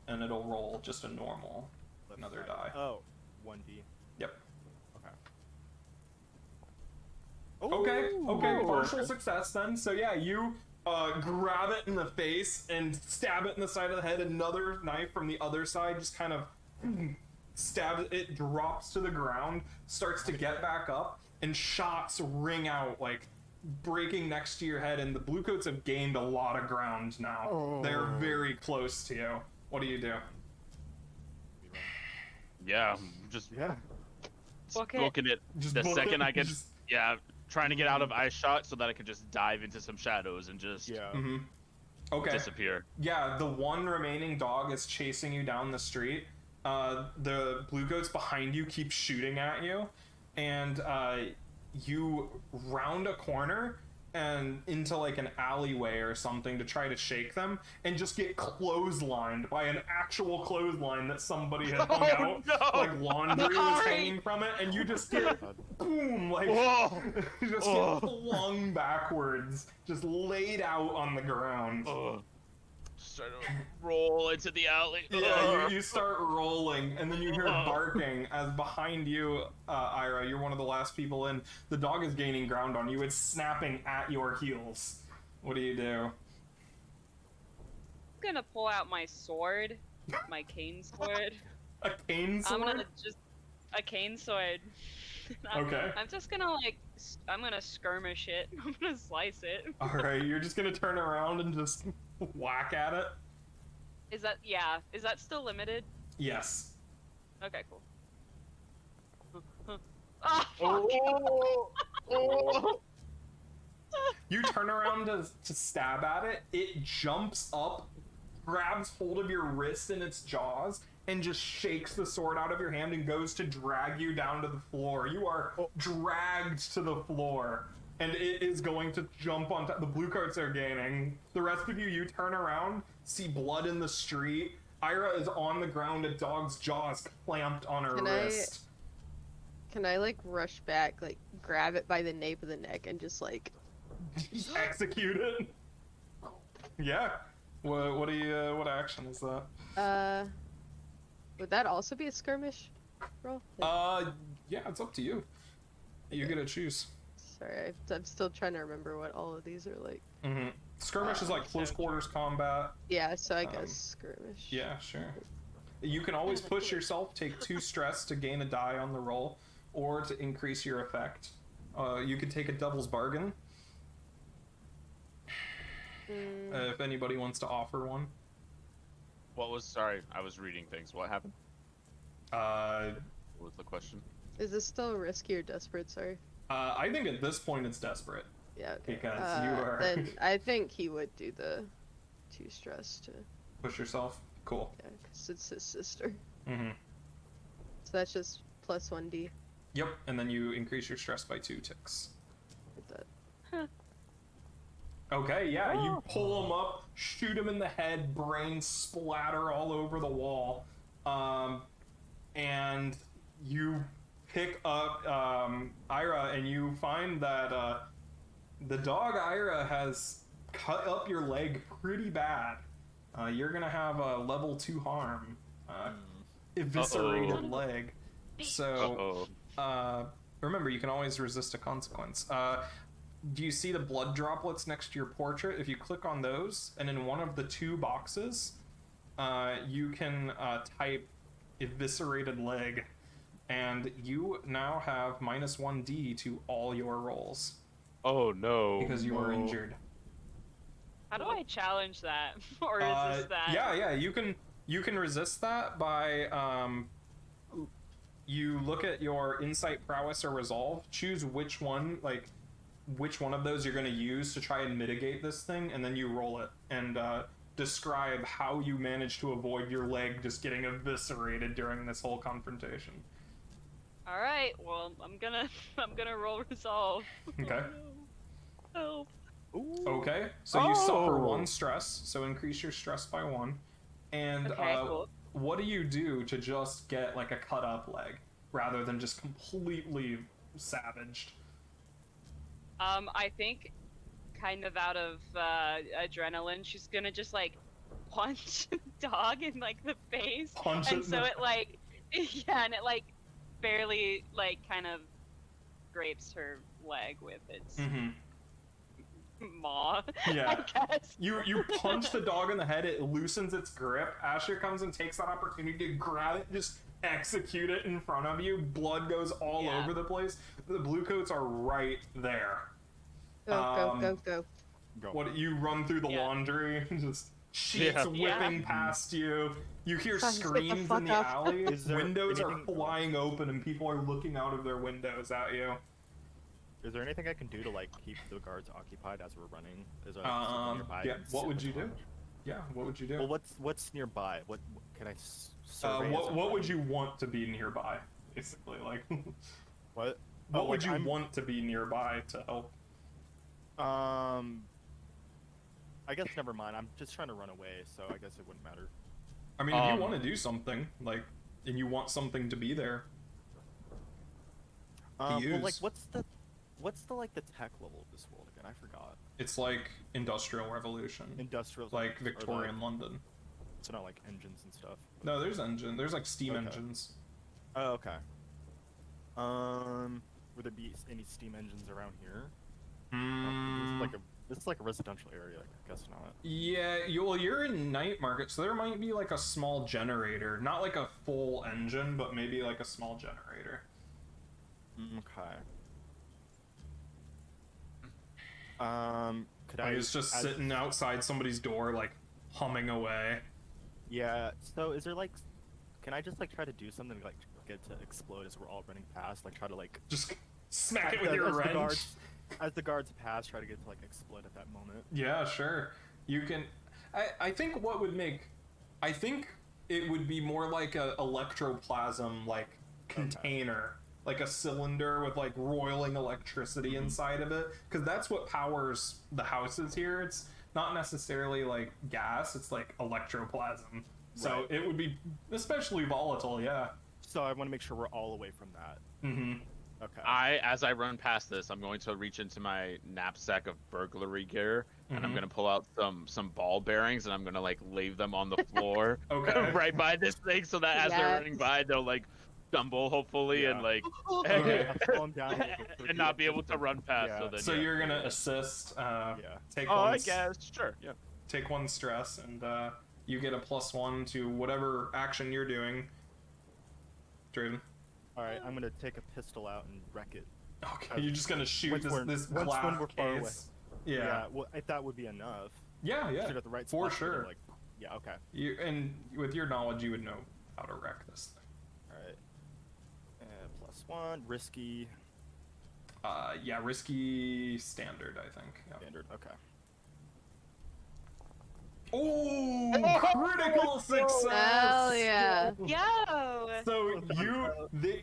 and it'll roll just a normal. Another die. Oh, 1d. Yep. Okay. Okay, partial success then. So yeah, you grab it in the face and stab it in the side of the head. Another knife from the other side just kind of stabs it, drops to the ground, starts to get back up, and shots ring out like breaking next to your head. And the bluecoats have gained a lot of ground now. They're very close to you. What do you do? Yeah, just Book it. booking it. Just The book second it? I get, Just- trying to get out of eye shot so that I can just dive into some shadows and just Okay. disappear. Yeah, the one remaining dog is chasing you down the street. The blue goats behind you keep shooting at you, and you round a corner and into like an alleyway or something to try to shake them, and just get clotheslined by an actual clothesline that somebody had hung out. no! Like laundry was hanging from it, and you just get boom, like Whoa! you just get flung backwards, just laid out on the ground. Just trying to roll into the alley. Yeah, you start rolling, and then you hear barking as behind you, Ira, you're one of the last people in. The dog is gaining ground on you. It's snapping at your heels. What do you do? I'm gonna pull out my sword. My cane sword. A cane sword? I'm gonna just... A cane sword. Okay. I'm just gonna like... I'm gonna skirmish it. I'm gonna slice it. Alright, you're just gonna turn around and just whack at it? Is that... Yeah. Is that still limited? Yes. Okay, cool. Oh, fuck! You turn around to stab at it, it jumps up, grabs hold of your wrist in its jaws, and just shakes the sword out of your hand and goes to drag you down to the floor. You are dragged to the floor, and it is going to jump on top. The blue carts are gaining. The rest of you turn around, see blood in the street. Ira is on the ground, a dog's jaws clamped on her wrist. Can I like rush back, like grab it by the nape of the neck and just like Execute it? Yeah. What action is that? Would that also be a skirmish roll? Yeah, it's up to you. You get to choose. Sorry, I'm still trying to remember what all of these are like. Skirmish is like close So quarters combat. Yeah, so I Um, guess skirmish. Yeah, sure. You can always push yourself, take 2 stress to gain a die on the roll, or to increase your effect. You could take a devil's bargain, if anybody wants to offer one. What was, sorry, I was reading things. What happened? What was the question? Is this still risky or desperate? Sorry. I think at this point it's desperate. Yeah. Okay. Because you are- Then I think he would do the 2 stress to. Push yourself. Cool. Yeah, because it's his sister. Mm-hmm. So that's just plus 1d. Yep, and then you increase your stress by 2 ticks. Like that. Okay, yeah, you pull him up, shoot him in the head, brains splatter all over the wall, and you pick up Ira, and you find that the dog Ira has cut up your leg pretty bad. You're gonna have a level 2 harm, eviscerated leg. So, remember, you can always resist a consequence. Do you see the blood droplets next to your portrait? If you click on those, and in one of the 2 boxes, you can type eviscerated leg, and you now have -1d to all your rolls. Oh no. Because you are injured. How do I challenge that or resist that? Yeah, you can resist that by you look at your insight, prowess, or resolve, choose which one of those you're going to use to try and mitigate this thing, and then you roll it and describe how you manage to avoid your leg just getting eviscerated during this whole confrontation. All right. Well, I'm gonna roll resolve. Okay. Oh, no. Help. Ooh. Okay, so you suffer 1 stress, so increase your stress by 1. And Okay, cool. what do you do to just get like a cut up leg rather than just completely savaged? I think, kind of out of adrenaline, she's gonna just like punch the dog in like the face, Punch and it in so the- it like, yeah, and it like barely like kind of scrapes her leg with its Mm-hmm. maw. Yeah. I guess. You punch the dog in the head, it loosens its grip. Asher comes and takes that opportunity to grab it, just execute it in front of you. Blood goes all Yeah. over the place. The bluecoats are right there. Go. Go. What, you run through the Yeah. laundry, just sheets Yeah. whipping past you. You hear Guys, get the screams fuck in the up. alley. Is there Windows are anything- flying open and people are looking out of their windows at you. Is there anything I can do to like keep the guards occupied as we're running? Is there something nearby? I Yeah. can What sit would with you do? lunch? Yeah. What would you do? Well, what's nearby? What can I survey? as what I'm would running? you want to be nearby? Basically, like. What? What Oh, would like, you I'm- want to be nearby to help? I guess never mind. I'm just trying to run away, so I guess it wouldn't matter. I mean, if you want to do something, like, and you want something to be there, Well, like, use. what's the like the tech level of this world again? I forgot. it's like Industrial Revolution, Industrial. like or Victorian London. So not like engines and stuff. No, there's there's like steam Okay. engines. Oh, okay. Would there be any steam engines around here? This is like a residential area. I guess not. Yeah, you're in Night Market, so there might be like a small generator, not like a full engine, but maybe like a small generator. Okay. Could Like I? it's just sitting outside somebody's door, like humming away. Yeah. So is there like? Can I just like try to do something to, like get it to explode as we're all running past? Like try to like Just smack it with your as wrench. the guards, as the guards pass, try to get it to like explode at that moment. Yeah, sure. You can. I think what would make. I think it would be more like a electroplasm like container, like a cylinder with like roiling electricity inside of it, because that's what powers the houses here. It's not necessarily like gas; it's like electroplasm. So Right. it would be especially volatile. Yeah. So I want to make sure we're all away from that. Mm-hmm. Okay. As I run past this, I'm going to reach into my knapsack of burglary gear, and I'm Mhm. gonna pull out some ball bearings, and I'm gonna like leave them on the floor Okay. right by this thing, so that as they're running Yes. by, they'll like stumble, hopefully, and Yeah. like, Okay. I'll slow him down a little bit and not be able to run past. Yeah. So then, So yeah. you're gonna assist. Yeah. Take Oh, one. I guess. Sure. Yeah. Take one stress, and you get a +1 to whatever action you're doing. Draven. All right, I'm gonna take a pistol out and wreck it. Okay, you're just gonna shoot Once we're- this once glass when we're far away. case. Yeah. Well, if that would be enough. Yeah. Shoot at the right For spot, so they're sure. Like, yeah. Okay. You and with your knowledge, you would know how to wreck this thing. All right. +1, risky, Yeah, risky standard, I think. Yeah. standard. Okay. Oh, critical success! Hell yeah. Yo! So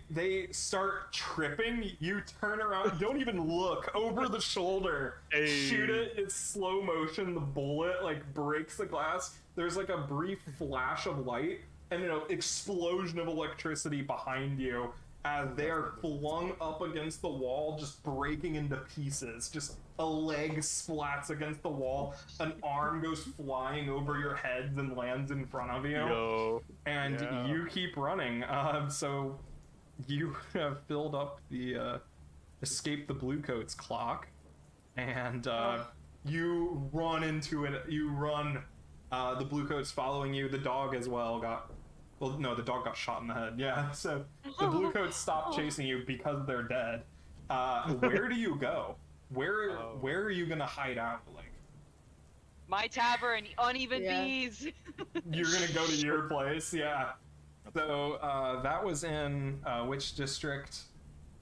they start tripping. You turn around, don't even look over the shoulder. Hey. Shoot it. It's slow motion. The bullet like breaks the glass. There's like a brief flash of light and an explosion of electricity behind you as they are flung up against the wall, just breaking into pieces. Just a leg splats against the wall. An arm goes flying over your heads and lands in front of you. Yo. And Yeah. you keep running. So you have filled up the escape the bluecoats clock, and you run into it. You run. The bluecoats following you. The dog as well got. Well, no, the dog got shot in the head. Yeah. So the bluecoats stopped chasing you because they're dead. Where do you go? Where are you gonna hide out? Like My tavern, uneven Yeah. bees. you're gonna go to your place? Yeah. So that was in which district?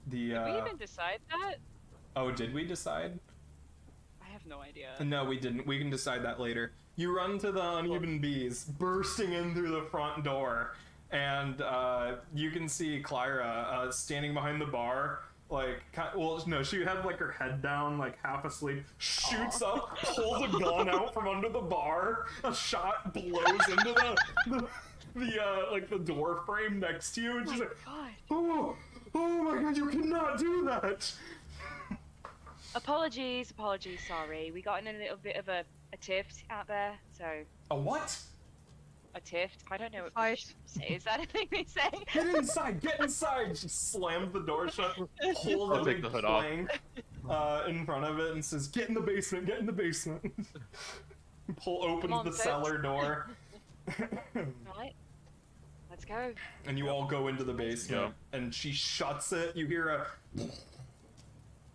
The Did we even decide that? oh, did we decide? I have no idea. No, we didn't. We can decide that later. You run to the uneven bees, bursting in through the front door, and you can see Clyra standing behind the bar. Like, well, no, she had like her head down, like half asleep. Shoots up, pulls a gun out from under the bar. A shot blows into the door frame next to you, and she's like, God. oh my god, you cannot do that. Apologies, sorry. We got in a little bit of a tiff out there, so... A what? A tiff? I don't know what Fight. we should say. Is that a thing they say? Get inside! Get inside! She slams the door shut, pulls I'll a take big the hood off. plank in front of it, and says, "Get in the basement! Get in the basement!" Opens on, the Fitz. cellar door, Right. Let's go. and you all go into the basement. Yeah. And she shuts it. You hear a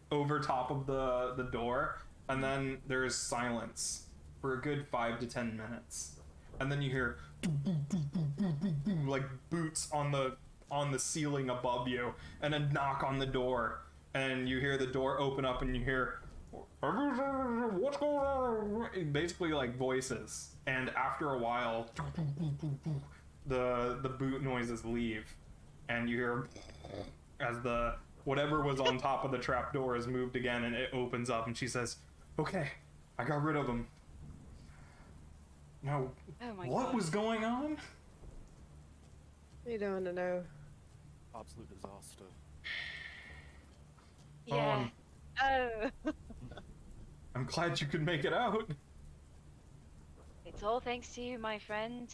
over top of the door, and then there is silence for a good 5 to 10 minutes, and then you hear like boots on the ceiling above you, and a knock on the door, and you hear the door open up, and you hear what's going on, basically like voices, and after a while the boot noises leave, and you hear as the whatever was on top of the trap door is moved again, and it opens up, and she says, "Okay, I got rid of him." Now, Oh my what God. was going on? We don't want to know. Absolute disaster. Yeah. Oh. I'm glad you could make it out. It's all thanks to you, my friend.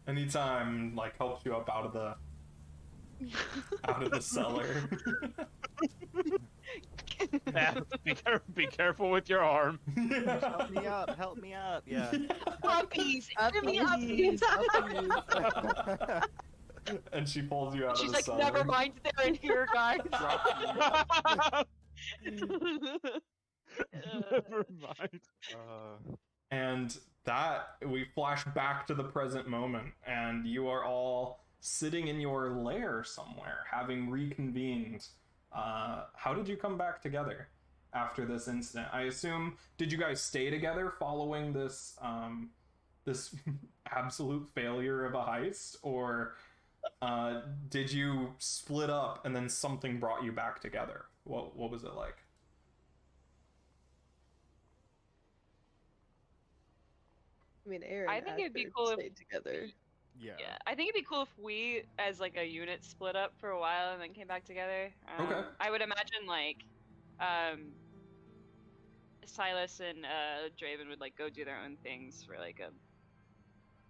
Anytime, like, helps you up out of the cellar. Yeah, be careful with your arm. Help me up! Help me up! Yeah. Puppies! Uppies, And she pulls you out She's of the like, cellar. never mind, they're in here, guys. Never mind. And that, we flash back to the present moment, and you are all sitting in your lair somewhere, having reconvened. How did you come back together after this incident? I assume, did you guys stay together following this this absolute failure of a heist, or did you split up and then something brought you back together? What was it like? I mean, Aaron. I think it'd be Ackford cool if- stayed together. Yeah. Yeah, I think it'd be cool if we, as like a unit, split up for a while and then came back together. Okay. I would imagine like, Silas and Draven would like go do their own things for like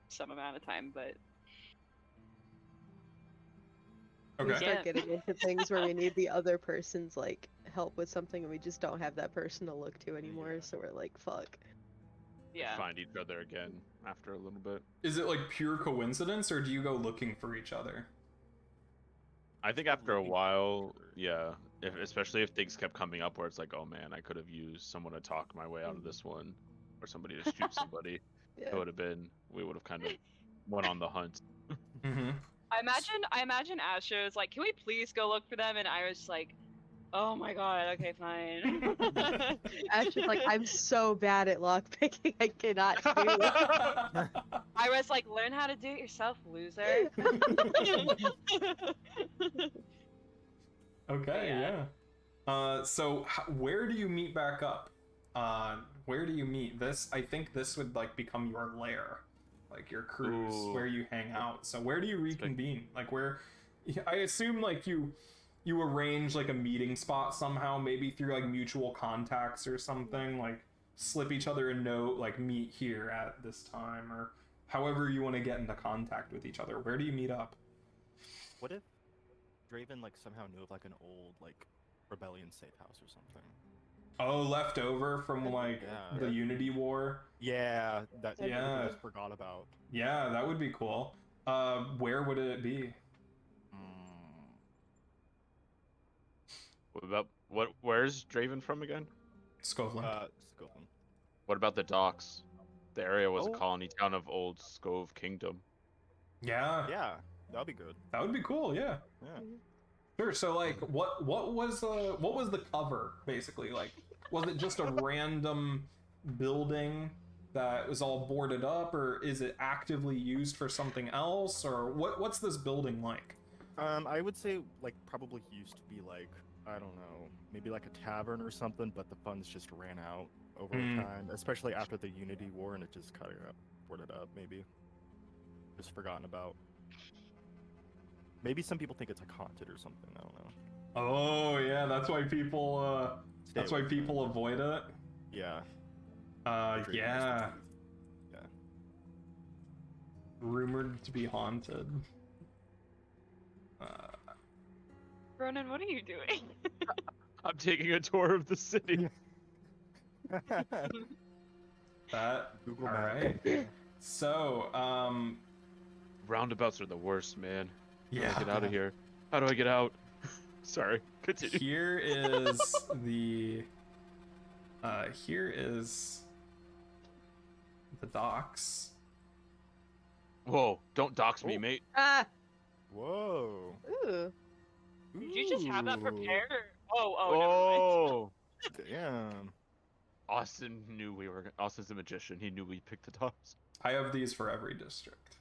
some amount of time, but we Okay. start Yeah. getting into things where we need the other person's like help with something and we just don't have that person to look to anymore, Yeah. so we're like, fuck. Yeah. Find each other again after a little bit. Is it like pure coincidence, or do you go looking for each other? I think after a Looking while, for- yeah, especially if things kept coming up where it's like, oh man, I could have used someone to talk my way out of this one, or somebody to shoot somebody. It Yeah. would have been, we would have kind of went on the hunt. Mm-hmm. I imagine Asher was like, "Can we please go look for them?" And I was like, "Oh my god, okay, fine." Ash is like, I'm so bad at lockpicking, I cannot do it. I was like, "Learn how to do it yourself, loser." Okay, Yeah. yeah. So where do you meet back up? Where do you meet? I think this would like become your lair, like your cruise, Ooh. where you hang out. So where do you It's like- reconvene? Like where? I assume like you arrange like a meeting spot somehow, maybe through like mutual contacts or something. Like slip each other a note, like meet here at this time, or however you want to get into contact with each other. Where do you meet up? What if Draven like somehow knew of like an old like rebellion safe house or something? Oh, left over from like Yeah. the Unity War. Yeah, that people Yeah. just forgot about. Yeah, that would be cool. Where would it be? What about where's Draven from again? Scotland. Scotland. What about the docks? The area was a Oh. colony town of Old Scove Kingdom. Yeah, Yeah, that'd be good. that would be cool. Yeah, Yeah. sure. So like, what was the cover basically? Like, was it just a random building that was all boarded up, or is it actively used for something else, or what's this building like? I would say like probably used to be like, I don't know, maybe like a tavern or something, but the funds just ran out over time, especially after the Unity War, and it just kind of got boarded up. Maybe just forgotten about. Maybe some people think it's like haunted or something. I don't know. Oh yeah, that's why people Stay that's why away from people it. avoid it. Yeah. Draven knows the Yeah, truth. Yeah. rumored to be haunted. Ronan, what are you doing? I'm taking a tour of the city. That Google all Maps. right. So, Roundabouts are the worst, man. How do yeah. I get out of here? How do I get out? Sorry, continue. Here is the docks. Whoa, don't dox me, Oh. mate. Ah! Whoa. Ooh. Did you just have that Ooh. prepared? Oh, Oh, Damn. Austin knew we were. Austin's a magician. He knew we picked the dogs. I have these for every district.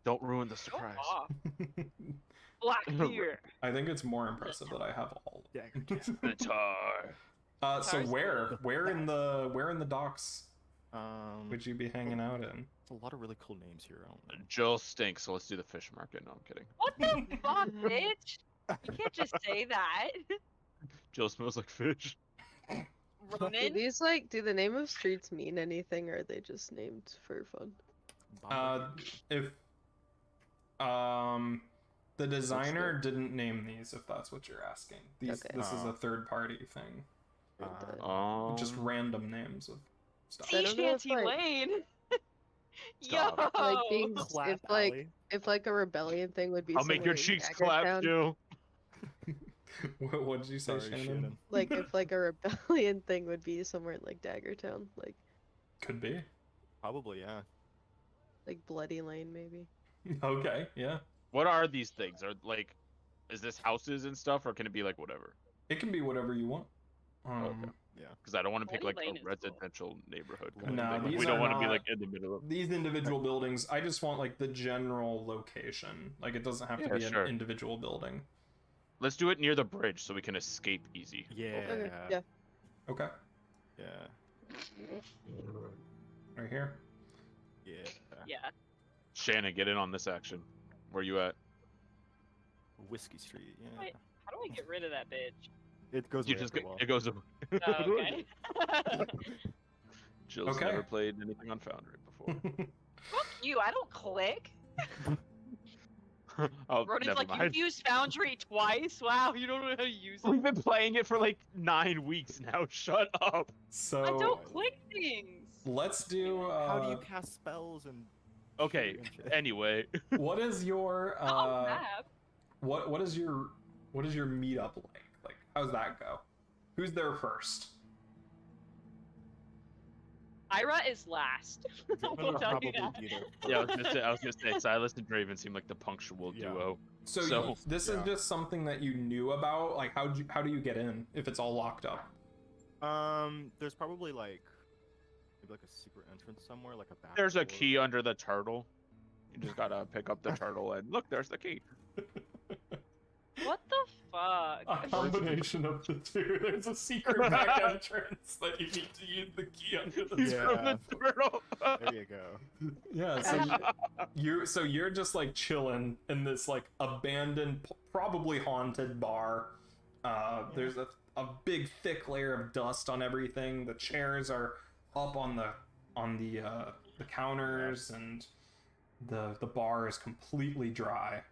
Don't ruin the never mind. surprise. Go off. Blackbeard. I think it's more impressive that I have all. Yeah. The tar. So Sorry, where in the docks would you be hanging out in? There's a lot of really cool names here. I don't know. Jill stinks, so let's do the fish market. No, I'm kidding. What the fuck, bitch? You can't just say that. Jill smells like fish. Do Ronan? these do the name of streets mean anything, or are they just named for fun? If the designer didn't name these, if that's what you're asking. This is a third party thing. Just random names of stuff. I don't know if, Shanty like- Lane. Yo. Stop. Like being Clap if like a rebellion thing would be I'll make your somewhere in cheeks clap, Daggertown. Jill. What did you say, Sorry, Shannon? Like if like a rebellion thing would be somewhere in like Daggertown, Could be. Probably, yeah. like Bloody Lane maybe. Okay, yeah. What are these things? Is this houses and stuff, or can it be like whatever? It can be whatever you want. Okay. Yeah. Because I don't want to pick Bloody like Lane a is cool. residential neighborhood. Kind No, of thing. Like, these we don't are want to be not- like in the middle of. These individual buildings, I just want like the general location. Like it doesn't have to Yeah, be sure. an individual building. Let's do it near the bridge so we can escape easy. Yeah. Okay, yeah. Okay, Yeah. right here. Yeah. Yeah. Shannon, get in on this action. Where you at? Whiskey Street. Yeah. Wait. How do I get rid of that bitch? It goes. You away just after a get, while. it goes. Oh, okay. Jill's Okay. never played anything on Foundry before. Fuck you, I don't click. Oh, Ronan's never like, mind. you've used Foundry twice? Wow, you don't know how to use it. We've been playing it for like 9 weeks now. Shut up. I So don't click things. let's do. How do you cast spells and Okay. shoot and shit? Anyway, What is your Oh, map. what is your meetup like? Like, how's that go? Who's there first? Ira is last. We'll tell you that. yeah, I was gonna say Silas and Draven seem like the punctual Yeah. duo. So, this is yeah. just something that you knew about. Like, how do you get in if it's all locked up? There's probably like maybe like a secret entrance somewhere, like a back There's a door. key under the turtle. You just gotta pick up the turtle and look, there's the key. What the fuck? A combination of the two. There's a secret back entrance that you need to use the key under the Yeah. turtle. The turtle. There you go. Yeah, so you're just like chilling in this like abandoned, probably haunted bar. There's a big thick layer of dust on everything. The chairs are up on the counters, and the bar is completely dry.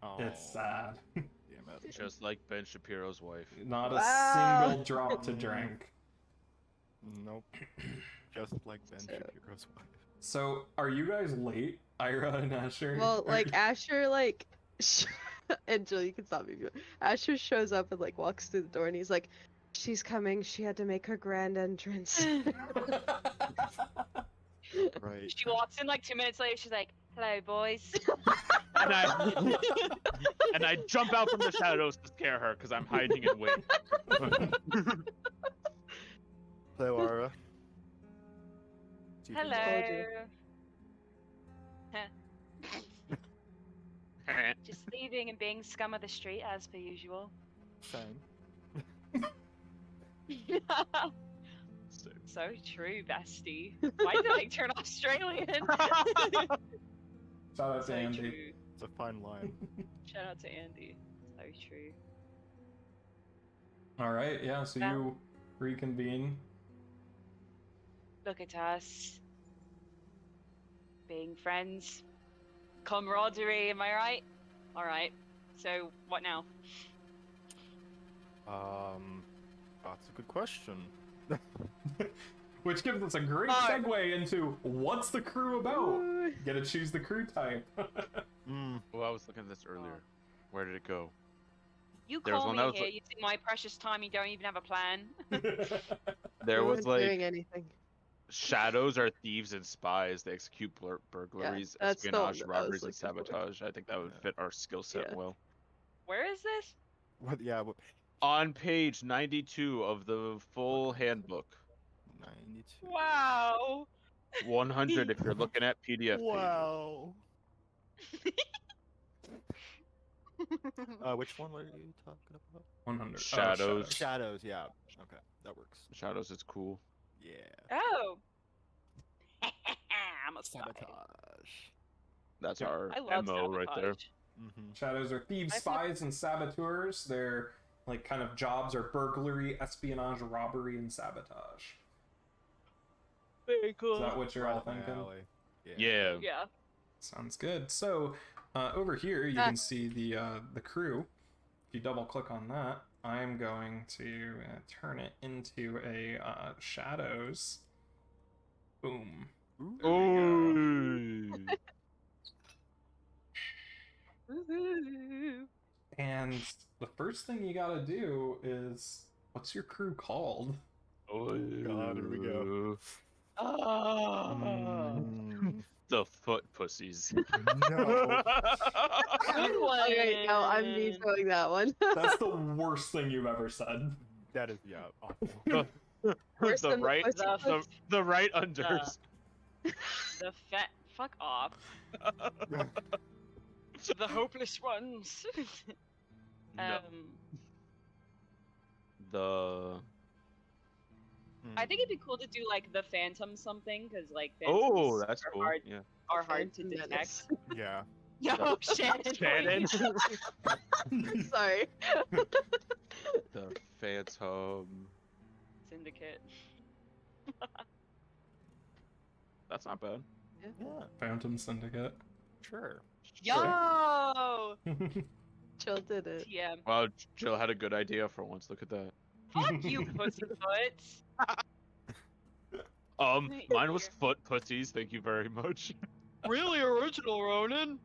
Oh, It's sad. damn it. Just like Ben Shapiro's wife. Not a Wow. single drop to drink. Nope. Just like Ben Shapiro's wife. So, are you guys late, Ira and Asher? Well, like Asher, like, Angel, you can stop me if you want. Asher shows up and like walks through the door, and he's like, "She's coming. She had to make her grand entrance." Right. She walks in like 2 minutes later. She's like, "Hello, boys." And I jump out from the shadows to scare her because I'm hiding in wait. Hello, Ara. Hello. Just leaving and being scum of the street as per usual. Same. So true, bestie. Why did I turn Australian? Shout out to So Andy. true. It's a fine line. Shout out to Andy. So true. All right, yeah. So Yeah. you reconvene. Look at us. Being friends. Camaraderie, am I right? Alright. So, what now? That's a good question. Which gives us a great Oh. segue into what's the crew about? Get to choose the crew type. Well, I was looking at this earlier. Where did it go? You There was call one me that was here, like- you take my precious time, you don't even have a plan. There No was one's doing like anything. shadows are thieves and spies. They execute burglaries, that's the one espionage, that I was robberies, and looking for. sabotage. I think that would fit our skill set Yeah. well. Where is this? What? Yeah. What? On page 92 of the full handbook. 92. Wow. 100 if you're looking at PDF. pages. Wow. Which one were you talking about? 100. Shadows. Shadows. Yeah. Okay, that works. Shadows is cool. Yeah. Oh. I'm a spy. Sabotage. That's Yeah. our I love MO right there. sabotage. Mm-hmm. Shadows are thieves, I feel- spies, and saboteurs. Their like kind of jobs are burglary, espionage, robbery, and sabotage. Very cool. Is that what you're all thinking? Yeah. Yeah. Sounds good. So over here you can see the crew. If you double click on that, I'm going to turn it into a shadows. Boom. Ooh. Woohoo. And the first thing you gotta do is, what's your crew called? Oh God, here we go. Oh. The foot pussies. No. Good one. Okay, no, I'm vetoing that one. That's the worst thing you've ever said. That is awful. Worse the than the right, pussy the, puss. the right unders. The fat. Fuck off. The hopeless ones. No. The I think it'd be cool to do like the Phantom something, because like oh, phantoms that's are cool. hard, Yeah. are hard to Phantom detect. Yeah. No, Shannon. Shannon. Sorry. The Phantom. Syndicate. That's not bad. Yeah. Phantom Syndicate. Sure. Yo! Jill did it. TM. Wow, Jill had a good idea for once. Look at that. Fuck you, pussyfoots. Mine was foot pussies. Thank you very much. Really original, Ronan.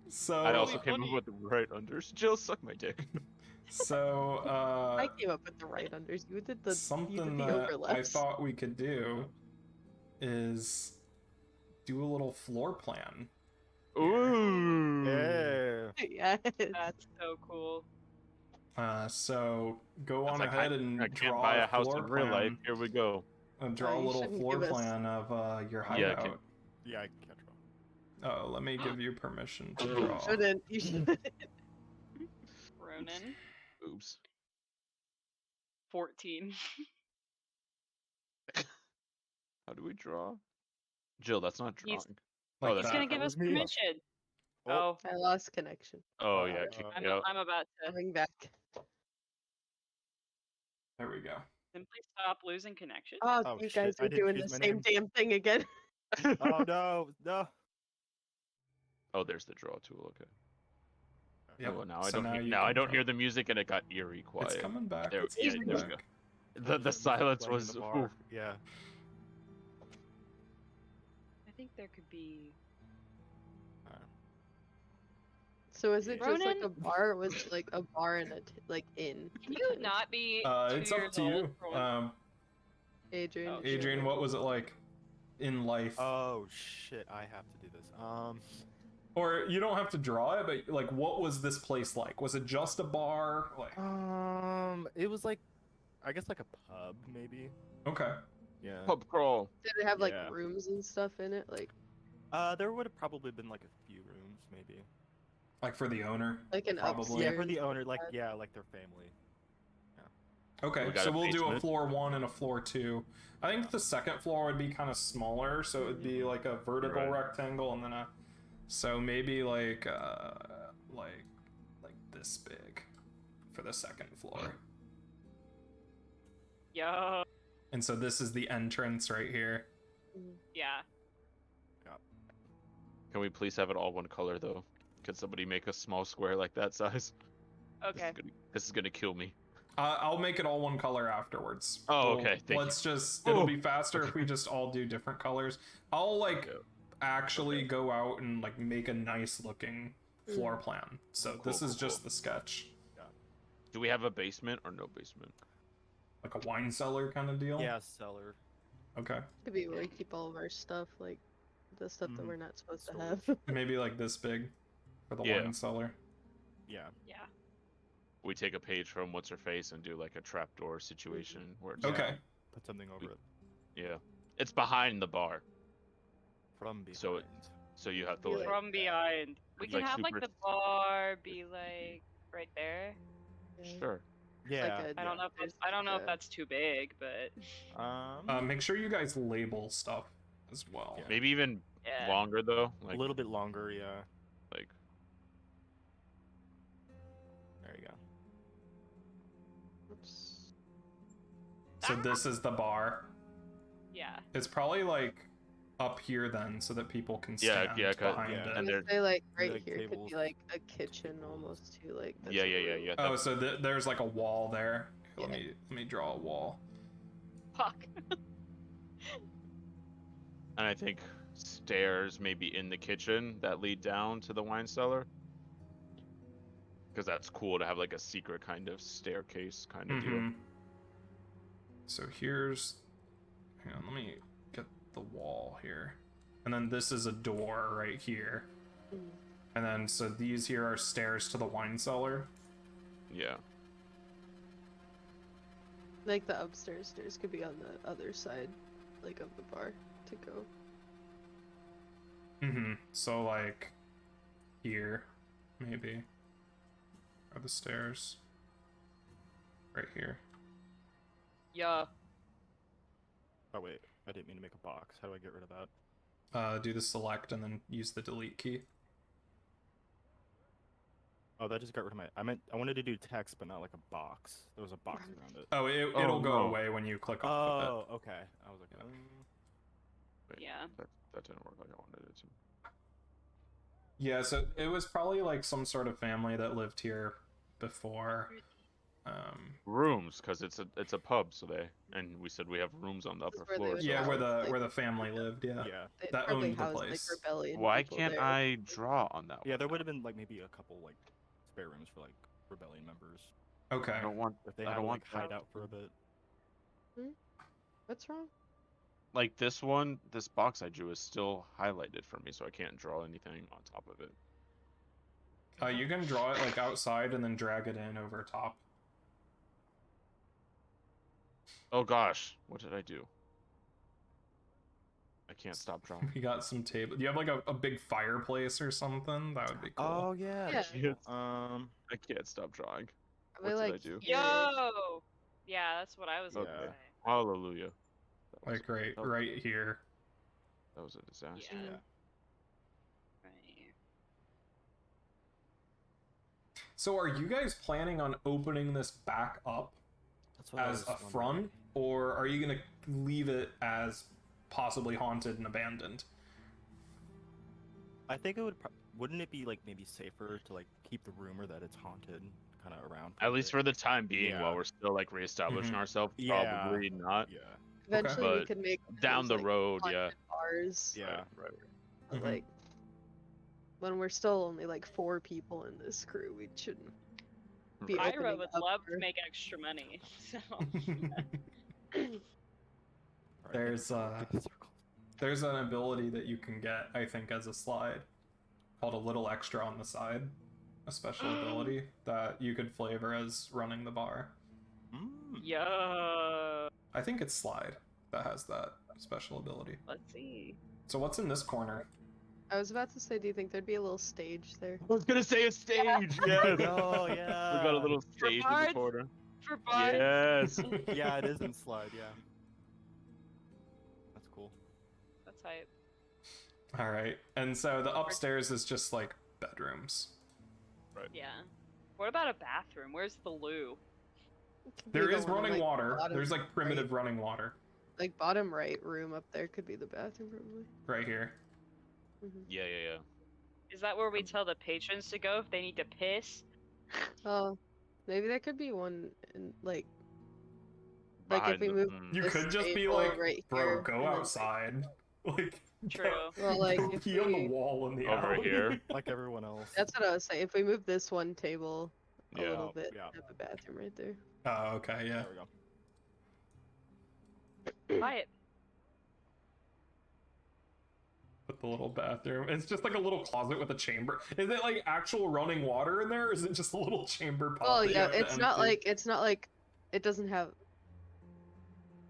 So I also Really came up funny. with the right unders. Jill, suck my dick. so I came up with the right unders. You did the something the that I overlaps. thought we could do is do a little floor plan. Ooh. Yeah. Yes. That's so cool. So go That's on like, ahead I and can't draw buy a a house floor in real life. plan. Here we go. Draw a you little shouldn't floor give us- plan of your Yeah, hideout. okay. Yeah, I can't draw. Oh, let me give you permission to draw. Shouldn't. You shouldn't. Ronan. Oops. 14. How do we draw? Jill, that's not drawing. He's- Like oh, He's that's that. gonna give us was me. permission. Oh. Oh, I lost connection. Oh yeah. Yeah. I'm about to Coming back. There we go. simply stop losing connection. Oh, Oh, you shit, guys I are didn't doing the choose my same name. damn thing again. Oh no, no. Oh, there's the draw tool. Okay. Yep. Oh, now so I don't. now you Now I can don't draw. hear the music, and it got eerie quiet. It's coming back. There, It's yeah, coming there we back. go. The silence Playing in was. the oof. bar. Yeah. I think there could be. So is it just like Ronan? a bar? Or was it like a bar and a like inn? Can you not be? It's 2 up years to old you. for one- Adrian? Oh, did you Adrian, wanna- what was it like in life? Oh shit, I have to do this. Or you don't have to draw it, but like, what was this place like? Was it just a bar? Like, It was like, I guess like a pub maybe. okay. Yeah. Pub crawl. Did it have like Yeah. rooms and stuff in it? Like There would have probably been like a few rooms maybe. Like for the owner? like an Probably. Yeah, for upstairs? the owner, like yeah, like their family. Okay, We got so a we'll do a basement. floor 1 and a floor 2. I think the second floor would be kind of smaller, so it would be like a vertical Right. rectangle and then a, so maybe like this big for the second floor. Yo. And so this is the entrance right here. Yeah. Can we please have it all one color though? Can somebody make a small square like that size? Okay. This is gonna kill me. I'll make it all one color afterwards. Oh, okay, thank Let's just, it'll Oh, be faster if okay. we just all do different colors. I'll like Yeah. actually Okay. go out and like make a nice looking floor plan. So Cool, this is cool, just cool. the sketch. Do we have a basement or no basement? Like a wine cellar kind of deal? Yeah, cellar. Okay. Could be where we keep all of our stuff, like the stuff that Mhm. we're not supposed to Storage. have. Maybe like this big for the Yeah. wine cellar. Yeah. Yeah. We take a page from what's her face and do like a trapdoor situation where it's Okay. Put something over it yeah, it's behind the bar, from behind. So so you have to Be like From behind. We It's can like have like super- the bar be like right there. sure. yeah. Like a- I don't know if There's I don't know if like a- that's too big, but Make sure you guys label stuff as well. Yeah. Maybe even yeah. longer though. a Like little bit longer. Yeah. like There you go. Oops. So this is the bar. Yeah. It's probably like up here then so that people can Yeah, stand yeah, 'cause- behind yeah. it. I'm And gonna there- say like Maybe, right like, here could tables, be like a kitchen tables. almost too. Like that's yeah, a yeah, yeah, room. yeah. Oh, so there's like a wall there. Let Yeah. me draw a wall. Fuck. And I think stairs maybe in the kitchen that lead down to the wine cellar. Because that's cool to have like a secret kind of staircase kind of deal. Mhm. So here's, hang on, let me get the wall here. And then this is a door right here. Mm. And then, so these here are stairs to the wine cellar. Yeah. Like the upstairs stairs could be on the other side, like of the bar to go. Mm-hmm. So like here, maybe. Are the stairs. Right here. Yeah. Oh wait, I didn't mean to make a box. How do I get rid of that? Do the select and then use the delete key. Oh, that just got rid of my. I wanted to do text, but not like a box. There was a box around it. Oh, Oh, it'll go no. away when you click off of it. Oh, okay. I was like, Yeah. Wait, Yeah. that didn't work like I wanted it to. Yeah, so it was probably like some sort of family that lived here before. Rooms, because it's a pub, so we said we have rooms on the This is upper where they floor. would So Yeah, house, where the like, family lived. Yeah, Yeah. they'd that probably owned the house, place. like, rebellion why people can't there. I draw on that? Yeah, one there would now? have been like maybe a couple like spare rooms for like rebellion members Okay. I don't want. if they I had don't to want like hide that. out for a bit. What's wrong? Like this one, this box I drew is still highlighted for me, so I can't draw anything on top of it. You can draw it like outside and then drag it in over top. Oh gosh, what did I do? I can't stop drawing. We got some table. Do you have like a big fireplace or something? That would be cool. Oh yeah. Yeah. Yes. Um. I can't stop drawing. Probably, What did I like, do? here. Yo! Yeah, that's what I was gonna Okay. say. Hallelujah. That was, Like right, that was- right here. That was a disaster. Yeah. Yeah. Right. So are you guys planning on opening this back up That's what I as was a front, wondering. or are you gonna leave it as possibly haunted and abandoned? I think it would. Wouldn't it be like maybe safer to like keep the rumor that it's haunted kind of around? At least for the time being, Yeah. while we're still like reestablishing Mhm. ourselves. Yeah. Probably not. Yeah. Eventually, we But could make Down those, the like, road, yeah. haunted bars. Yeah. Right. But, Mhm. like, when we're still only like 4 people in this crew, we shouldn't be Right. Pyra opening would up love for- to make extra money, so Alright, There's, make the circle. There's an ability that you can get, I think, as a slide, called a little extra on the side. A special ability that you could flavor as running the bar. Mm. yo. I think it's slide that has that special ability. Let's see. So what's in this corner? I was about to say, do you think there'd be a little stage there? I was gonna say a stage. Yes. Oh yeah. We got a little stage in the bards? corner. For bars. Yes. Yeah, it is in slide. Yeah. That's cool. That's hype. All right, and so the upstairs is just like bedrooms. Yeah. What about a bathroom? Where's the loo? Could be There the is one in, running like, water. bottom There's like primitive running water like bottom right room up there could be the bathroom probably. right here. Yeah. Is that where we tell the patrons to go if they need to piss? Oh, maybe there could be one in like if Behind we the- move mm. You this could just be table like, right bro, here, go and then, like- outside. Like, True. Well, like, go if pee on the we- wall in the Over alley. here. Like everyone else. That's what I was saying. If we move this one table a Yeah. little bit, Yeah. have a bathroom right there. Oh, okay, yeah. There we go. Quiet. With the little bathroom. It's just like a little closet with a chamber. Is it like actual running water in there, or is it just a little chamber pot? Oh that you yeah, have to it's not empty? like it doesn't have.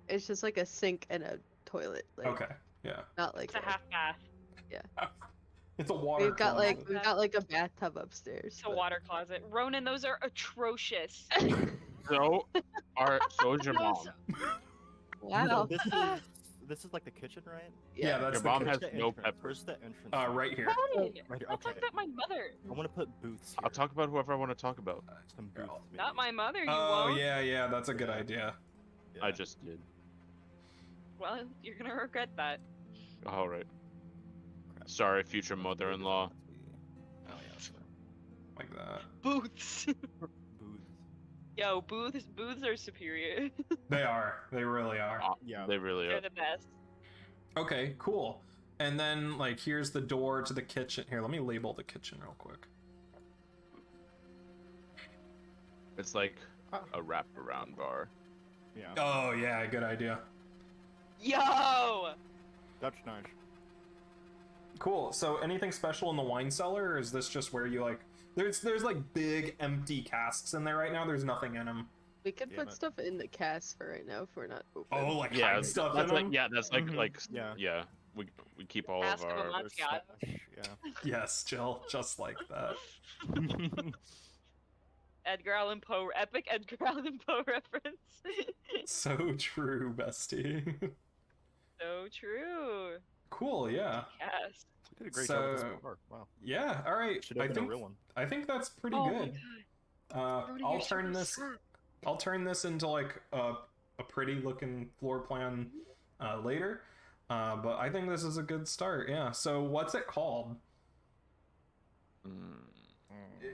It's just like a sink and a toilet. Like, Okay, yeah. Not like It's a half bath. It's a water we've got closet. like a bathtub upstairs. It's a water closet. Ronan, those are atrocious. So is your mom. Wow. So this is like the kitchen, right? Yeah, that's Your the mom kitchen. has Where's the no entrance? pepper. Where's the entrance? Right here. Hey, Right here, I'll okay. talk about my mother. I want to put booths here. I'll talk about whoever I want to talk about. Some booths. Not maybe. my mother, you Oh, won't. yeah, that's a good idea. Yeah. I just did. Well, you're gonna regret that. All right. Crap. Sorry, future mother-in-law. Oh yeah. That's right. Like that. Booths. Booths. Yo, booths are superior. They are. They really are. Yeah. They really They're are. the best. Okay, cool. And then, like, here's the door to the kitchen. Here, let me label the kitchen real quick. It's like a wraparound bar. Yeah. Oh, yeah, good idea. Yo! That's nice. Cool. So, anything special in the wine cellar, or is this just where you, like... There's like, big, empty casks in there right now. There's nothing in them. We could Damn put it. stuff in the cast for right now if we're not open. Oh, like, Yeah, hide stuff that's in like them? that's like Mhm. Yeah. We keep all Ask of him a our month. There's Yeah. stash, Yeah. Yes, Jill, just like that. Edgar Allan Poe, epic Edgar Allan Poe reference. So true, bestie. So true. Cool, yeah. Yes. You did a great job with So- this bar. Wow. Yeah, all right. Should have been a real one. I think that's pretty Oh good. my god. Ronan, I'll you're so turn this. sharp. I'll turn this into like a pretty looking floor plan later. But I think this is a good start. Yeah. So what's it called?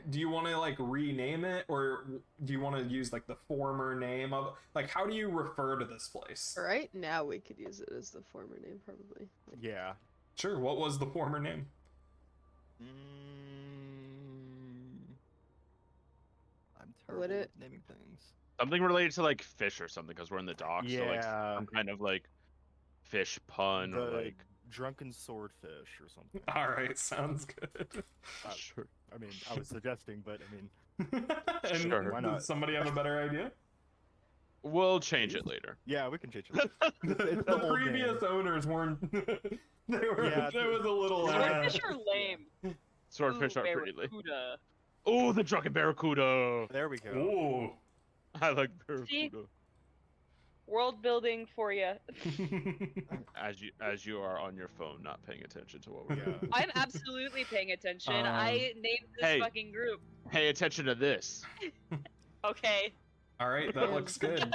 Do you want to like rename it, or do you want to use like the former name of, like, how do you refer to this place? Right now, we could use it as the former name, probably. Yeah. Sure. What was the former name? I'm Would terrible it- at naming things. Something related to like fish or something, because we're in the docks. So like Yeah. some kind of like fish pun or The like. drunken swordfish or something. All right, sounds good. Sure. I mean, I was suggesting, but I mean, And Sure. Why not? Does somebody have a better idea? We'll change it later. yeah, we can change it. The the old previous owners weren't. They were. Yeah, It was a little. Swordfish are lame. Swordfish Ooh, are pretty late. barracuda. Oh, the drunken barracuda! There we go. Ooh. I like barracuda. World building for you. As you are on your phone, not paying attention to what we're Yeah. doing. I'm absolutely paying attention. Um, I named this hey. fucking group. Pay attention to this. Okay. All right, that looks good.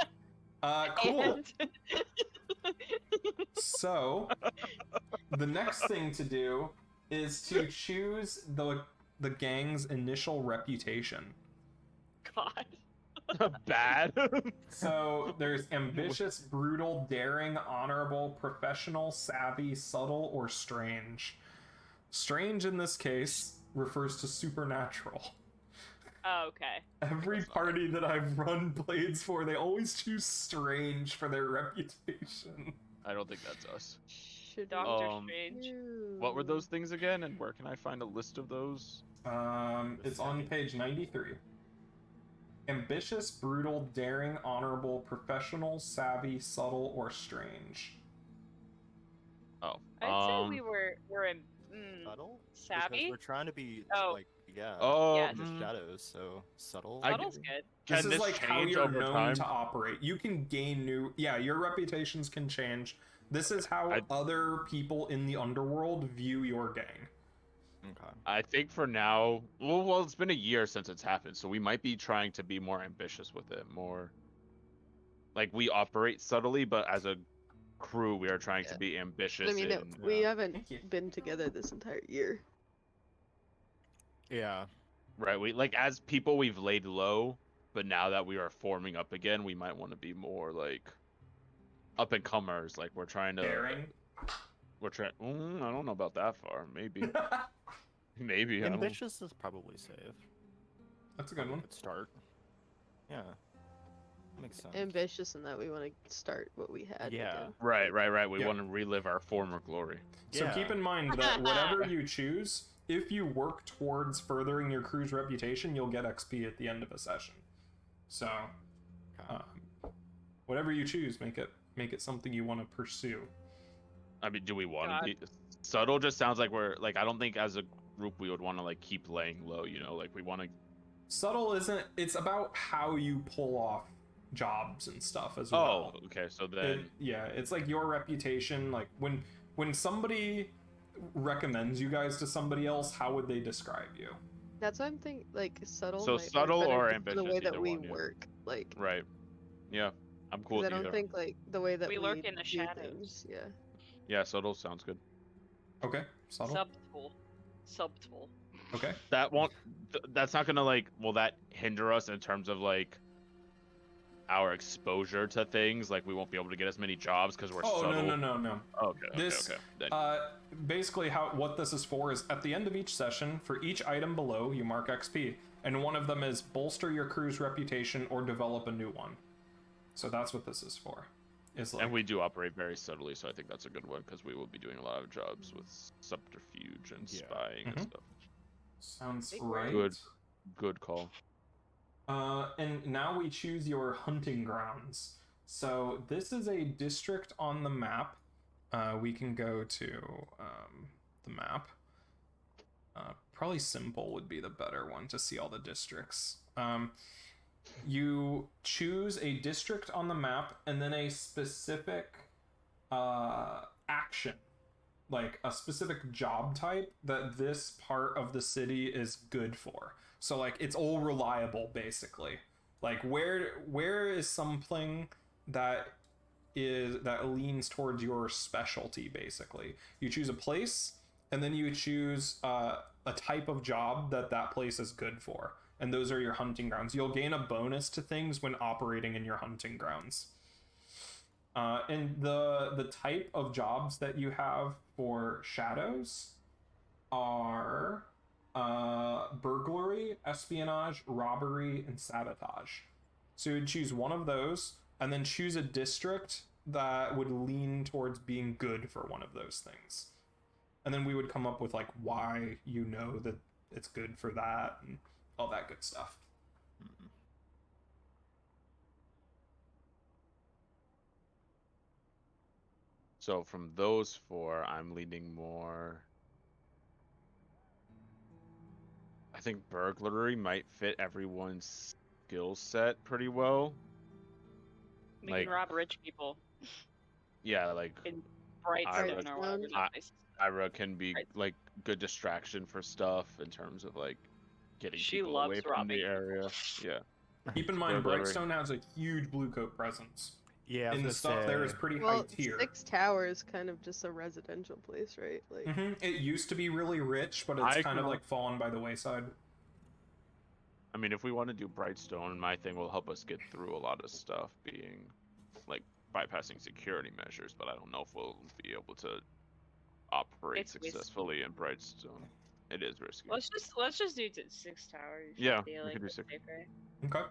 Cool. And So, the next thing to do is to choose the gang's initial reputation. God. Bad. So there's ambitious, brutal, daring, honorable, professional, savvy, subtle, or strange. Strange in this case refers to supernatural. Oh, okay. Every party that I've run blades for, they always choose strange for their reputation. I don't think that's us. Should Doctor Um, Strange. What were those things again, and where can I find a list of those? It's on page 93. Ambitious, brutal, daring, honorable, professional, savvy, subtle, or strange. Oh. I'd say we were in Subtle? savvy. Because we're trying to be Oh. like, yeah, Oh. Yes. the mm, shadows, so subtle. Subtle's good. Can This is like how change you're over known time? to operate. You can gain new... Yeah, your reputations can change. This is how other people in the underworld view your gang. Okay. I think for now, well, it's been a year since it's happened, so we might be trying to be more ambitious with it. More like we operate subtly, but as a crew, we are trying to be ambitious. I mean, in, we haven't Thank you. been together this entire year. Yeah. right. We like as people we've laid low, but now that we are forming up again, we might want to be more like up and comers. Like we're trying to. Daring. We're trying. I don't know about that far. Maybe. Maybe. I don't- Ambitious is probably safe. That's a good one. Good start. Yeah. Makes sense. Ambitious in that we want to start what we had. Yeah. again. Right. We Yeah. want to relive our former glory. So keep in mind that whatever you choose, if you work towards furthering your crew's reputation, you'll get XP at the end of a session. So, whatever you choose, make it something you want to pursue. I mean, do we want God. to be subtle? Just sounds like we're like I don't think as a group we would want to like keep laying low. You know, like we want to. Subtle isn't. It's about how you pull off jobs and stuff as well. Oh, okay. So then, Yeah, it's like your reputation. Like when somebody recommends you guys to somebody else, how would they describe you? That's why I'm thinking, like, subtle. So might work subtle better or just for the ambitious, way that either we one, yeah. work, like. right? Yeah, I'm cool 'Cause with I don't either. think like the way that We lurk in the do shadows. things, yeah. Yeah, subtle sounds good. Okay, subtle. Subtle. Okay. That won't. That's not gonna like. Will that hinder us in terms of like our exposure to things? Like we won't be able to get as many jobs because we're Oh subtle. no. Okay. This, Okay. Then, basically what this is for is at the end of each session, for each item below, you mark XP, and one of them is bolster your crew's reputation or develop a new one. So that's what this is for. Is like, and we do operate very subtly, so I think that's a good one because we will be doing a lot of jobs with subterfuge and Yeah. spying and Mhm. stuff. sounds Big right. Good call. And now we choose your hunting grounds. So this is a district on the map. We can go to the map. Probably simple would be the better one to see all the districts. You choose a district on the map and then a specific action, like a specific job type that this part of the city is good for. So like it's all reliable basically. Like where is something that leans towards your specialty basically. You choose a place and then you choose a type of job that place is good for, and those are your hunting grounds. You'll gain a bonus to things when operating in your hunting grounds. And the type of jobs that you have for shadows are burglary, espionage, robbery, and sabotage. So you'd choose one of those, and then choose a district that would lean towards being good for one of those things. And then we would come up with like why you know that it's good for that and all that good stuff. So from those four, I'm leaning more. I think burglary might fit everyone's skill set pretty well. We Like- can rob rich people Yeah, like in Brightstone or whatever. Brightstone. that place is. Ira can be Right. like good distraction for stuff in terms of like getting She people loves away from robbing the people. area. Yeah. Keep in mind, Burglary. Brightstone has a huge blue coat presence. Yeah, I was And the gonna stuff there is say- pretty high Well, tier. Six Towers kind of just a residential place, right? Like, It used to be really rich, but it's I kind of can- like fallen by the wayside. I mean, if we want to do Brightstone, my thing will help us get through a lot of stuff, being like bypassing security measures. But I don't know if we'll be able to operate It's risky. successfully in Brightstone. It is risky. Let's just do Six Towers. Yeah, I feel we like could do it's Six. safer. Okay.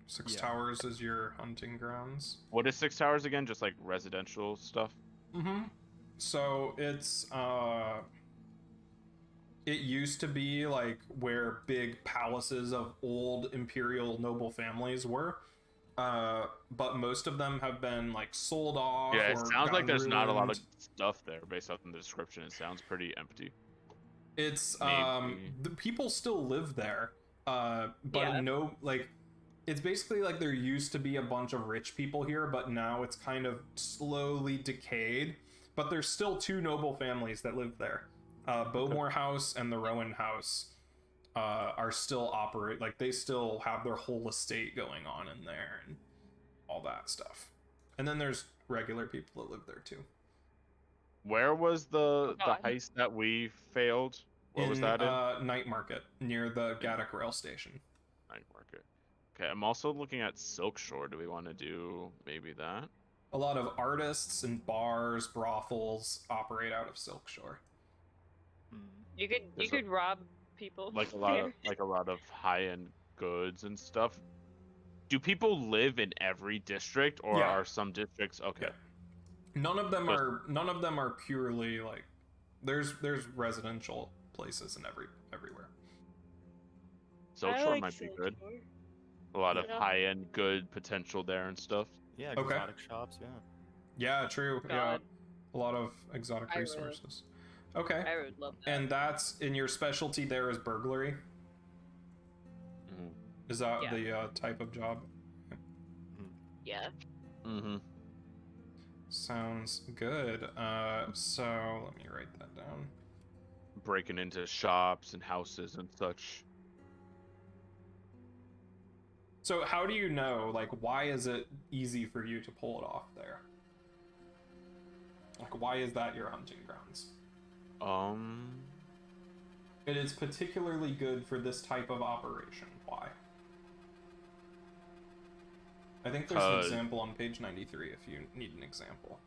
Six Yeah. Towers is your hunting grounds. What is Six Towers again? Just like residential stuff? So it's it used to be like where big palaces of old imperial noble families were. But most of them have been like sold off. Yeah, it or sounds like gotten there's not a lot of ruined. stuff there based on the description. It sounds pretty empty. It's Maybe. the people still live there. But Yeah. no, like it's basically like there used to be a bunch of rich people here, but now it's kind of slowly decayed. But there's still two noble families that live there. Bowmore House and the Rowan House are still operate, like they still have their whole estate going on in there and all that stuff. And then there's regular people that live there too. Where was the God. heist that we failed? Where was that in? Night Market near the Gaddock rail station. Night Market. Okay, I'm also looking at Silk Shore. Do we want to do maybe that? A lot of artists and bars, brothels operate out of Silk Shore. You There's a- could rob people. Like a lot there. of high-end goods and stuff. Do people live in every district, or Yeah. are some districts okay? Yeah. None of them are purely like there's residential places in everywhere. Silk I Shore like might be Silk good. Shore. A lot of Yeah. high-end good potential there and stuff. Yeah, Okay. exotic shops, yeah. Yeah, true. God. Yeah. A lot of exotic I would. resources. Okay. I would love that. And that's in your specialty there is burglary. Mm-hmm. Is that Yeah. the type of job? Yeah. Mm-hmm. Sounds good. So let me write that down. Breaking into shops and houses and such. So how do you know, like, why is it easy for you to pull it off there? Like, why is that your hunting grounds? It is particularly good for this type of operation. Why? I think there's an example on page 93 if you need an example.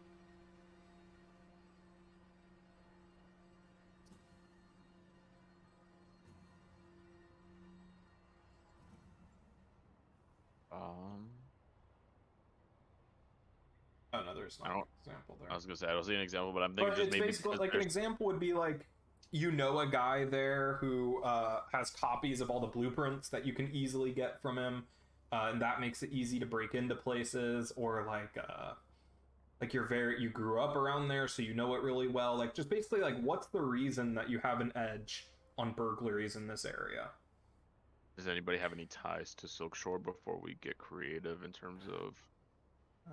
Oh no, there's not I an don't- example there. I was gonna say I don't see an example, but I'm thinking But just it's maybe basically because like an there's- example would be like, you know, a guy there who has copies of all the blueprints that you can easily get from him, and that makes it easy to break into places. Or like you grew up around there, so you know it really well. Like just basically like, what's the reason that you have an edge on burglaries in this area? Does anybody have any ties to Silk Shore before we get creative in terms of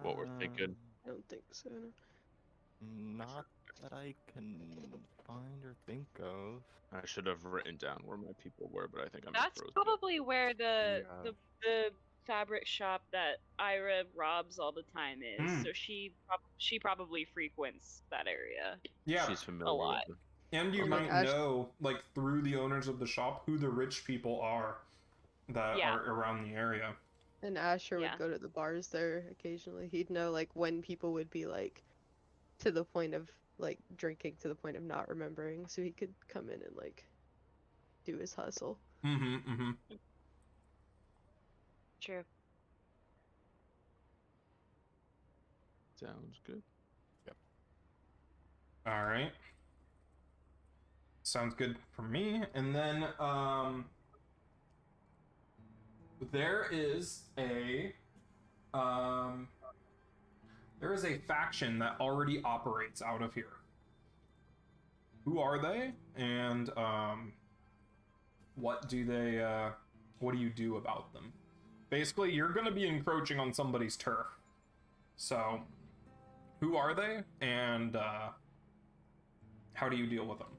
what we're thinking? I don't think so. No. Not that I can find or think of. I should have written down where my people were, but I think I'm That's frozen. probably where the Yeah. the fabric shop that Ira robs all the time is. Hmm. So she probably frequents that area. Yeah, She's familiar lot. with And you Like, might Ash- know, like, through the owners of the shop, who the rich people are that Yeah. are around the area. And Asher Yeah. would go to the bars there occasionally. He'd know like when people would be like to the point of like drinking to the point of not remembering, so he could come in and like do his hustle. True. Sounds good. All right. Sounds good for me. And then there is a faction that already operates out of here. Who are they? And what do you do about them? Basically, you're going to be encroaching on somebody's turf. So, who are they? And how do you deal with them?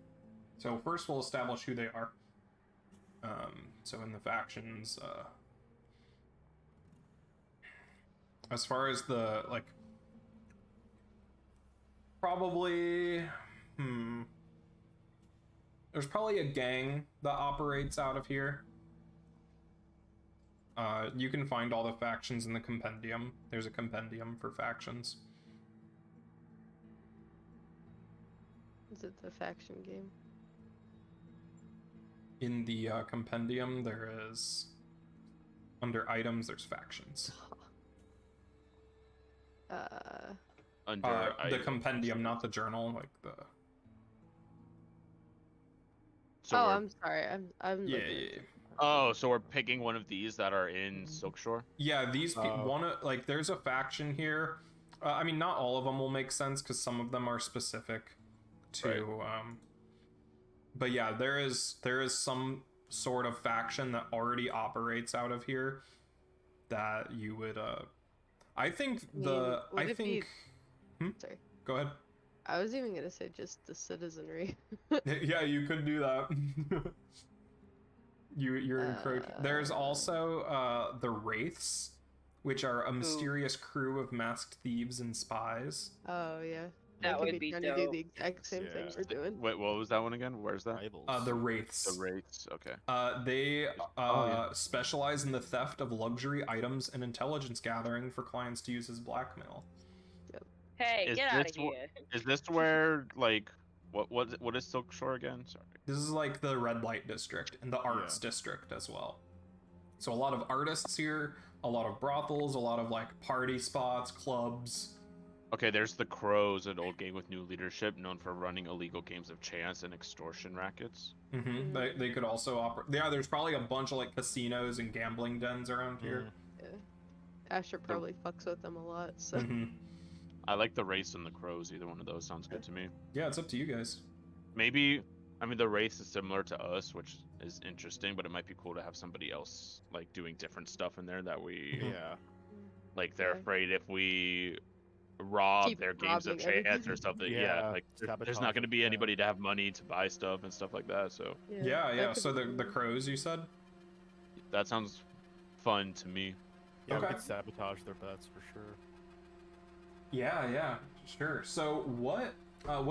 So first we'll establish who they are. So in the factions, as far as the, like, probably, there's probably a gang that operates out of here. You can find all the factions in the compendium. There's a compendium for factions. Is it the faction game? In the compendium, there is, under items, there's factions. Under The items. compendium, not the journal, like the... So oh, we're, I'm sorry. I'm Yeah, looking at yeah, yeah. different oh, so we're picking one of these that are in Silkshore? Yeah, these people Oh. wanna, like, there's a faction here. I mean, not all of them will make sense because some of them are specific to. But yeah, there is some sort of faction that already operates out of here that you would. I think the. would I it be- think. Sorry. Go ahead. I was even gonna say just the citizenry. Yeah, you could do that. You're encroaching. There's also the wraiths, which are a mysterious crew of masked thieves and spies. Oh yeah. That They could would be trying to do dope. the exact same thing Yeah. we're doing. Wait, what was that one again? Where's that? Rivals. The wraiths. The rates. Okay. They yeah. specialize in the theft of luxury items and intelligence gathering for clients to use as blackmail. Hey, Is get out of this here. Is this where, like, what is Silkshore again? Sorry. This is like the red light district and the arts district as well. So a lot of artists here, a lot of brothels, a lot of like party spots, clubs. Okay, there's the Crows, an old gang with new leadership known for running illegal games of chance and extortion rackets. Mm-hmm. They could also operate. Yeah, there's probably a bunch of like casinos and gambling dens around here. Yeah. Asher probably fucks with them a lot, so Mhm. I like the Wraiths and the Crows. Either one of those sounds good to me. Yeah, it's up to you guys. Maybe, I mean, the Wraiths is similar to us, which is interesting, but it might be cool to have somebody else, like, doing different stuff in there that we, Yeah. like, they're Yeah. afraid if we rob Keep their games of robbing chance or everything. something. Yeah, Yeah, like, there's sabotage not going to it, be yeah. anybody to have money to buy stuff and stuff like that, so Yeah, that yeah. could So be the cool. crows, you said? that sounds fun to me. Yeah, Okay. we could sabotage their bets for sure. Yeah, sure. So what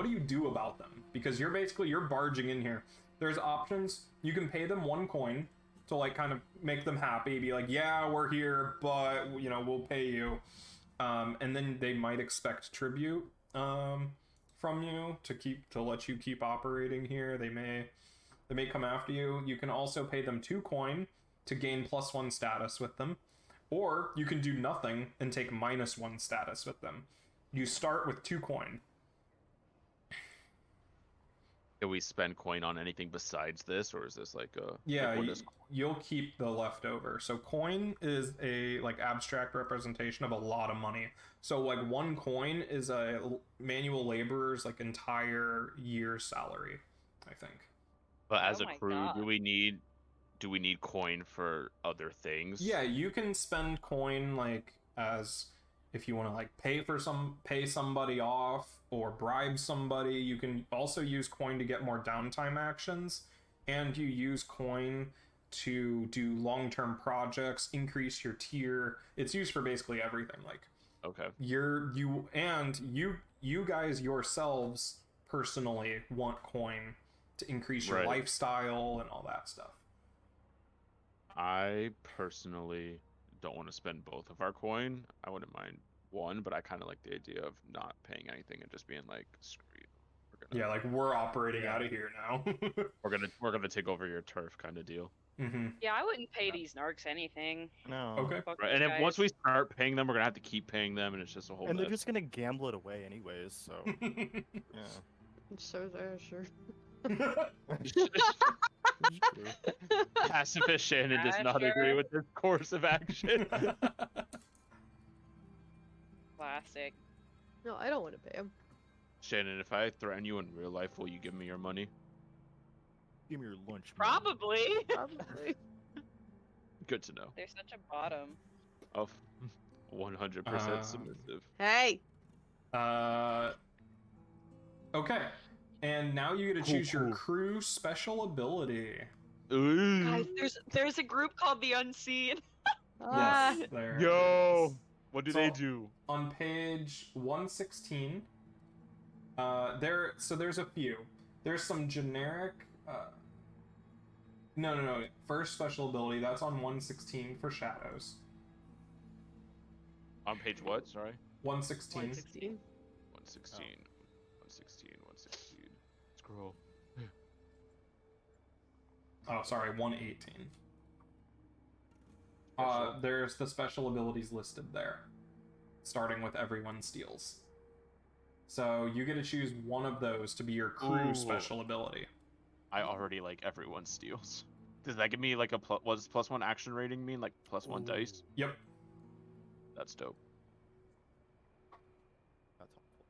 do you do about them? Because you're barging in here. There's options. You can pay them 1 coin to like kind of make them happy, be like, yeah, we're here, but you know, we'll pay you. And then they might expect tribute from you to let you keep operating here. They may come after you. You can also pay them 2 coin to gain +1 status with them. Or you can do nothing and take -1 status with them. You start with 2 coin. Do we spend coin on anything besides this, or is this like a... Yeah, like, what is- you'll keep the leftover. So coin is a like abstract representation of a lot of money. So like 1 coin is a manual laborer's like entire year's salary, I think. But as Oh a my crew, God. do we need coin for other things? Yeah, you can spend coin like as if you want to like pay somebody off or bribe somebody. You can also use coin to get more downtime actions, and you use coin to do long-term projects, increase your tier. It's used for basically everything. Like Okay. you guys yourselves personally want coin to increase your Right. lifestyle and all that stuff. I personally don't want to spend both of our coin. I wouldn't mind one, but I kind of like the idea of not paying anything and just being like, screw you. Yeah, like we're operating Yeah. out of here now. We're gonna take over your turf kind of deal. Mm-hmm. Yeah, I wouldn't pay these narcs anything. No. Okay. Fuck Right, those and if once we guys. start paying them, we're gonna have to keep paying them, and it's just a whole And they're mess. just gonna gamble it away anyways, so yeah. So sure. Pacifist Shannon does Yeah, not agree sure. with this course of action. Classic. No, I don't want to pay him. Shannon, if I threaten you in real life, will you give me your money? Give me your lunch. man. Probably. Probably. Good to know. They're such a bottom. Of 100% submissive. Hey. Okay. And now you get to Cool, choose your cool. crew special ability. Ooh. Guys, there's a group called the Unseen. Ah. Yes, there. Yo, it is. what do So- they do? On page 116, there's a few. There's some generic. No. First special ability, that's on 116 for shadows. On page what? Sorry. 116. 116. 116. 116. Scroll. Oh, sorry, 118. Special. There's the special abilities listed there, starting with everyone steals. So you get to choose one of those to be your crew Ooh. special ability. I already like everyone steals. Does that give me like a was +1 action rating mean like +1 dice? Yep. That's dope. That's helpful.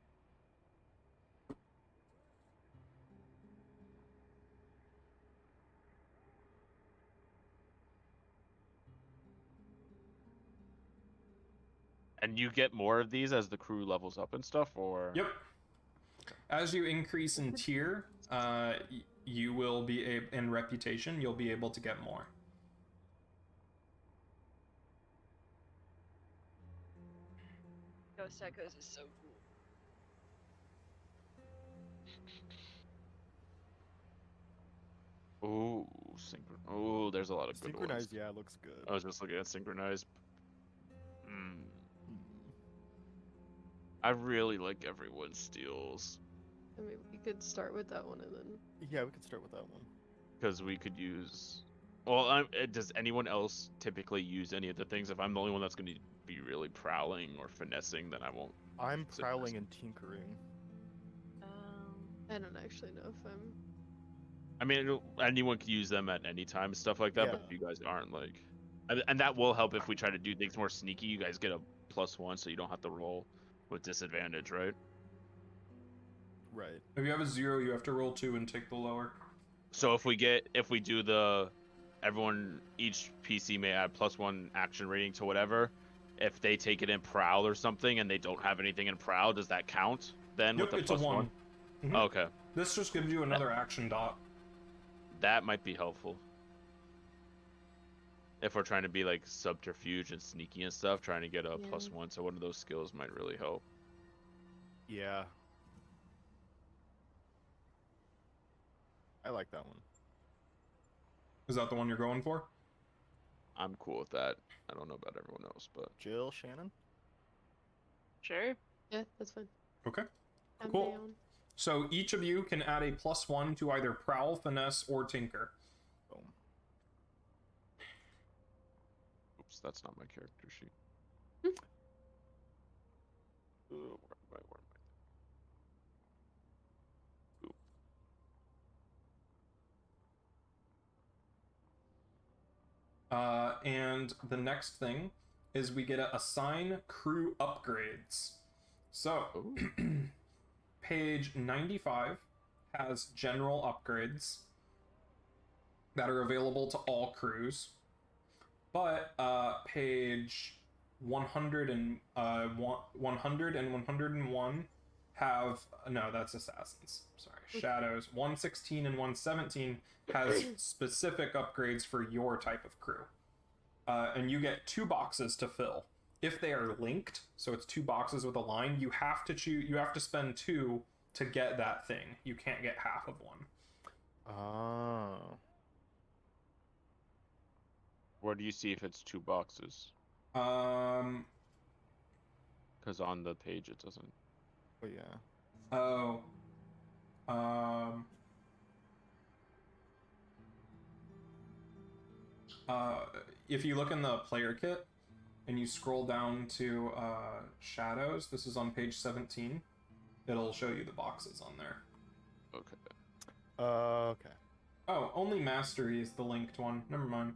And you get more of these as the crew levels up and stuff, or? Yep. As you increase in tier, you will be in reputation. You'll be able to get more. Ghost Echoes is so cool. Ooh, Ooh, there's a lot of good ones. Synchronized, yeah, looks good. I was just looking at synchronized. Hmm. I really like everyone steals I mean, we could start with that one and then. Yeah, we could start with that one. because we could use. Well, does anyone else typically use any of the things? If I'm the only one that's going to be really prowling or finessing, then I won't. I'm Is it prowling and tinkering. I don't actually know if I'm. I mean, anyone can use them at any time and stuff like that. But Yeah. if you guys aren't like, and that will help if we try to do things more sneaky. You guys get a +1, so you don't have to roll with disadvantage, right? Right. If you have a 0, you have to roll 2 and take the lower. So if we do each PC may add +1 action rating to whatever. If they take it in prowl or something and they don't have anything in prowl, does that count then Yep, with it's the a +1? 1. Mhm. Okay, This just gives you another action dot. that might be helpful. If we're trying to be like subterfuge and sneaky and stuff, trying to get a Yeah. +1, so one of those skills might really help. Yeah. I like that one. Is that the one you're going for? I'm cool with that. I don't know about everyone else, but Jill, Shannon? Sure. Yeah, that's fine. Okay. I'm Cool. down. So each of you can add a +1 to either prowl, finesse, or tinker. Boom. oops, that's not my character sheet. Where am I? Oop. And the next thing is we get to assign crew upgrades. So, Ooh. page 95 has general upgrades that are available to all crews. But page 100 and 100 and 101 have no, that's assassins. Sorry, shadows. 116 and 117 has specific upgrades for your type of crew, and you get 2 boxes to fill. If they are linked, so it's 2 boxes with a line, you have to choose. You have to spend 2 to get that thing. You can't get half of one. Oh. Where do you see if it's 2 boxes? Um. Because on the page it doesn't. Oh yeah. Oh. Um. If you look in the player kit and you scroll down to shadows, this is on page 17. It'll show you the boxes on there. Okay. Okay. Oh, only mastery is the linked one. Never mind.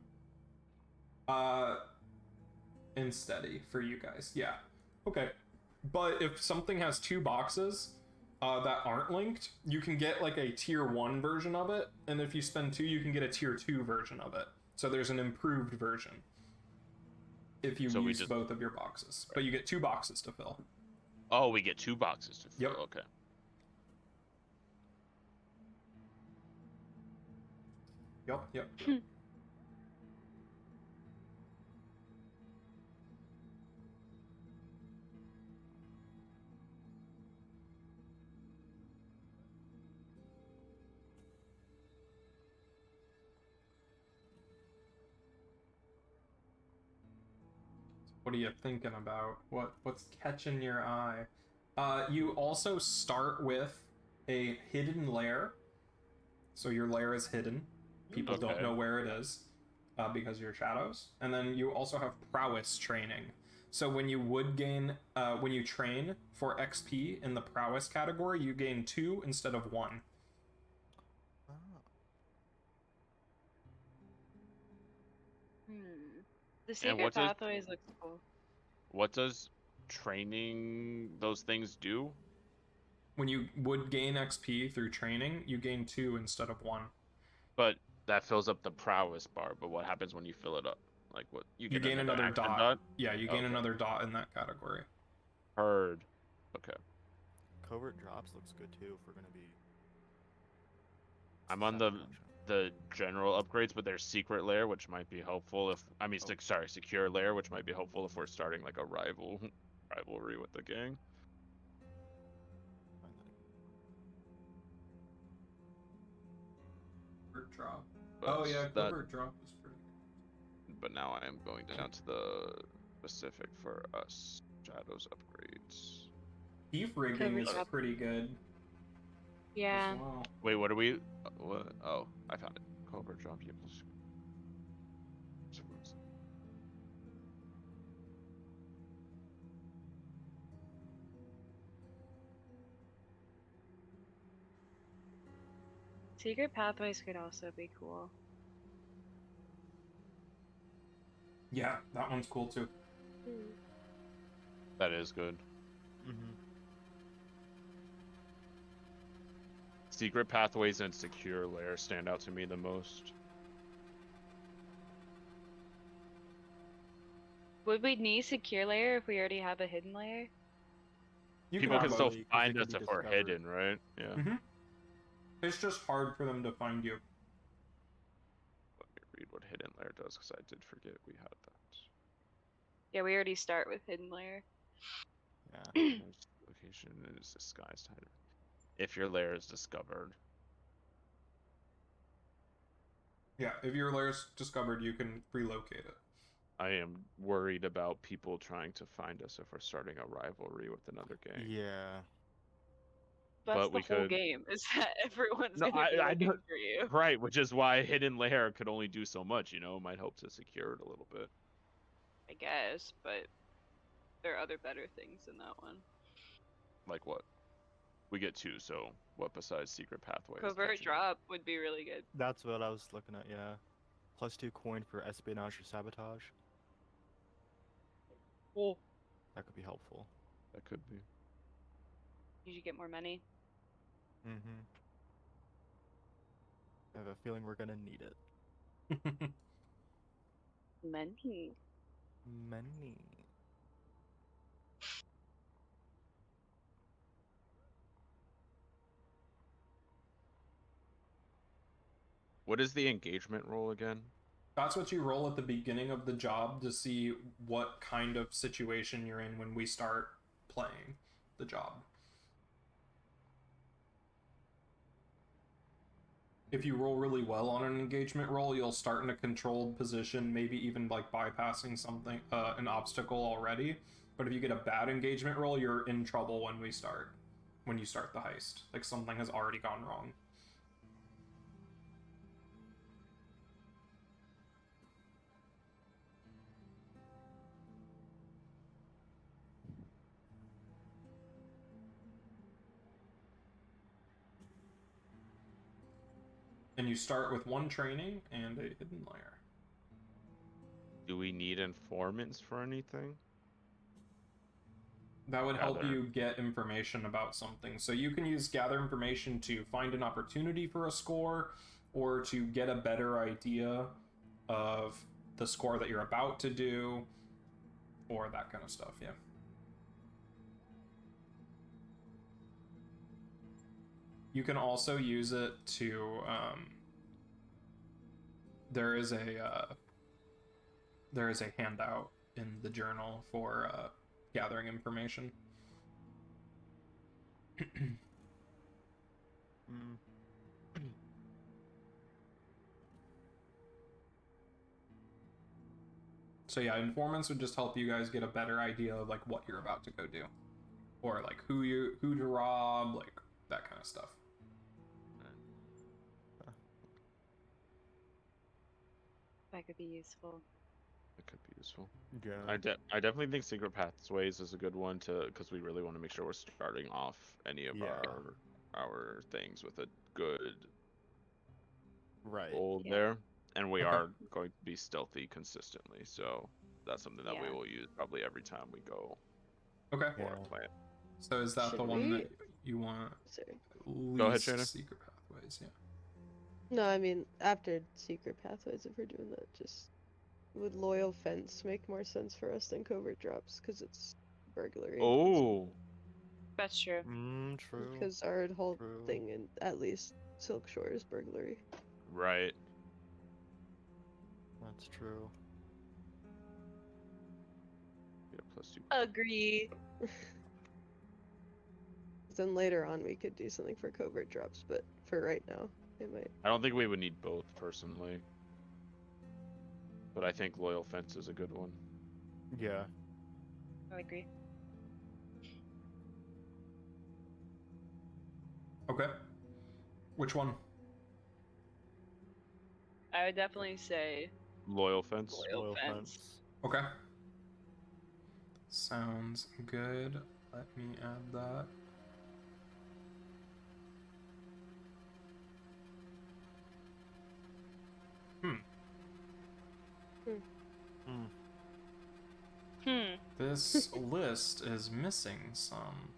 And steady for you guys. Yeah. Okay. But if something has 2 boxes that aren't linked, you can get like a tier 1 version of it, and if you spend 2, you can get a tier 2 version of it. So there's an improved version if you So we use just- both of your boxes. But you get 2 boxes to fill. Oh, we get 2 boxes to fill. Yep. Okay. Yep. What are you thinking about? What's catching your eye? You also start with a hidden lair. So your lair is hidden. People don't Okay. know where it is because you're shadows. And then you also have prowess training. So when you would gain, when you train for XP in the prowess category, you gain 2 instead of 1. Oh. The secret what does- pathways looks cool. What does training those things do? When you would gain XP through training, you gain 2 instead of 1. But that fills up the prowess bar. But what happens when you fill it up? Like what? You gain another action dot. Yeah, you gain Okay. another dot in that category. Heard. Okay. Covert drops looks good too if we're gonna be. I'm on the general upgrades, but there's secret layer, which might be helpful if secure layer, which might be helpful if we're starting like a rivalry with the gang. Covert drop. But Oh yeah, that- covert drop is pretty good. But now I am going down to the specific for us shadows upgrades. Thief rigging Covert is drop. pretty good Yeah. as well. Wait, what are we? What? Oh, I found it. Covert drop. Yeah, Secret pathways could also be cool. Yeah, that one's cool too. that is good. Mm-hmm. Secret pathways and secure layer stand out to me the most. Would we need secure layer if we already have a hidden layer? You People have can still both. because it find can us be if we're discovered. hidden, right? Yeah. Mhm. It's just hard for them to find you. Let me read what hidden layer does, because I did forget we had that. Yeah, we already start with hidden layer. Yeah. There's location is disguised hidden. If your layer is discovered. Yeah, if your lair's discovered, you can relocate it. I am worried about people trying to find us if we're starting a rivalry with another gang. Yeah. That's But the we whole could- game, is that everyone's No, gonna be I looking don't- for you. Right, which is why hidden layer could only do so much, might help to secure it a little bit. I guess, but there are other better things than that one. Like what? We get 2, so what besides secret pathways? Covert catching- drop would be really good. That's what I was looking at. Yeah. +2 coin for espionage or sabotage. Cool. That could be helpful. That could be. You should get more money. Mm-hmm. I have a feeling we're gonna need it. Money. Many. What is the engagement roll again? That's what you roll at the beginning of the job to see what kind of situation you're in when we start playing the job. if you roll really well on an engagement roll, you'll start in a controlled position, maybe even like bypassing something, an obstacle already. But if you get a bad engagement roll, you're in trouble when you start the heist. Like something has already gone wrong. And you start with 1 training and a hidden layer. Do we need informants for anything? That would help Gather. you get information about something. So you can use gather information to find an opportunity for a score, or to get a better idea of the score that you're about to do, or that kind of stuff, yeah. You can also use it to, there is a handout in the journal for gathering information. So yeah, informants would just help you guys get a better idea of like what you're about to go do, or like who to rob, like that kind of stuff. That could be useful. It could be useful. Yeah. I definitely think Secret Pathways is a good one because we really want to make sure we're starting off any of our things with a good goal there, and we are going to be stealthy consistently. So that's something that we will use probably every time we go. Okay. For our plan. So is that the one that you want? Go ahead, Shannon. Secret Pathways, yeah. No, I mean after Secret Pathways, if we're doing that, just would Loyal Fence make more sense for us than Covert Drops because it's burglary. Oh, that's true. True. Because our whole thing in at least Silk Shore is burglary. Right. That's true. Yeah, +2. Agree. Then later on we could do something for Covert Drops, but for right now, it might. I don't think we would need both personally, but I think Loyal Fence is a good one. Yeah. I agree. Okay. Which one? I would definitely say Loyal Fence. Loyal Fence. Okay. Sounds good. Let me add that. This list is missing some.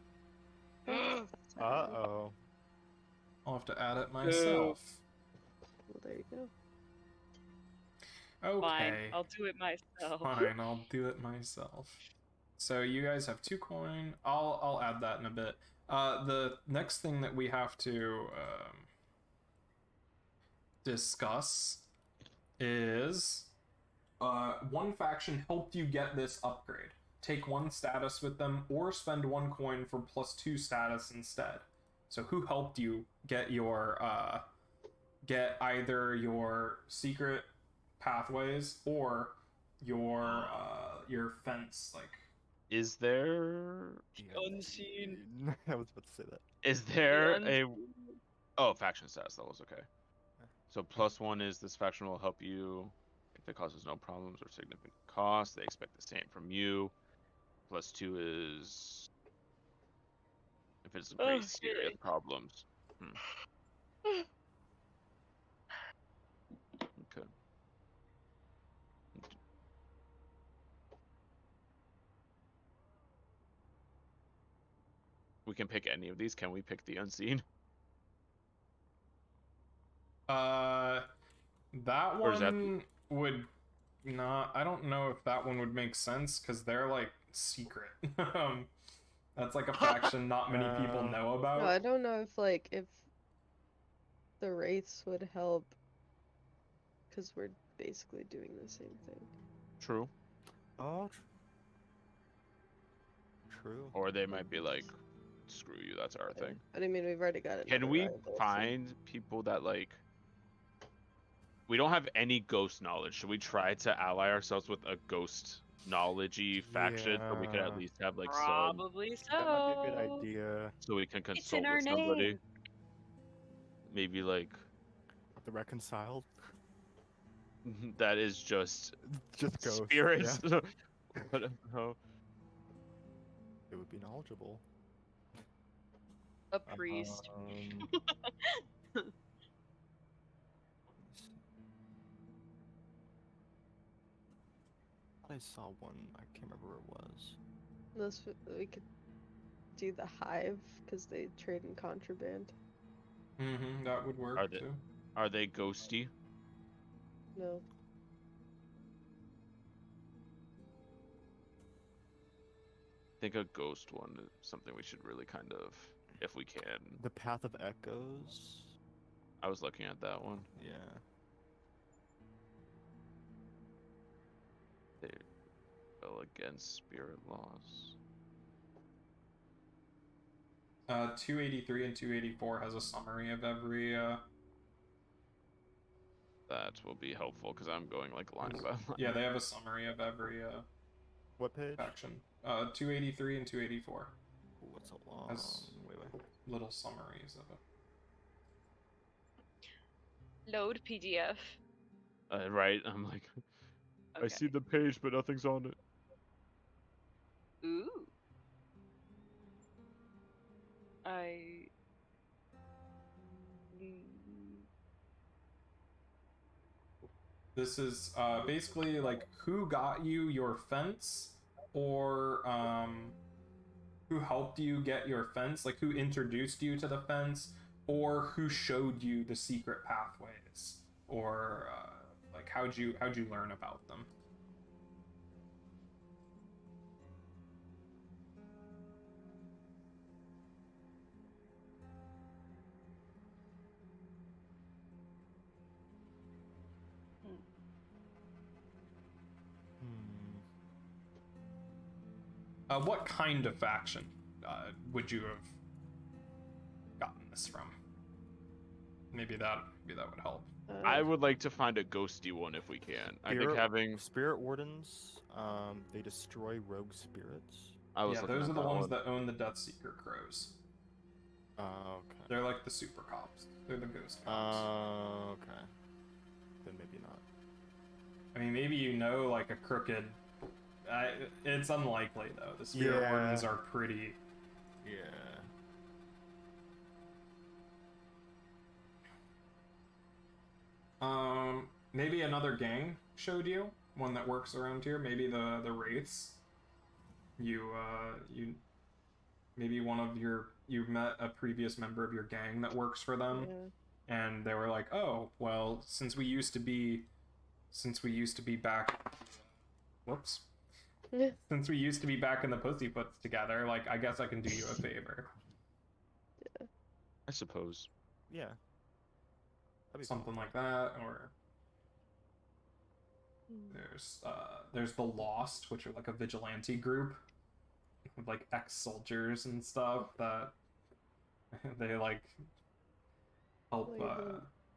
Uh-oh. I'll have to add it myself. Well, there you go. Okay. Fine, I'll do it myself. Fine, I'll do it myself. So you guys have 2 coin. I'll add that in a bit. The next thing that we have to discuss is one faction helped you get this upgrade. Take 1 status with them, or spend 1 coin for +2 status instead. So who helped you get your get either your secret pathways or your fence, like. Is there Unseen. I was about to say that. Is there a faction status levels? Okay. So +1 is this faction will help you if it causes no problems or significant cost. They expect the same from you. +2 is if it's very serious problems. Okay. We can pick any of these. Can we pick the unseen? That one would not. I don't know if that one would make sense because they're like secret. That's like a faction not many people know about. No, I don't know if the wraiths would help because we're basically doing the same thing. True. Oh. True. Or they might be like, screw you, that's our thing. But I mean, we've already got it. Can we find people that like we don't have any ghost knowledge. Should we try to ally ourselves with a ghost knowledge-y faction so we could at Yeah. least have like some, Probably so. That might be a good idea. so we can It's in consult our with somebody? name. Maybe like The reconciled. that is just Just ghosts. spirits. Yeah. But, no. It would be knowledgeable. A priest. I saw one. I can't remember where it was. We could do the hive because they trade in contraband. That would work Are they- too. Are they ghosty? No. I think a ghost one is something we should really kind of, if we can. The Path of Echoes. I was looking at that one. Yeah. They go against spirit laws. 283 and 284 has a summary of every. That will be helpful because I'm going like line by line. Yeah, they have a summary of every What page? faction. 283 and 284. Ooh, what's a long? Has- Wait. Little summaries of it. Load PDF. Right? I'm like, I Okay. see the page, but nothing's on it. Ooh. I. This is basically like who got you your fence, or who helped you get your fence, like who introduced you to the fence, or who showed you the secret pathways, or like how'd you learn about them. What kind of faction would you have gotten this from? Maybe that would help. I would like to find a ghosty one if we can. I think having Spirit Wardens. They destroy rogue spirits. I was Yeah, looking those at are the that ones one. that own the Deathseeker Crows. Okay. They're like the super cops. They're the ghost cops. Okay. Then maybe not. I mean, maybe you know like a crooked. It's unlikely though. The Spirit Yeah. Wardens are pretty. Yeah. Maybe another gang showed you one that works around here. Maybe the Wraiths. You maybe you met a previous member of your gang that works for them, and they were like, oh well, since we used to be back. Whoops. Since we used to be back in the Pussyfoots together, like I guess I can do you a favor. I suppose. Yeah. That'd be Something like that, or there's the Lost, which are like a vigilante group with like ex-soldiers and stuff that they like help.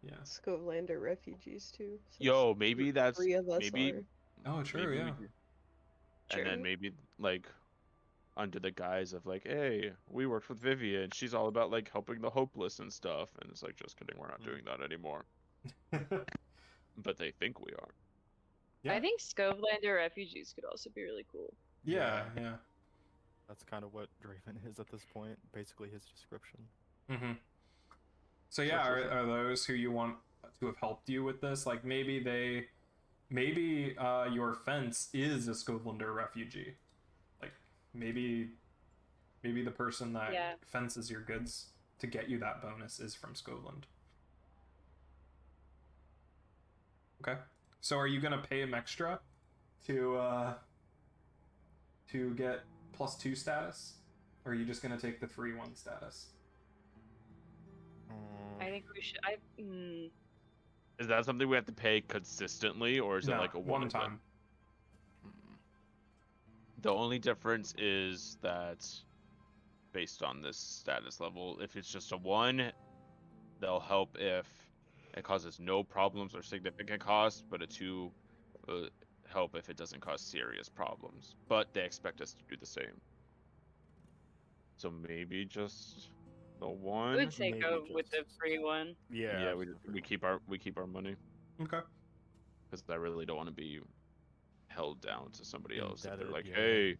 Yeah. Scovelander refugees too. So Yo, maybe that's 3 of us maybe. are. Oh, true. Maybe we Yeah. do. And then True. maybe like under the guise of like, hey, we worked with Vivian. She's all about like helping the hopeless and stuff. And it's like, just kidding, we're not doing that anymore. But they think we are. Yeah. I think Scovelander refugees could also be really cool. Yeah. Yeah. That's kind of what Draven is at this point. Basically his description. Mm-hmm. So yeah, Sure. are those who you want to have helped you with this? Like maybe your fence is a Scovelander refugee. Like maybe the person that Yeah. fences your goods to get you that bonus is from Scotland. Okay. So are you gonna pay him extra to get +2 status? Or are you just gonna take the free 1 status? I think we should. Is that something we have to pay consistently, or is it No, like a one time. The only difference is that based on this status level, if it's just a 1, they'll help if It causes no problems or significant costs, but a 2 will help if it doesn't cause serious problems. But they expect us to do the same. So maybe just the I 1. would say Maybe go with the just- free one. Yeah. we keep our money Okay. because I really don't want to be held down to somebody else. If they're Indebted, like, yeah. hey,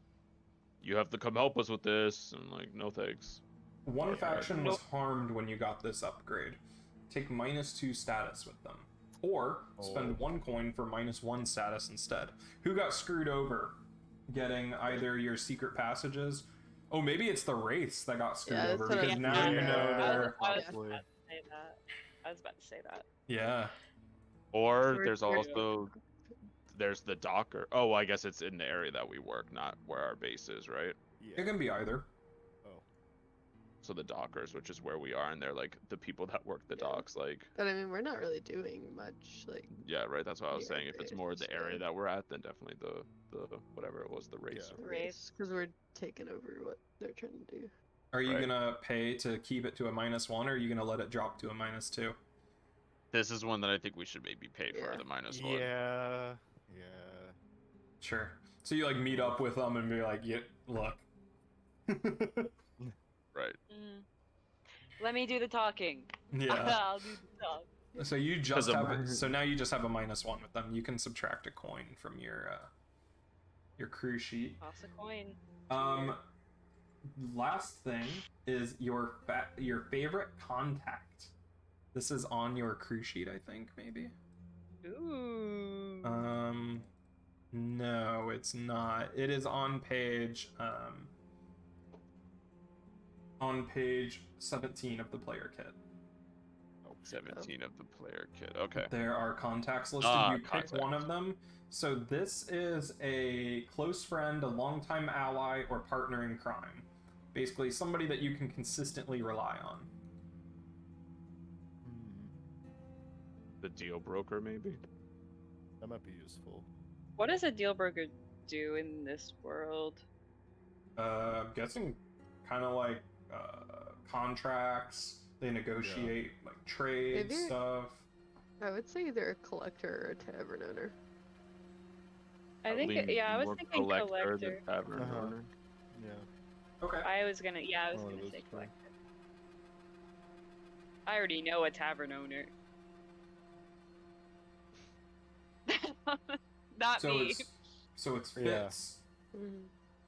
you have to come help us with this, and like, no thanks. One Yeah. faction was Nope. harmed when you got this upgrade. Take -2 status with them. Or spend 1 coin for -1 status instead. Who got screwed over getting either your secret passages? Oh, maybe it's the Wraiths that got screwed Yeah, over that's what I because was now thinking. you know I was they're. about Possibly. to say that. I was about to say that. Yeah. Or We're there's screwed. also there's the docker. Oh, I guess it's in the area that we work, not where our base is, right? Yeah. It can be either. Oh. So the dockers, which is where we are, and they're like the people that work the Yeah. docks. Like, But I mean, we're not really doing much. Like, yeah, right. That's what I was Yeah, saying. If it's base, more the area yeah. that we're at, then definitely the whatever it was, the race. Yeah. Wraiths. because we're taking over what they're trying to do. Are you Right. gonna pay to keep it to a -1, or are you gonna let it drop to a -2? This is one that I think we should maybe pay for Yeah. the -1. Yeah. Yeah. Sure. So you like meet up with them and be like, "Yeah, look." Right. Let me do the talking. Yeah. I'll do the talk. So you just 'Cause have I'm- so now you just have a -1 with them. You can subtract a coin from your crew sheet. Toss a coin. Last thing is your favorite contact. This is on your crew sheet, I think, maybe. Ooh. No, it's not. It is on page 17 of the player kit. 17 of the player kit. Okay. There are contacts listed. You pick one of them. So this is a close friend, a longtime ally, or partner in crime. Basically, somebody that you can consistently rely on. The deal broker, maybe. That might be useful. What does a deal broker do in this world? I'm guessing kind of like contracts. They negotiate like trade Maybe- stuff. I would say either a collector or a tavern owner. I think, yeah, I was thinking collector. The tavern Uh-huh. owner. Yeah. Okay. I was gonna One of say those two. collector. I already know a tavern owner. Not So me. it's Yeah. Fitz. Mhm.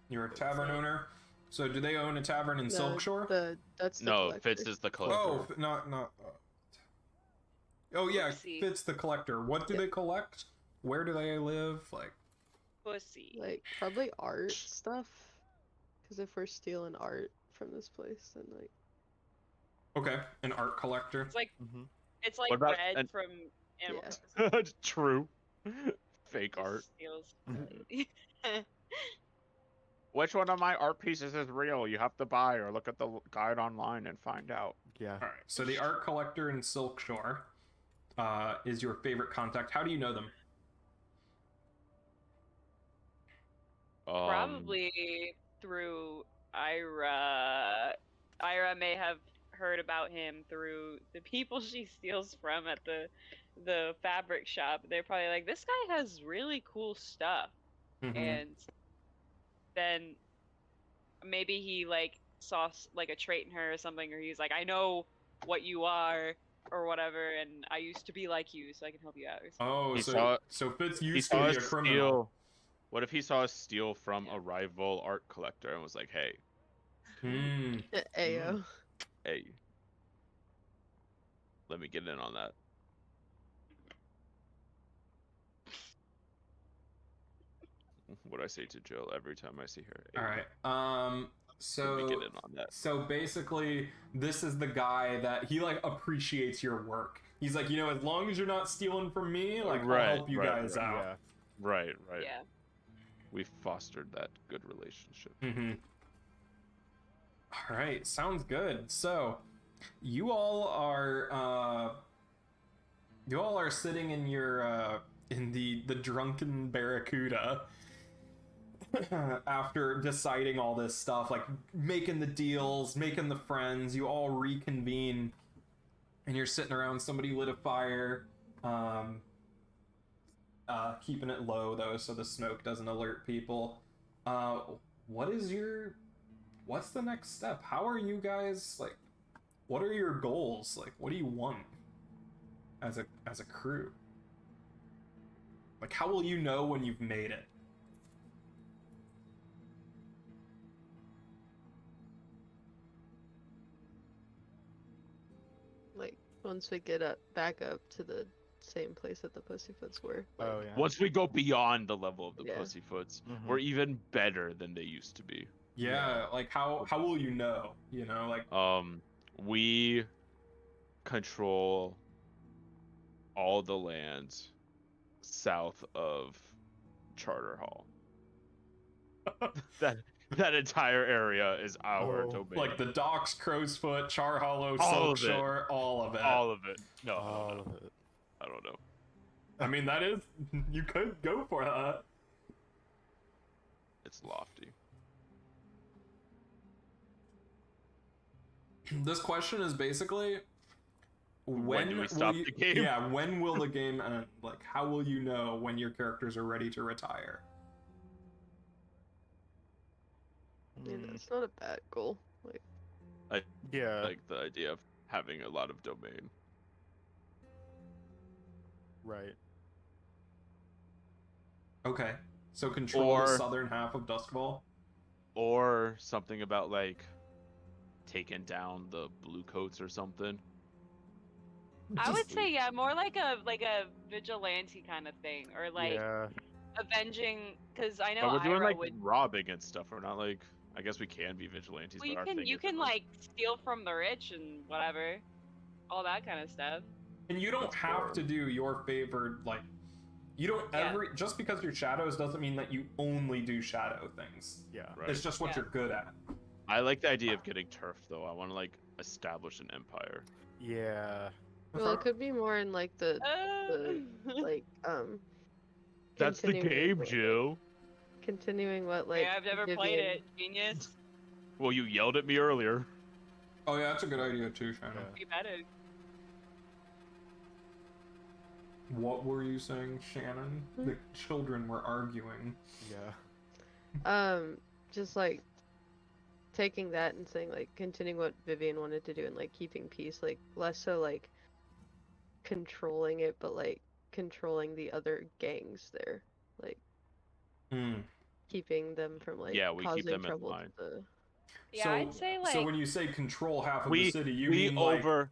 You're a tavern owner. So do they own a tavern in Silkshore? That's the No, collector. Fitz is the collector. Oh, not. Oh yeah, Oopsie. Fitz the collector. What do Yep. they collect? Where do they live? Like, Pussy. Like probably art stuff. Because if we're stealing art from this place, then like okay, an art collector. It's like Mm-hmm. it's like What about red from Animal Yeah. Crossing. True. Fake art. Steals. Which one of my art pieces is real? You have to buy or look at the guide online and find out. Yeah. All right. So the art collector in Silkshore is your favorite contact. How do you know them? Probably through Ira. Ira may have heard about him through the people she steals from at the fabric shop. They're probably like, this guy has really cool stuff. Mhm. And then maybe he like saw like a trait in her or something, or he's like, I know what you are or whatever, and I used to be like you, so I can help you out. Or something. Oh, He so saw- so Fitz He used to saw be us a criminal. steal. What if he saw us steal from a rival art collector and was like, "Hey, Hmm. Ayo. hey, let me get in on that." What I say to Jill every time I see her. All "Hey, right. Let me So get in on that. so basically, this is the guy that he like appreciates your work. He's like, you know, as long as you're not stealing from me, like Right, I'll help you right, guys right, out. Yeah. Right, right. Yeah. We fostered that good relationship. Mm-hmm. All right, sounds good. So, you all are sitting in your in the drunken barracuda after deciding all this stuff, like making the deals, making the friends. You all reconvene, and you're sitting around. Somebody lit a fire, keeping it low though, so the smoke doesn't alert people. What's the next step? How are you guys, like, what are your goals? Like, what do you want as a crew? Like, how will you know when you've made it? Like once we get back up to the same place that the Pussyfoots were. Like, Oh yeah. Once we go beyond the level of the Yeah. Pussyfoots, Mhm. we're even better than they used to be. Yeah, like how will you know? You know, like We control all the lands south of Charter Hall. that entire area is our Oh, domain. like the docks, Crow's Foot, Char Hollow, All Silk of it. Shore, all of it. All of it. No, all no, of it. I don't know. I mean, that is, you could go for that. It's lofty. This question is basically, When do we stop the game? Yeah, when will the game end? Like, how will you know when your characters are ready to retire? yeah, Mm, that's not a bad goal. Like, yeah. Like the idea of having a lot of domain. Right. Okay, so control the Or- southern half of Duskfall. Or something about like taking down the blue coats or something. I would say yeah, more like a vigilante kind of thing, or like yeah. avenging. Because I know But we're doing Ira like would. robbing and stuff. We're not like, I guess we can be vigilantes, Well, but our thing you isn't, can like steal from the rich and whatever, all that kind of stuff. And you don't That's have fair. to do your favored, like, you don't Yeah. just because you're shadows doesn't mean that you only do shadow things. Yeah. Right. It's just what Yeah. you're good at. I like the idea of getting turf though. I want to like establish an empire. Yeah. well, it could be more in like the like That's the continuing game, what- Jill. Continuing what like yeah, I've never played Vivian- it. Genius. Well, you yelled at me earlier. Oh yeah, that's a good idea too, Shannon. Yeah. Be better. What were you saying, Shannon? The children were arguing. Yeah. Just like taking that and saying like continuing what Vivian wanted to do and like keeping peace, like less so like controlling it, but like controlling the other gangs there, like Hmm. keeping them from like Yeah, we keep causing them in trouble line. to the Yeah, so, I'd say like. so when you say control half of We the city, you we mean like over.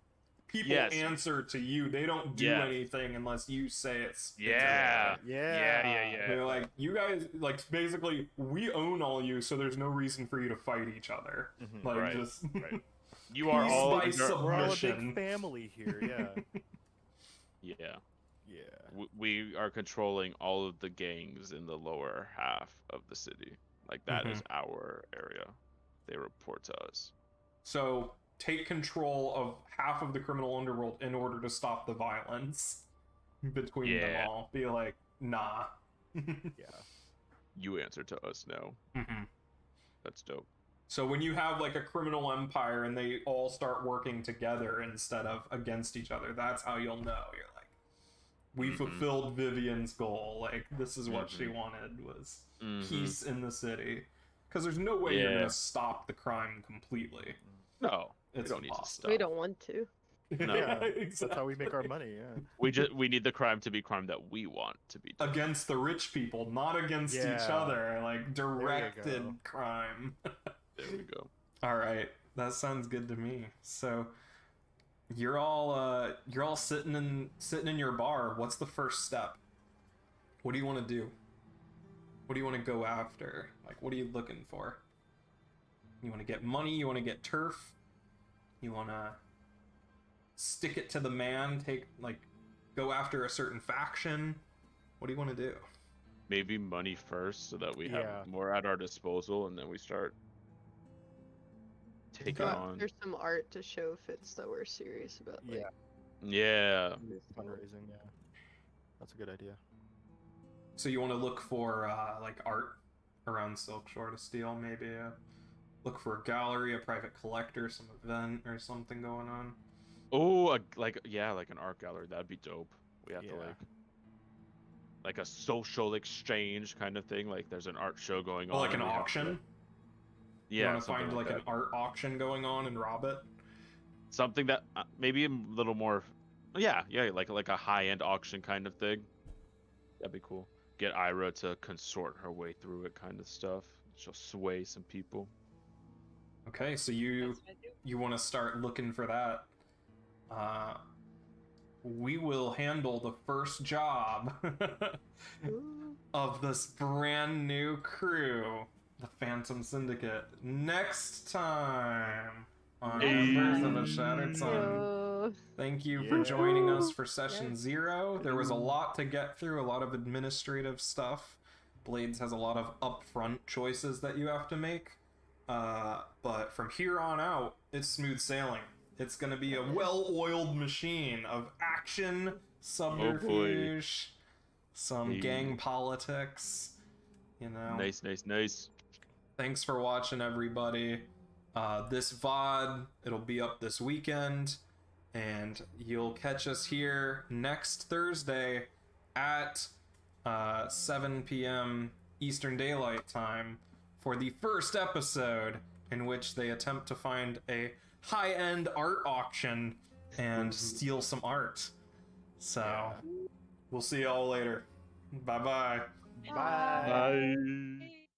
people yes. answer to you. They don't do Yeah. anything unless you say it's Yeah. Yeah. They're like, you guys, like, basically, we own all you, so there's no reason for you to fight each other. Mhm. Like, Right, just right. You are Peace all by under- We're all a Submission. big family here. Yeah. yeah. Yeah. We are controlling all of the gangs in the lower half of the city. Like that is our area. They report to us. So take control of half of the criminal underworld in order to stop the violence between them Yeah. all. Be like, nah. Yeah. You answer to us now. Mhm. That's dope. So when you have like a criminal empire and they all start working together instead of against each other, that's how you'll know. You're like, we Mhm. fulfilled Vivian's goal. Like, this is what she Mhm. wanted, was Mhm. peace in the city. Because there's no way you're Yeah. gonna stop the crime completely. No, we It's don't need to impossible. stop. we don't want to. No. Yeah, exactly. That's how we make our money. Yeah. We need the crime to be crime that we want to be done. Against the rich people, not against each Yeah. other. Like, go. directed crime. There we go. All right, that sounds good to me. So you're all sitting in your bar. What's the first step? What do you want to do? What do you want to go after? Like, what are you looking for? You want to get money? You want to get turf? You want to stick it to the man? Go after a certain faction? What do you want to do? Maybe money first, so that we Yeah. have more at our disposal, and then we start taking Go on. after some art to show Fitz that we're serious about like Yeah. Yeah. Fundraising. Yeah. That's a good idea. So you want to look for like art around Silk Shore to steal, maybe look for a gallery, a private collector, some event or something going on. Oh, like an art gallery. That'd be dope. We have to Yeah. like a social exchange kind of thing. Like there's an art show going on. Or like an and we have to, auction. You yeah, want to something find like like that. an art auction going on and rob it? Something that maybe a little more, yeah, like a high-end auction kind of thing. That'd be cool. Get Ira to consort her way through it, kind of stuff. She'll sway some people. Okay, so you That's what I do. want to start looking for that. We will handle the first job Ooh. of this brand new crew, the Phantom Syndicate, next time on Next Embers of a time. Shattered Sun. Yo. Thank you for Yeah. joining us for session Yes. 0. There was a lot to get through, a lot of administrative stuff. Blades has a lot of upfront choices that you have to make. But from here on out, it's smooth sailing. It's going to be a well-oiled machine of action, subterfuge, some Hey. gang politics, you know. Nice. Thanks for watching, everybody. This VOD, it'll be up this weekend, and you'll catch us here next Thursday at 7 p.m. Eastern Daylight Time for the first episode in which they attempt to find a high-end art auction and steal some art. So, Yeah. we'll see y'all later. Bye-bye. Bye. Bye.